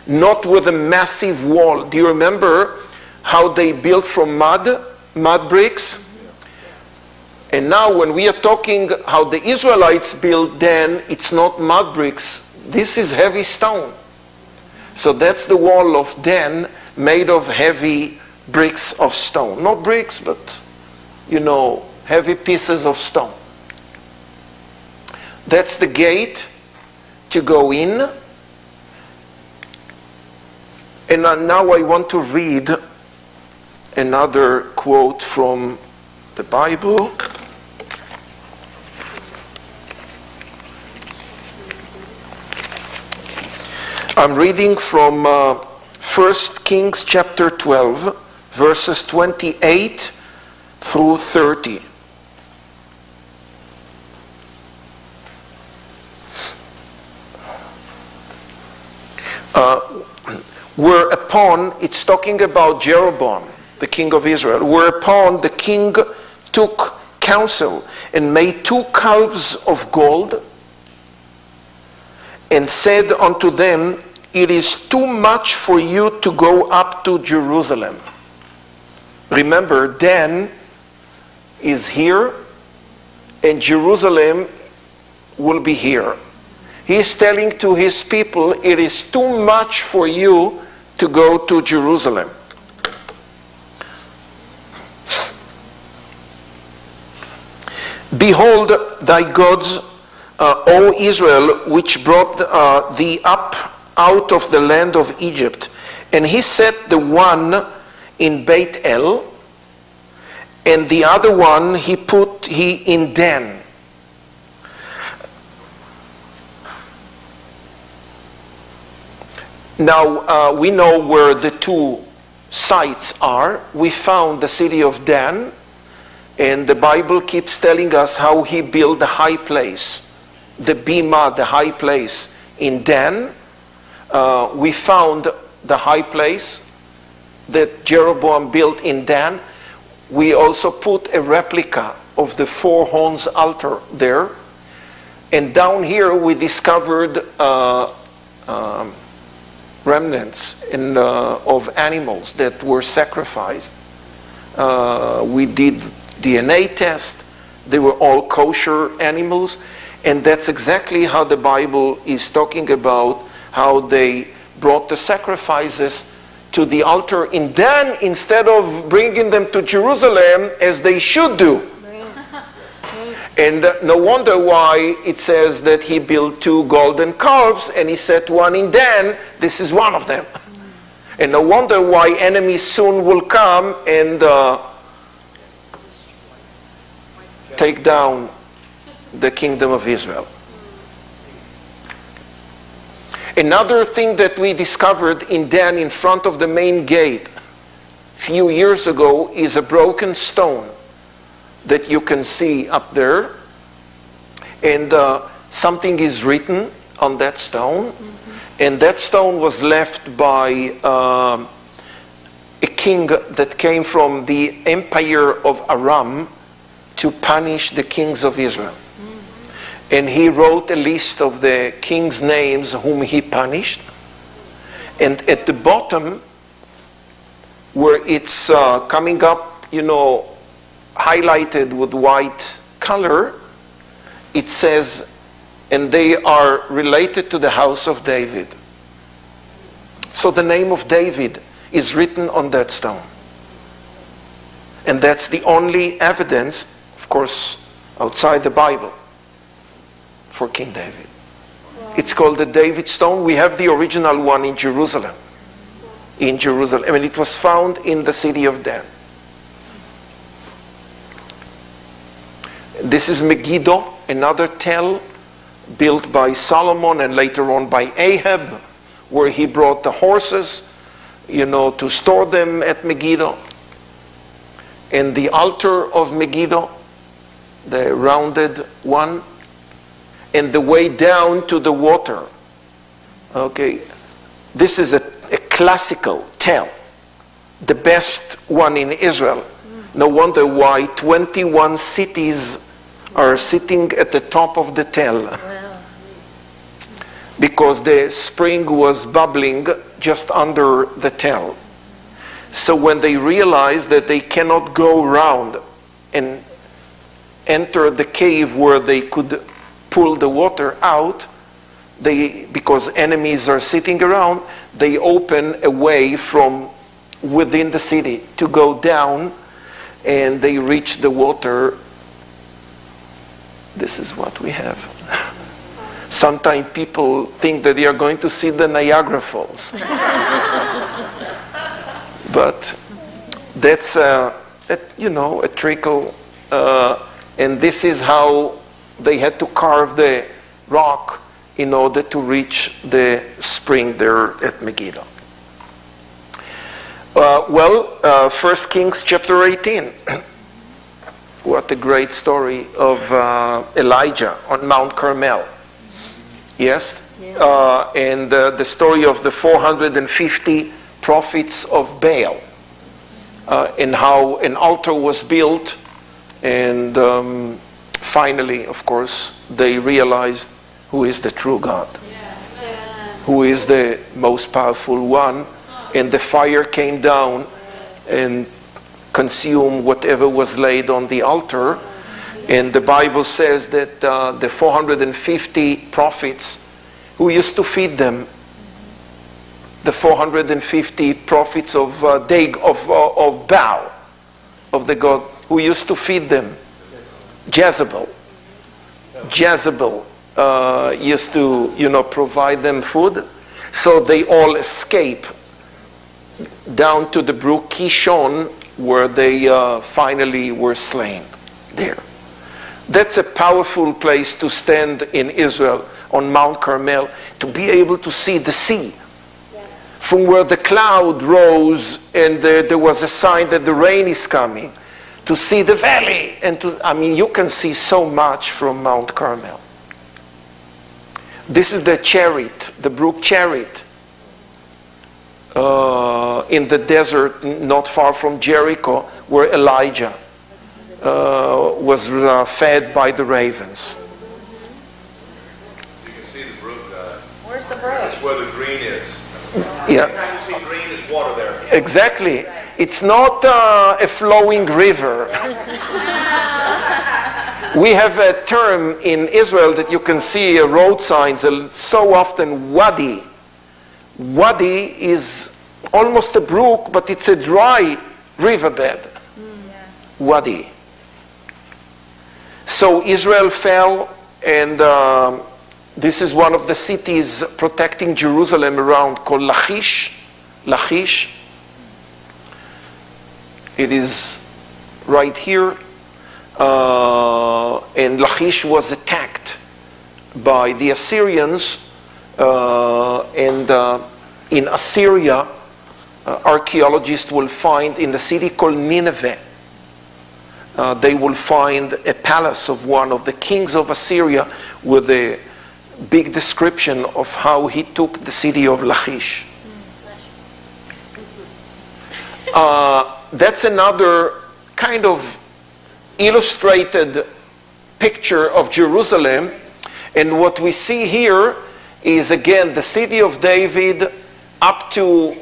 not with a massive wall. Do you remember how they built from mud bricks? And now when we are talking how the Israelites built, then it's not mud bricks. This is heavy stone. So that's the wall of Dan, made of heavy bricks of stone. Not bricks, but, heavy pieces of stone. That's the gate to go in. And now I want to read another quote from the Bible. I'm reading from 1 Kings chapter 12, verses 28 through 30. Whereupon, it's talking about Jeroboam, the king of Israel. Whereupon the king took counsel and made 2 calves of gold and said unto them, it is too much for you to go up to Jerusalem. Remember, Dan is here and Jerusalem will be here. He is telling to his people, it is too much for you to go to Jerusalem. Behold thy gods, O Israel, which brought thee up out of the land of Egypt. And he set the one in Beit El, and the other one he in Dan. Now we know where the 2 sites are. We found the city of Dan, and the Bible keeps telling us how he built the high place, the bima, the high place in Dan. We found the high place that Jeroboam built in Dan. We also put a replica of the four horns altar there. And down here we discovered remnants of animals that were sacrificed. We did DNA test. They were all kosher animals. And that's exactly how the Bible is talking about how they brought the sacrifices to the altar in Dan instead of bringing them to Jerusalem as they should do. And no wonder why it says that he built 2 golden calves and he set one in Dan. This is one of them. And no wonder why enemies soon will come and take down the kingdom of Israel. Another thing that we discovered in Dan in front of the main gate a few years ago is a broken stone that you can see up there. And something is written on that stone. And that stone was left by a king that came from the empire of Aram to punish the kings of Israel. And he wrote a list of the king's names whom he punished. And at the bottom, where it's coming up, highlighted with white color, it says, and they are related to the house of David. So the name of David is written on that stone. And that's the only evidence, of course, outside the Bible, for King David. Wow. It's called the David Stone. We have the original one in Jerusalem. In Jerusalem. I mean, it was found in the city of Dan. This is Megiddo, another tell built by Solomon and later on by Ahab, where he brought the horses, to store them at Megiddo. And the altar of Megiddo, the rounded one, and the way down to the water. Okay, this is a classical tell, the best one in Israel. No wonder why 21 cities are sitting at the top of the tell. Wow. Because the spring was bubbling just under the tell. So when they realized that they cannot go around and enter the cave where they could pull the water out, because enemies are sitting around, they open a way from within the city to go down, and they reach the water. This is what we have. Sometimes people think that they are going to see the Niagara Falls. But that's a trickle, and this is how they had to carve the rock in order to reach the spring there at Megiddo. 1 Kings chapter 18. What a great story of Elijah on Mount Carmel. Yes? Yeah. And the story of the 450 prophets of Baal. And how an altar was built, and finally, of course, they realized who is the true God. Who is the most powerful one. And the fire came down and consumed whatever was laid on the altar. And the Bible says that the 450 prophets who used to feed them, the 450 prophets of Baal, of the god, who used to feed them, Jezebel used to, provide them food. So they all escape down to the brook Kishon, where they finally were slain there. That's a powerful place to stand in Israel on Mount Carmel, to be able to see the sea. from where the cloud rose and there was a sign that the rain is coming, to see the valley. And you can see so much from Mount Carmel. This is the Cherit, the brook Cherit, in the desert not far from Jericho, where Elijah was fed by the ravens. You can see the brook, guys. Where's the brook? That's where the green is. Yeah, Anytime you see green, there's water there. exactly. It's not a flowing river. We have a term in Israel that you can see road signs so often, wadi. Wadi is almost a brook, but it's a dry riverbed. Wadi. So Israel fell, and this is one of the cities protecting Jerusalem around, called Lachish. Lachish. It is right here. And Lachish was attacked by the Assyrians. And in Assyria, archaeologists will find in the city called Nineveh, they will find a palace of one of the kings of Assyria with a big description of how he took the city of Lachish. That's another kind of illustrated picture of Jerusalem. And what we see here is, again, the city of David up to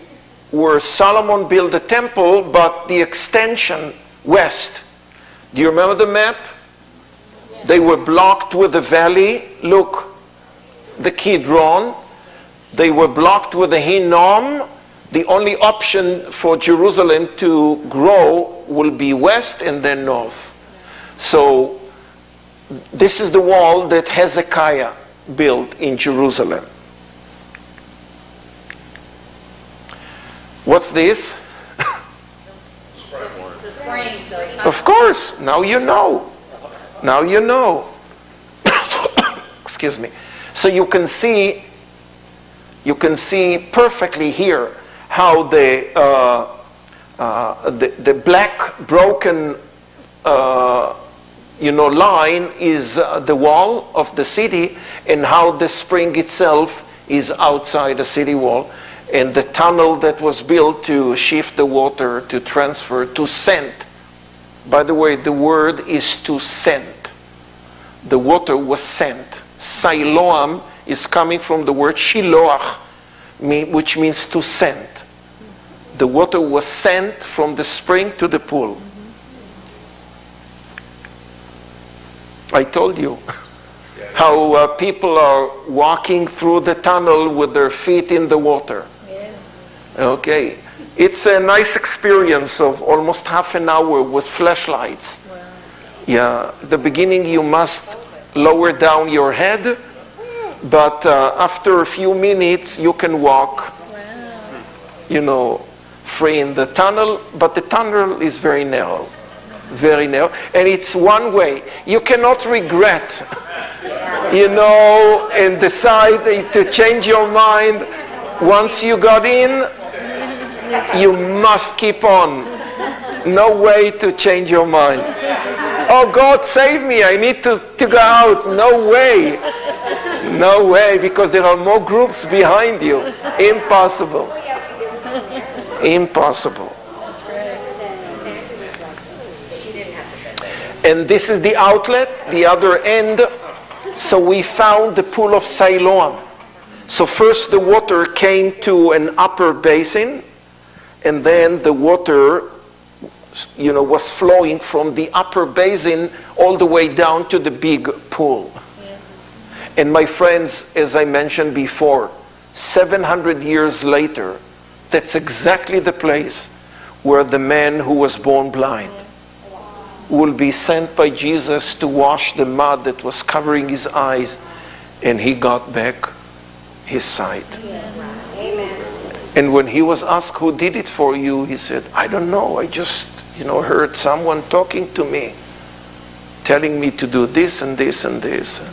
where Solomon built the temple, but the extension west. Do you remember the map? They were blocked with the valley. Look, the Kidron. They were blocked with the Hinnom. The only option for Jerusalem to grow will be west and then north. So this is the wall that Hezekiah built in Jerusalem. What's this? The spring. Of course, now you know. Now you know. Excuse me. So you can see perfectly here how the black broken line is the wall of the city, and how the spring itself is outside the city wall, and the tunnel that was built to shift the water, to transfer, to send. By the way, the word is to send. The water was sent. Siloam is coming from the word shiloach, which means to send. The water was sent from the spring to the pool. I told you how people are walking through the tunnel with their feet in the water. Okay. It's a nice experience of almost half an hour with flashlights. Wow. Yeah, at the beginning you must lower down your head, but after a few minutes you can walk, free in the tunnel, but the tunnel is very narrow, and it's one way. You cannot regret, and decide to change your mind. Once you got in, you must keep on. No way to change your mind. Oh, God, save me, I need to go out. No way. No way, because there are more groups behind you. Impossible. Impossible. And this is the outlet, the other end. So we found the pool of Siloam. So first the water came to an upper basin, and then the water, was flowing from the upper basin all the way down to the big pool. Yeah. And my friends, as I mentioned before, 700 years later, that's exactly the place where the man who was born blind will be sent by Jesus to wash the mud that was covering his eyes, and he got back his sight. Yeah. And when he was asked, who did it for you? He said, I don't know. I just, heard someone talking to me, telling me to do this and this and this. And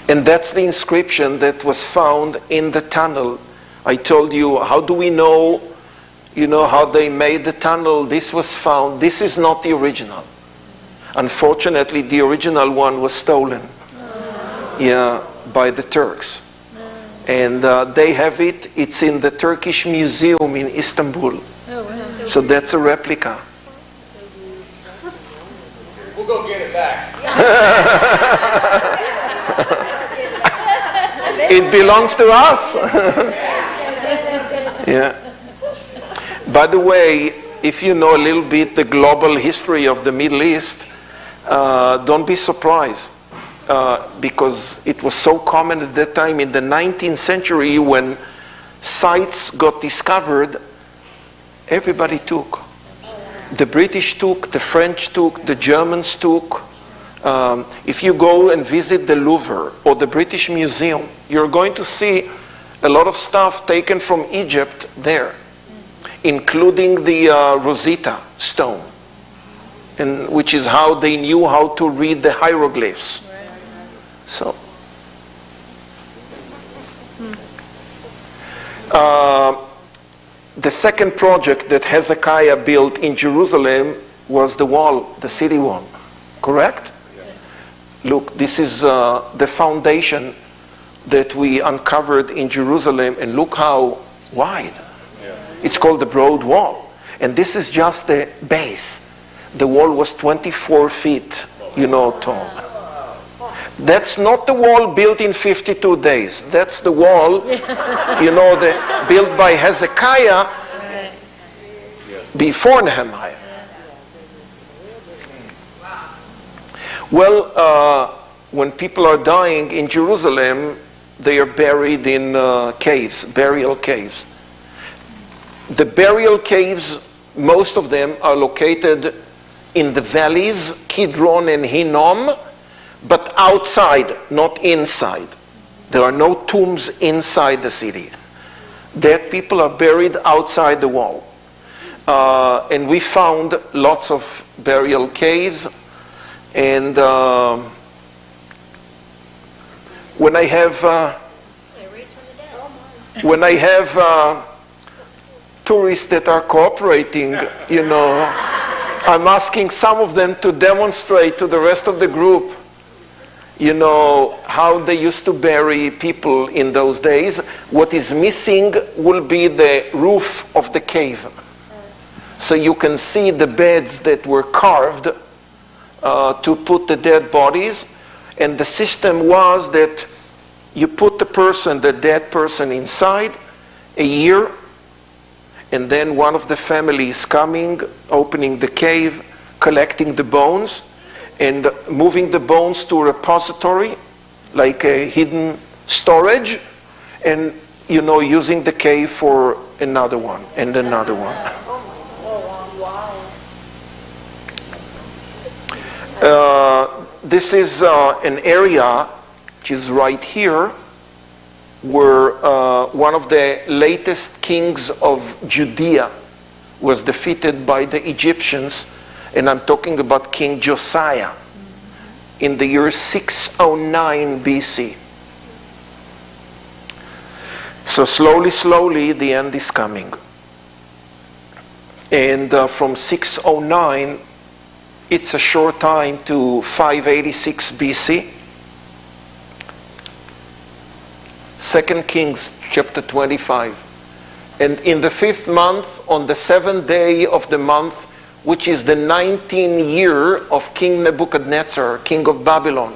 And that's the inscription that was found in the tunnel. I told you, how do we know, how they made the tunnel? This was found. This is not the original. Unfortunately, the original one was stolen. Yeah, by the Turks. And they have it. It's in the Turkish Museum in Istanbul. So that's a replica. We'll go get it back. It belongs to us. Yeah. By the way, if you know a little bit the global history of the Middle East, don't be surprised. Because it was so common at that time in the 19th century when sites got discovered, everybody took. The British took, the French took, the Germans took. If you go and visit the Louvre or the British Museum, you're going to see a lot of stuff taken from Egypt there, including the Rosetta stone, and which is how they knew how to read the hieroglyphs. So, the second project that Hezekiah built in Jerusalem was the wall, the city wall. Correct? Yes. Look, this is the foundation that we uncovered in Jerusalem, and look how wide. Yeah. It's called the Broad Wall. And this is just the base. The wall was 24 feet, tall. That's not the wall built in 52 days. That's the wall, built by Hezekiah before Nehemiah. Well, when people are dying in Jerusalem, they are buried in caves, burial caves. The burial caves, most of them are located in the valleys, Kidron and Hinnom, but outside, not inside. There are no tombs inside the city. Dead people are buried outside the wall. And we found lots of burial caves. And when I have tourists that are cooperating, I'm asking some of them to demonstrate to the rest of the group how they used to bury people in those days. What is missing will be the roof of the cave. So you can see the beds that were carved to put the dead bodies. And the system was that you put the dead person inside a year, and then one of the families coming, opening the cave, collecting the bones, and moving the bones to a repository, like a hidden storage, and using the cave for another one and another one. This is an area which is right here, where one of the latest kings of Judea was defeated by the Egyptians. And I'm talking about King Josiah in the year 609 BC. So slowly, the end is coming. And from 609, it's a short time to 586 BC. 2 Kings chapter 25. And in the 5th month, on the 7th day of the month, which is the 19th year of King Nebuchadnezzar, king of Babylon,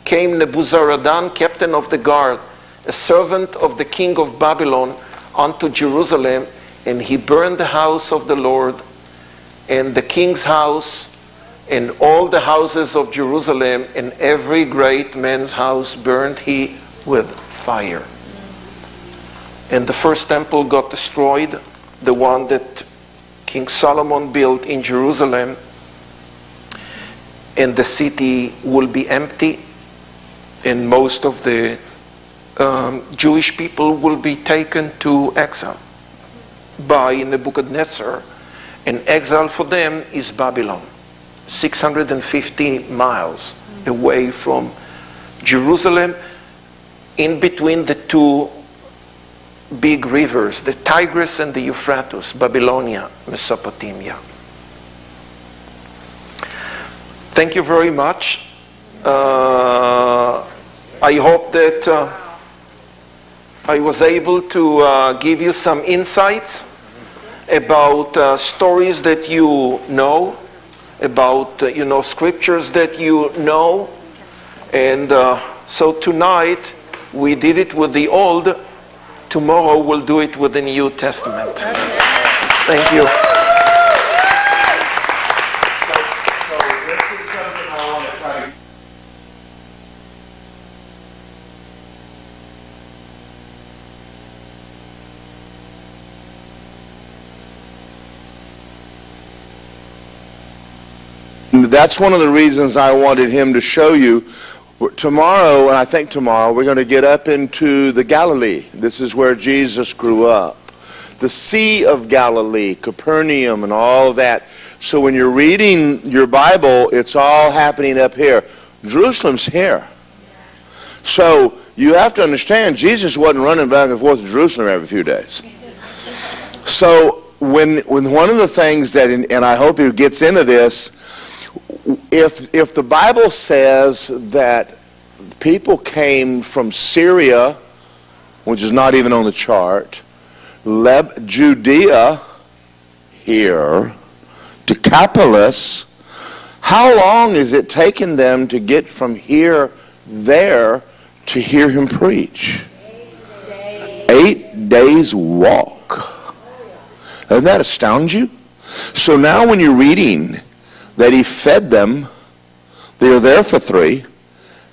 came Nebuzaradan, captain of the guard, a servant of the king of Babylon, unto Jerusalem, and he burned the house of the Lord, and the king's house, and all the houses of Jerusalem, and every great man's house burned he with fire. And the first temple got destroyed, the one that King Solomon built in Jerusalem, and the city will be empty, and most of the Jewish people will be taken to exile by Nebuchadnezzar, and exile for them is Babylon, 650 miles away from Jerusalem. in between the two big rivers, the Tigris and the Euphrates, Babylonia, Mesopotamia. Thank you very much. I hope that I was able to give you some insights about stories that you know, about scriptures that you know. And so tonight we did it with the Old. Tomorrow we'll do it with the New Testament. Thank you. That's one of the reasons I wanted him to show you. Tomorrow, and I think tomorrow, we're going to get up into the Galilee. This is where Jesus grew up. The Sea of Galilee, Capernaum, and all of that. So when you're reading your Bible, it's all happening up here. Jerusalem's here. So you have to understand, Jesus wasn't running back and forth to Jerusalem every few days. So when one of the things that, and I hope he gets into this, if the Bible says that people came from Syria, which is not even on the chart, Judea here, Decapolis, how long is it taking them to get from here there to hear him preach? 8 days walk. Doesn't that astound you? So now when you're reading that he fed them, they were there for 3,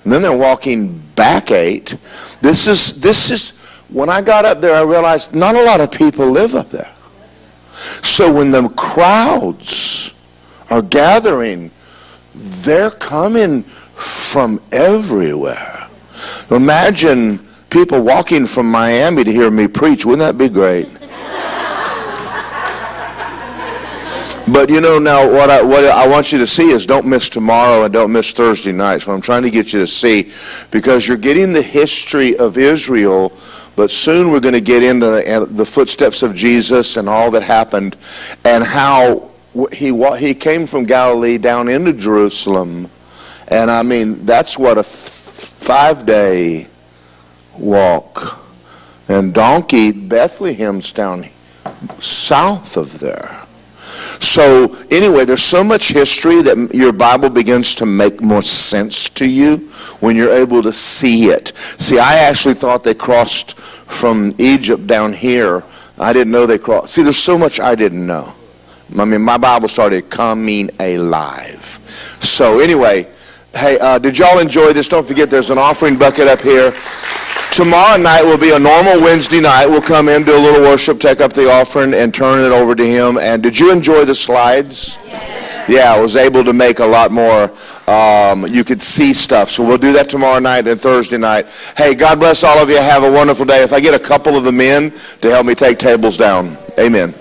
and then they're walking back 8. This is when I got up there, I realized not a lot of people live up there. So when the crowds are gathering, they're coming from everywhere. Imagine people walking from Miami to hear me preach. Wouldn't that be great? But now what I want you to see is don't miss tomorrow and don't miss Thursday nights. What I'm trying to get you to see, because you're getting the history of Israel, but soon we're going to get into the footsteps of Jesus and all that happened, and how he came from Galilee down into Jerusalem, and I mean that's what a 5-day walk, and donkey Bethlehem's down south of there. So anyway, there's so much history that your Bible begins to make more sense to you when you're able to see it. See, I actually thought they crossed from Egypt down here. I didn't know they crossed. See, there's so much I didn't know. I mean, my Bible started coming alive. So anyway, hey, did y'all enjoy this? Don't forget there's an offering bucket up here. Tomorrow night will be a normal Wednesday night. We'll come in, do a little worship, take up the offering, and turn it over to him. And did you enjoy the slides? Yes. Yeah, I was able to make a lot more. You could see stuff. So we'll do that tomorrow night and Thursday night. Hey, God bless all of you. Have a wonderful day. If I get a couple of the men to help me take tables down. Amen.